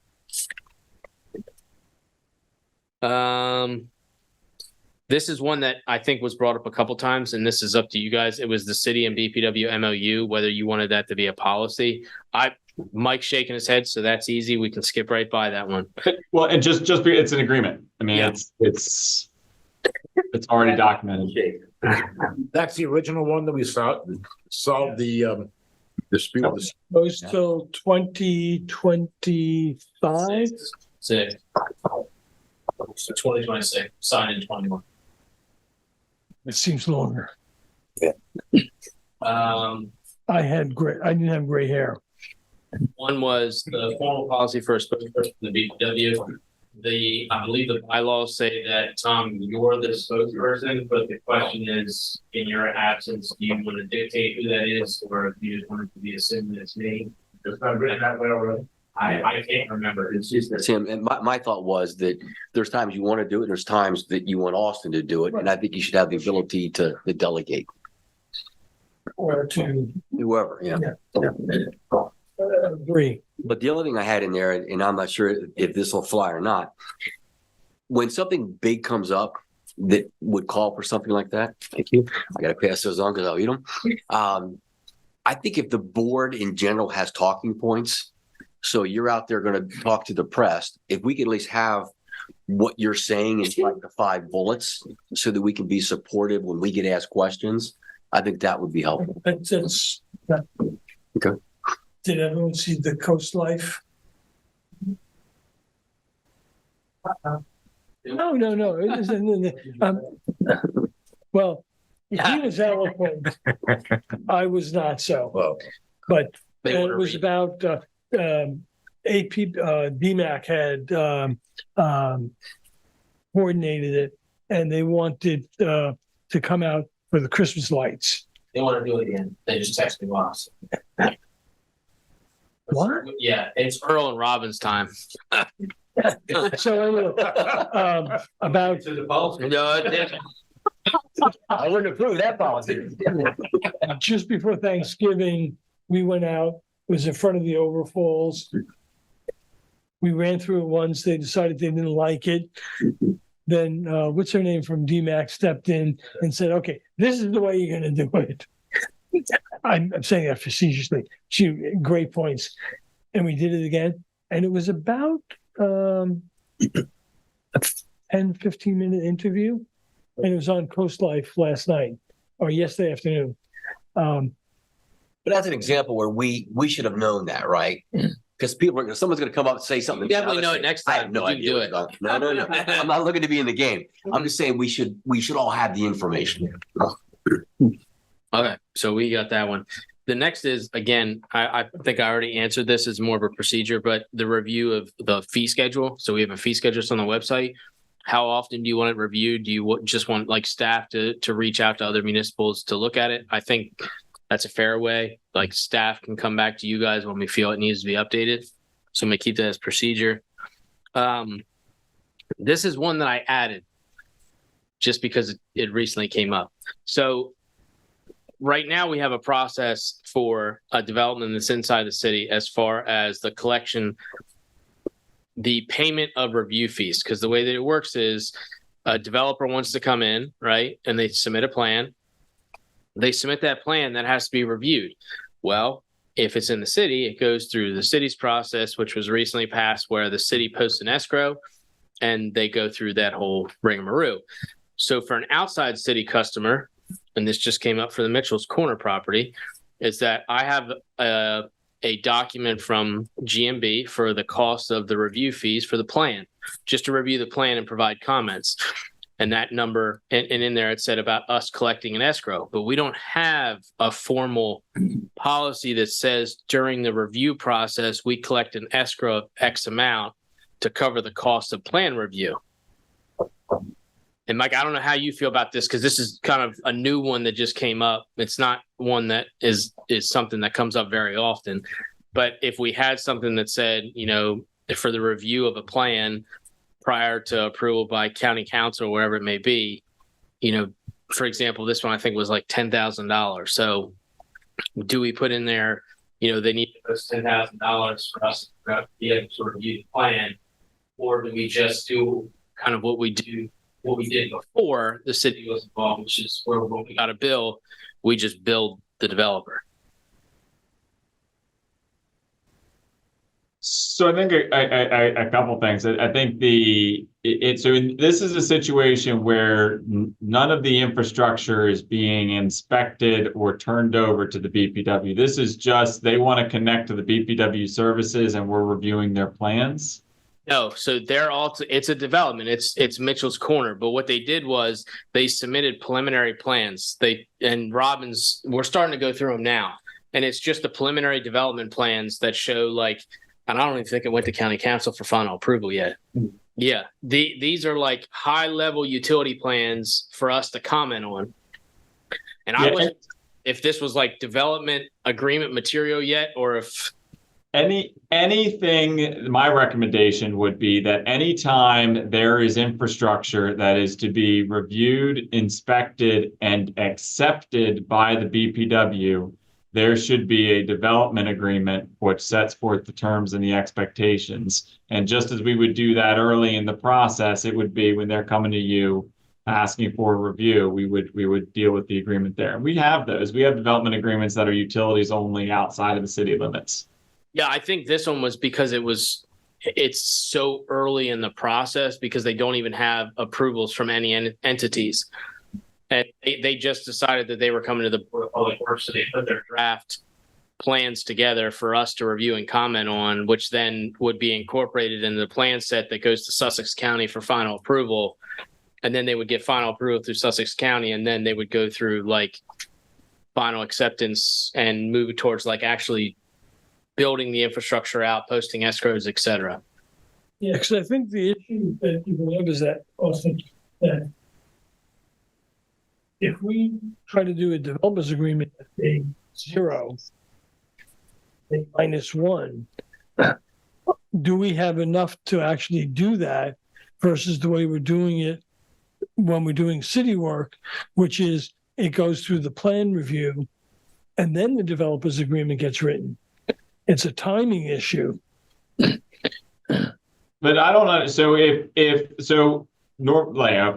This is one that I think was brought up a couple times, and this is up to you guys. It was the city and BPW MOU, whether you wanted that to be a policy. Mike's shaking his head, so that's easy. We can skip right by that one.
Well, and it's an agreement. I mean,
Yeah.
it's already documented.
That's the original one that we solved the dispute.
Goes till 2025.
So 2026, signed in 21.
It seems longer.
Um,
I didn't have gray hair.
One was the formal policy for a spokesperson for the BPW. I believe the bylaws say that, Tom, you're the spokesperson, but the question is, in your absence, do you want to dictate who that is, or do you just want it to be assumed that it's me? It's not written that way already. I can't remember. It's just that.
Tim, and my thought was that there's times you want to do it, and there's times that you want Austin to do it, and I think you should have the ability to delegate.
Or to
Whoever, yeah.
agree.
But the other thing I had in there, and I'm not sure if this will fly or not, when something big comes up that would call for something like that, thank you. I got to pass those on because I'll eat them. I think if the board in general has talking points, so you're out there going to talk to the press, if we could at least have what you're saying in like the 5 bullets so that we can be supportive when we get asked questions, I think that would be helpful.
Okay. Did everyone see the Coast Life? No. It isn't. Well, he was eloquent. I was not so.
Well,
but it was about DMAC had coordinated it, and they wanted to come out for the Christmas lights.
They want to do it again. They just text me once.
What?
Yeah, it's Earl and Robin's time.
So about
To the policy. No,
I wouldn't approve that policy.
just before Thanksgiving, we went out. It was in front of the overfalls. We ran through it once. They decided they didn't like it. Then what's her name from DMAC stepped in and said, "Okay, this is the way you're going to do it." I'm saying that facetiously. Great points. And we did it again. And it was about a 10, 15-minute interview. And it was on Coast Life last night or yesterday afternoon.
But that's an example where we should have known that, right? Because someone's going to come up and say something.
definitely know it next time.
I have no
You
idea.
do it.
No. I'm not looking to be in the game. I'm just saying we should all have the information.
Okay, so we got that one. The next is, again, I think I already answered this as more of a procedure, but the review of the fee schedule. So we have a fee schedule on the website. How often do you want it reviewed? Do you just want like staff to reach out to other municipals to look at it? I think that's a fair way. Like staff can come back to you guys when we feel it needs to be updated. So I'm gonna keep that as procedure. This is one that I added just because it recently came up. So right now we have a process for a development that's inside the city as far as the collection, the payment of review fees. Because the way that it works is a developer wants to come in, right? And they submit a plan. They submit that plan that has to be reviewed. Well, if it's in the city, it goes through the city's process, which was recently passed, where the city posts an escrow and they go through that whole rigmarole. So for an outside city customer, and this just came up for the Mitchell's Corner property, is that I have a document from GMB for the cost of the review fees for the plan, just to review the plan and provide comments. And that number, and in there it said about us collecting an escrow, but we don't have a formal policy that says during the review process, we collect an escrow of X amount to cover the cost of plan review. And Mike, I don't know how you feel about this, because this is kind of a new one that just came up. It's not one that is something that comes up very often. But if we had something that said, you know, for the review of a plan prior to approval by county council or wherever it may be, for example, this one I think was like $10,000. So do we put in there, they need to post $10,000 for us to be able to review the plan, or do we just do kind of what we did before the city was involved, which is where when we got a bill, we just billed the developer?
So I think a couple things. I think this is a situation where none of the infrastructure is being inspected or turned over to the BPW. This is just they want to connect to the BPW services, and we're reviewing their plans.
No, so it's a development. It's Mitchell's Corner. But what they did was they submitted preliminary plans. We're starting to go through them now, and it's just the preliminary development plans that show and I don't even think it went to county council for final approval yet. Yeah, these are like high level utility plans for us to comment on. And I wasn't if this was like development agreement material yet, or if
anything. My recommendation would be that anytime there is infrastructure that is to be reviewed, inspected, and accepted by the BPW, there should be a development agreement which sets forth the terms and the expectations. And just as we would do that early in the process, it would be when they're coming to you asking for a review, we would deal with the agreement there. And we have those. We have development agreements that are utilities only outside of the city limits.
Yeah, I think this one was because it's so early in the process because they don't even have approvals from any entities. And they just decided that they were coming to the Board of Public Works, so they put their draft plans together for us to review and comment on, which then would be incorporated in the plan set that goes to Sussex County for final approval. And then they would get final approval through Sussex County, and then they would go through final acceptance and move towards actually building the infrastructure out, posting escrows, et cetera.
Yeah, because I think the issue that you bring up is that if we try to do a developers agreement at a 0, a -1, do we have enough to actually do that versus the way we're doing it when we're doing city work, which is it goes through the plan review and then the developers agreement gets written. It's a timing issue.
But I don't know. So if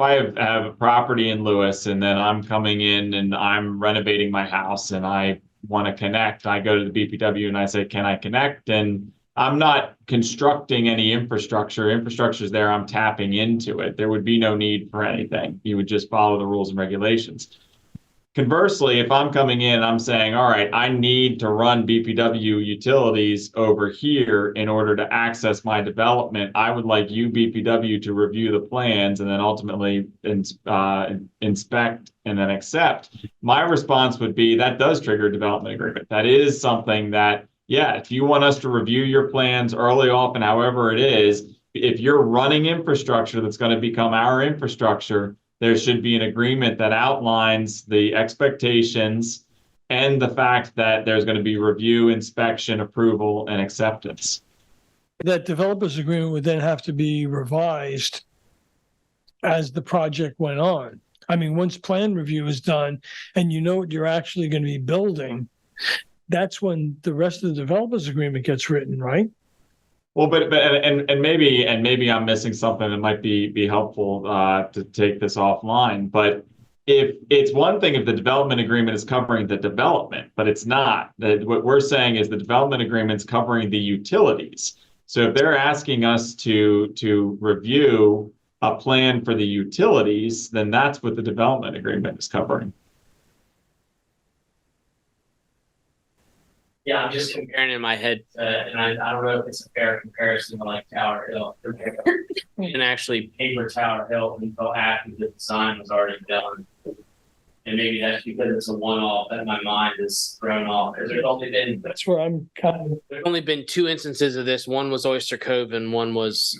I have a property in Lewes and then I'm coming in and I'm renovating my house and I want to connect, I go to the BPW and I say, can I connect? And I'm not constructing any infrastructure. Infrastructure's there. I'm tapping into it. There would be no need for anything. You would just follow the rules and regulations. Conversely, if I'm coming in, I'm saying, all right, I need to run BPW utilities over here in order to access my development. I would like you, BPW, to review the plans and then ultimately inspect and then accept. My response would be that does trigger a development agreement. That is something that, if you want us to review your plans early off and however it is, if you're running infrastructure that's going to become our infrastructure, there should be an agreement that outlines the expectations and the fact that there's going to be review, inspection, approval, and acceptance.
That developers agreement would then have to be revised as the project went on. I mean, once plan review is done and you know what you're actually going to be building, that's when the rest of the developers agreement gets written, right?
Well, but maybe I'm missing something that might be helpful to take this offline. But if it's one thing if the development agreement is covering the development, but it's not. What we're saying is the development agreement's covering the utilities. So if they're asking us to review a plan for the utilities, then that's what the development agreement is covering.
Yeah, I'm just comparing in my head, and I don't know if it's a fair comparison to Tower Hill. And actually paper Tower Hill until after the design was already done. And maybe that's because it's a one-off that my mind is thrown off. Because
That's where I'm
there's only been 2 instances of this. One was Oyster Cove and one was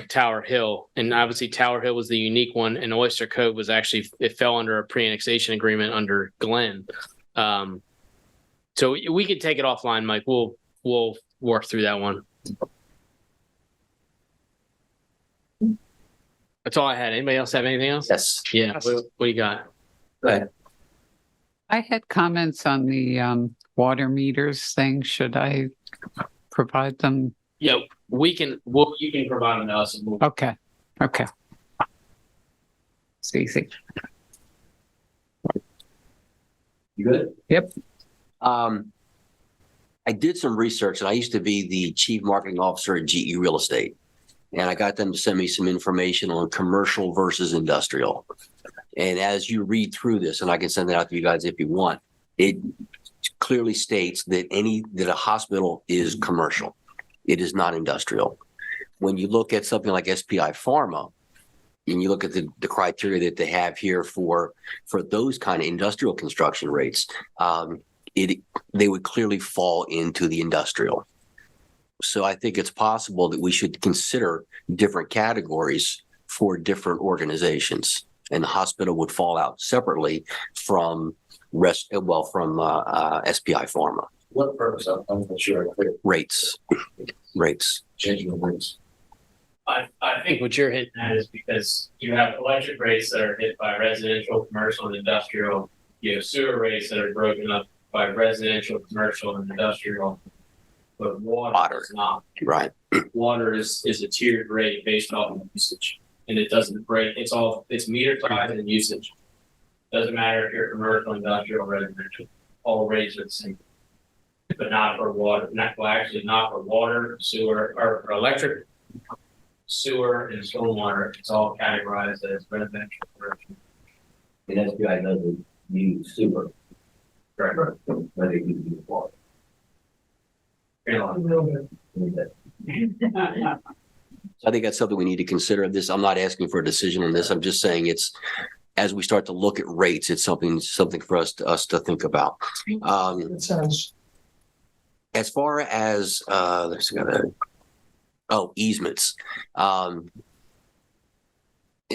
Tower Hill. And obviously Tower Hill was the unique one, and Oyster Cove was actually, it fell under a pre-annexation agreement under Glenn. So we could take it offline, Mike. We'll work through that one. That's all I had. Anybody else have anything else?
Yes.
Yeah. What do you got?
Go ahead.
I had comments on the water meters thing. Should I provide them?
Yeah, you can provide them to us. And we'll,
Okay. It's easy.
You good?
Yep.
I did some research, and I used to be the chief marketing officer at GE Real Estate, and I got them to send me some information on commercial versus industrial. And as you read through this, and I can send it out to you guys if you want, it clearly states that a hospital is commercial. It is not industrial. When you look at something like SPI Pharma, and you look at the criteria that they have here for those kind of industrial construction rates, they would clearly fall into the industrial. So I think it's possible that we should consider different categories for different organizations, and the hospital would fall out separately from SPI Pharma.
What purpose? I'm not sure.
Rates.
Changing the rates.
I think what you're hitting at is because you have electric rates that are hit by residential, commercial, and industrial. You have sewer rates that are broken up by residential, commercial, and industrial. But water is not.
Right.
Water is a tiered rate based off of usage, and it doesn't break. It's meter tied and usage. Doesn't matter if you're commercial, industrial, residential. All rates are the same, but not for water. Not for water, sewer, or for electric, sewer, and stormwater. It's all categorized as residential, commercial.
And SPI doesn't use sewer.
Right.
But they use water.
Airline.
I think that's something we need to consider. I'm not asking for a decision on this. I'm just saying as we start to look at rates, it's something for us to think about.
That sounds.
As far as easements. And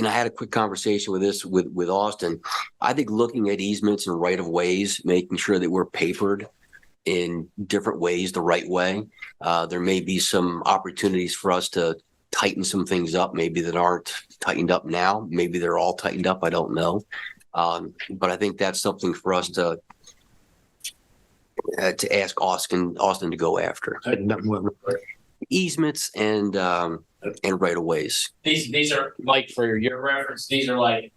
I had a quick conversation with Austin. I think looking at easements and right of ways, making sure that we're papered in different ways the right way. There may be some opportunities for us to tighten some things up, maybe that aren't tightened up now. Maybe they're all tightened up. I don't know. But I think that's something for us to ask Austin to go after. Easements and right of ways.
These are like, for your reference, these are like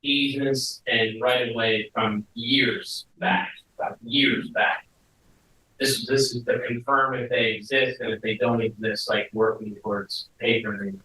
easements and right of way from years back. This is to confirm if they exist, and if they don't exist, like working towards papering.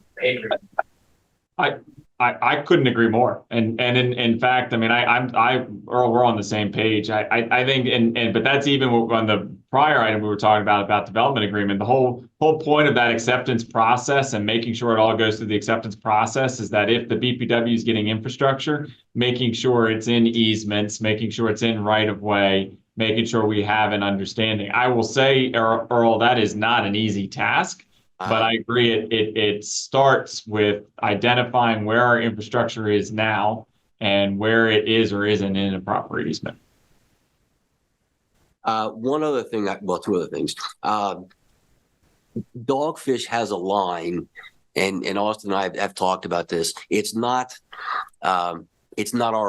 I couldn't agree more. And in fact, I mean, Earl, we're on the same page. I think, but that's even on the prior item we were talking about development agreement. The whole point of that acceptance process and making sure it all goes through the acceptance process is that if the BPW is getting infrastructure, making sure it's in easements, making sure it's in right of way, making sure we have an understanding. I will say, Earl, that is not an easy task. But I agree, it starts with identifying where our infrastructure is now and where it is or isn't in a proper easement.
One other thing, two other things. Dogfish has a line, and Austin and I have talked about this. It's not our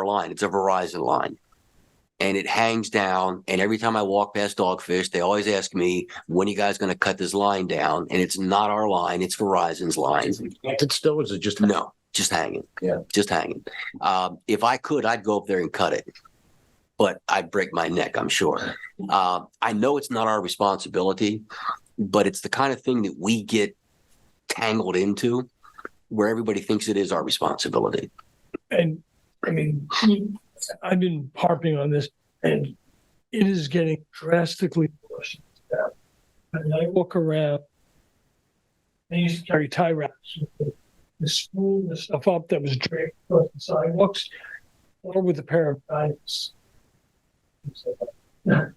line. It's a Verizon line. And it hangs down. And every time I walk past Dogfish, they always ask me, when are you guys going to cut this line down? And it's not our line. It's Verizon's line.
It still is just
no, just hanging.
Yeah.
Just hanging. If I could, I'd go up there and cut it. But I'd break my neck, I'm sure. I know it's not our responsibility, but it's the kind of thing that we get tangled into where everybody thinks it is our responsibility.
And I mean, I've been harping on this, and it is getting drastically worse. And I walk around, I used to carry tie wraps with the spoon, the stuff up that was draped across the sidewalks, or with a pair of knives. And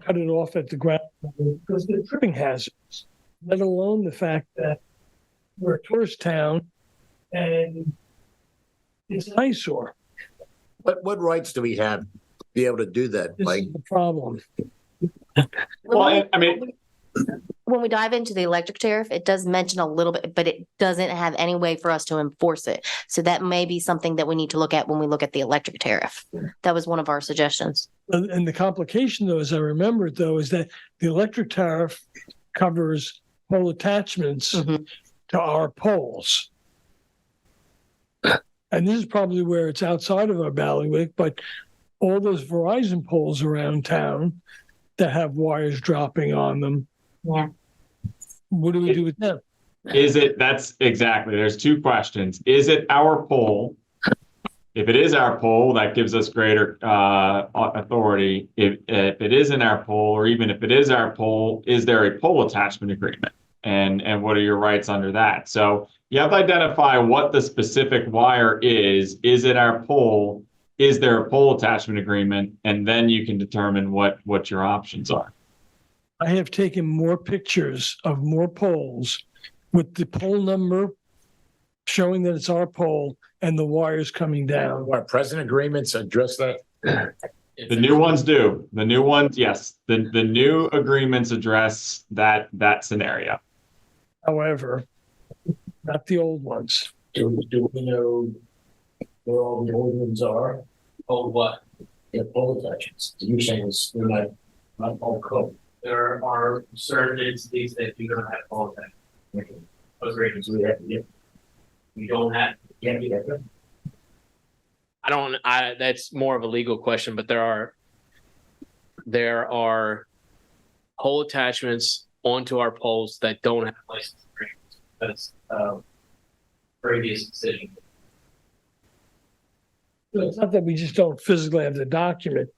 cut it off at the ground because they're tripping hazards, let alone the fact that we're a tourist town and it's an eyesore.
what rights do we have to be able to do that?
This
Like
is the problem.
Well, I mean,
when we dive into the electric tariff, it does mention a little bit, but it doesn't have any way for us to enforce it. So that may be something that we need to look at when we look at the electric tariff. That was one of our suggestions.
And the complication, though, as I remember it, though, is that the electric tariff covers pole attachments
Mhm.
to our poles. And this is probably where it's outside of our bailiwick, but all those Verizon poles around town that have wires dropping on them.
Yeah.
What do we do with them?
That's exactly, there's two questions. Is it our pole? If it is our pole, that gives us greater authority. If it isn't our pole, or even if it is our pole, is there a pole attachment agreement? And what are your rights under that? So you have to identify what the specific wire is. Is it our pole? Is there a pole attachment agreement? And then you can determine what your options are.
I have taken more pictures of more poles with the pole number showing that it's our pole and the wires coming down.
What, present agreements address that?
The new ones do. The new ones, yes. The new agreements address that scenario.
However, not the old ones.
Do we know where all the old ones are?
Oh, what?
The pole attachments. You're saying they're not all code.
There are certain entities that do not have all that agreements.
We have to get,
We don't have.
can't get them.
That's more of a legal question, but there are pole attachments onto our poles that don't have license agreements. That's previous decision.
It's not that we just don't physically have the document.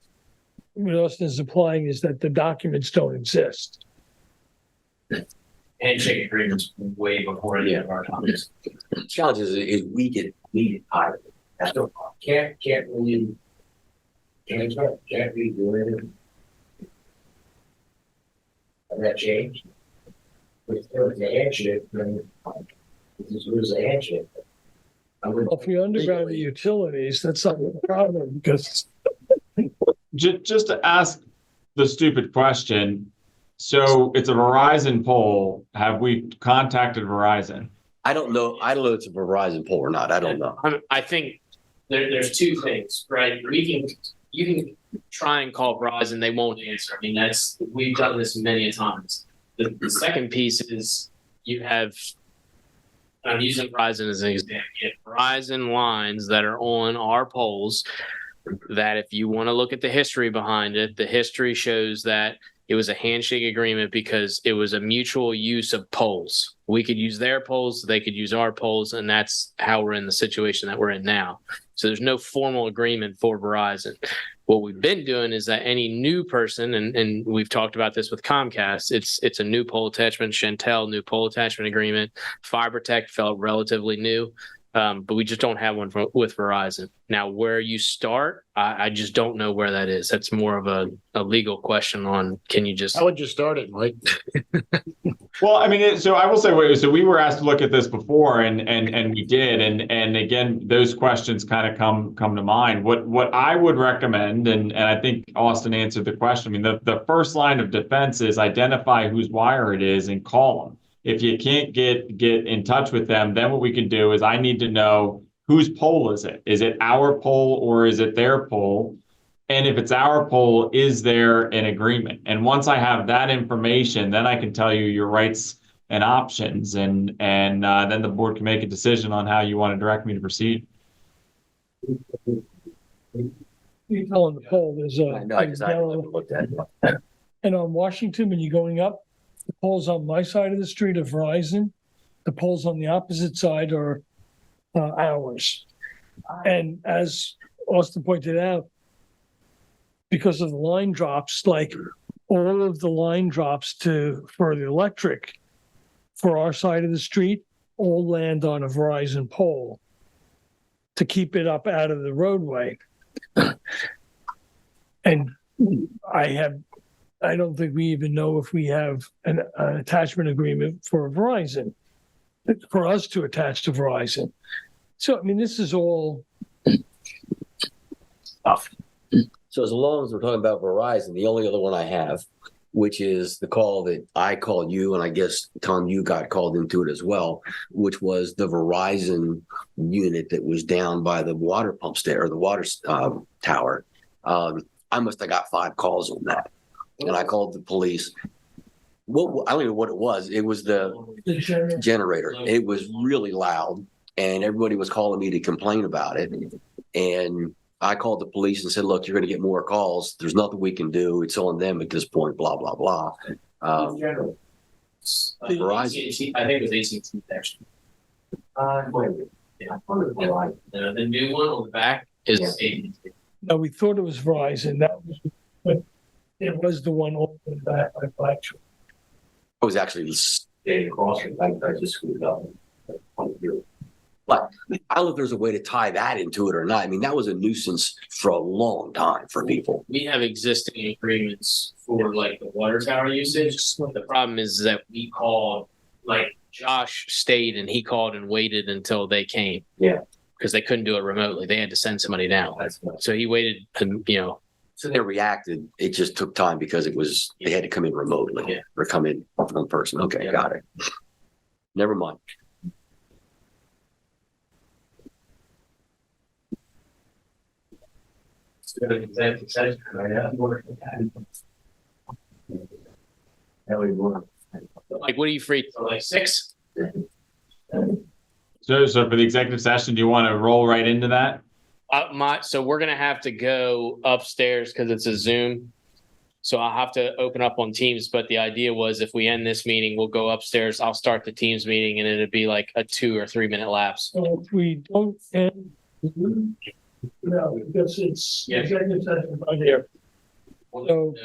What Austin is implying is that the documents don't exist.
Handshake agreements way before the end of our times.
The challenge is we get hired.
That's no problem. Can't we do anything? Have that changed? If there was a handshake, then this was a handshake.
Well, if we underground the utilities, that's not a problem because
Just to ask the stupid question, so it's a Verizon pole. Have we contacted Verizon?
I don't know if it's a Verizon pole or not. I don't know.
I think there's two things, right? You can try and call Verizon, they won't answer. I mean, we've done this many times. The second piece is you have, I'm using Verizon as an example. You have Verizon lines that are on our poles that if you want to look at the history behind it, the history shows that it was a handshake agreement because it was a mutual use of poles. We could use their poles, they could use our poles, and that's how we're in the situation that we're in now. So there's no formal agreement for Verizon. What we've been doing is that any new person, and we've talked about this with Comcast, it's a new pole attachment, Chantel, new pole attachment agreement. FiberTech felt relatively new. But we just don't have one with Verizon. Now, where you start, I just don't know where that is. That's more of a legal question on, can you just...
How would you start it, Mike?
Well, I mean, so I will say, so we were asked to look at this before and we did. And again, those questions kind of come to mind. What I would recommend, and I think Austin answered the question. I mean, the first line of defense is identify whose wire it is and call them. If you can't get in touch with them, then what we can do is I need to know whose pole is it? Is it our pole or is it their pole? And if it's our pole, is there an agreement? And once I have that information, then I can tell you your rights and options, and then the board can make a decision on how you want to direct me to proceed.
you tell on the pole, there's
I know, because I
yellow-
haven't looked at it.
and on Washington, when you're going up, the poles on my side of the street are Verizon. The poles on the opposite side are ours. And as Austin pointed out, because of the line drops, like all of the line drops for the electric for our side of the street all land on a Verizon pole to keep it up out of the roadway. And I don't think we even know if we have an attachment agreement for Verizon, for us to attach to Verizon. So, I mean, this is all stuff.
So as long as we're talking about Verizon, the only other one I have which is the call that I called you, and I guess, Tom, you got called into it as well, which was the Verizon unit that was down by the water pump or the water tower. I must have got 5 calls on that. And I called the police. Well, I don't know what it was. It was the generator. It was really loud, and everybody was calling me to complain about it. And I called the police and said, look, you're going to get more calls. There's nothing we can do. It's on them at this point, blah, blah, blah.
Verizon. I think it was AT&T actually. Yeah. The new one on the back is AT&T.
No, we thought it was Verizon. That was, but it was the one open back by Blackstone.
I was actually standing across from it. I just screwed up. But I don't know if there's a way to tie that into it or not. I mean, that was a nuisance for a long time for people.
We have existing agreements for like the water tower usage. The problem is that we called, like Josh stayed and he called and waited until they came.
Yeah.
Because they couldn't do it remotely. They had to send somebody down. So he waited and,
So they reacted. It just took time because they had to come in remotely or come in in person. Okay, got it. Never mind.
Like, what are you free for? Like 6?
So for the executive session, do you want to roll right into that?
So we're gonna have to go upstairs because it's a Zoom. So I'll have to open up on Teams. But the idea was if we end this meeting, we'll go upstairs. I'll start the Teams meeting, and it'd be like a 2 or 3 minute lapse.
So if we don't end, no, because it's executive session right here. So,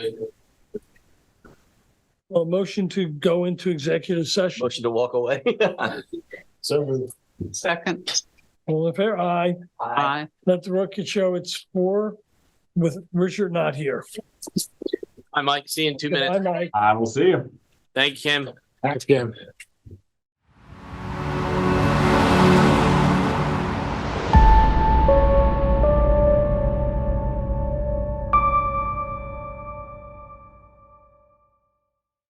well, motion to go into executive session.
Motion to walk away.
So moved.
Second.
All in favor? Aye.
Aye.
Let the record show it's 4 with Richard not here.
I might see you in 2 minutes.
Bye, Mike.
I will see you.
Thank you, Kim.
Thanks, Kim.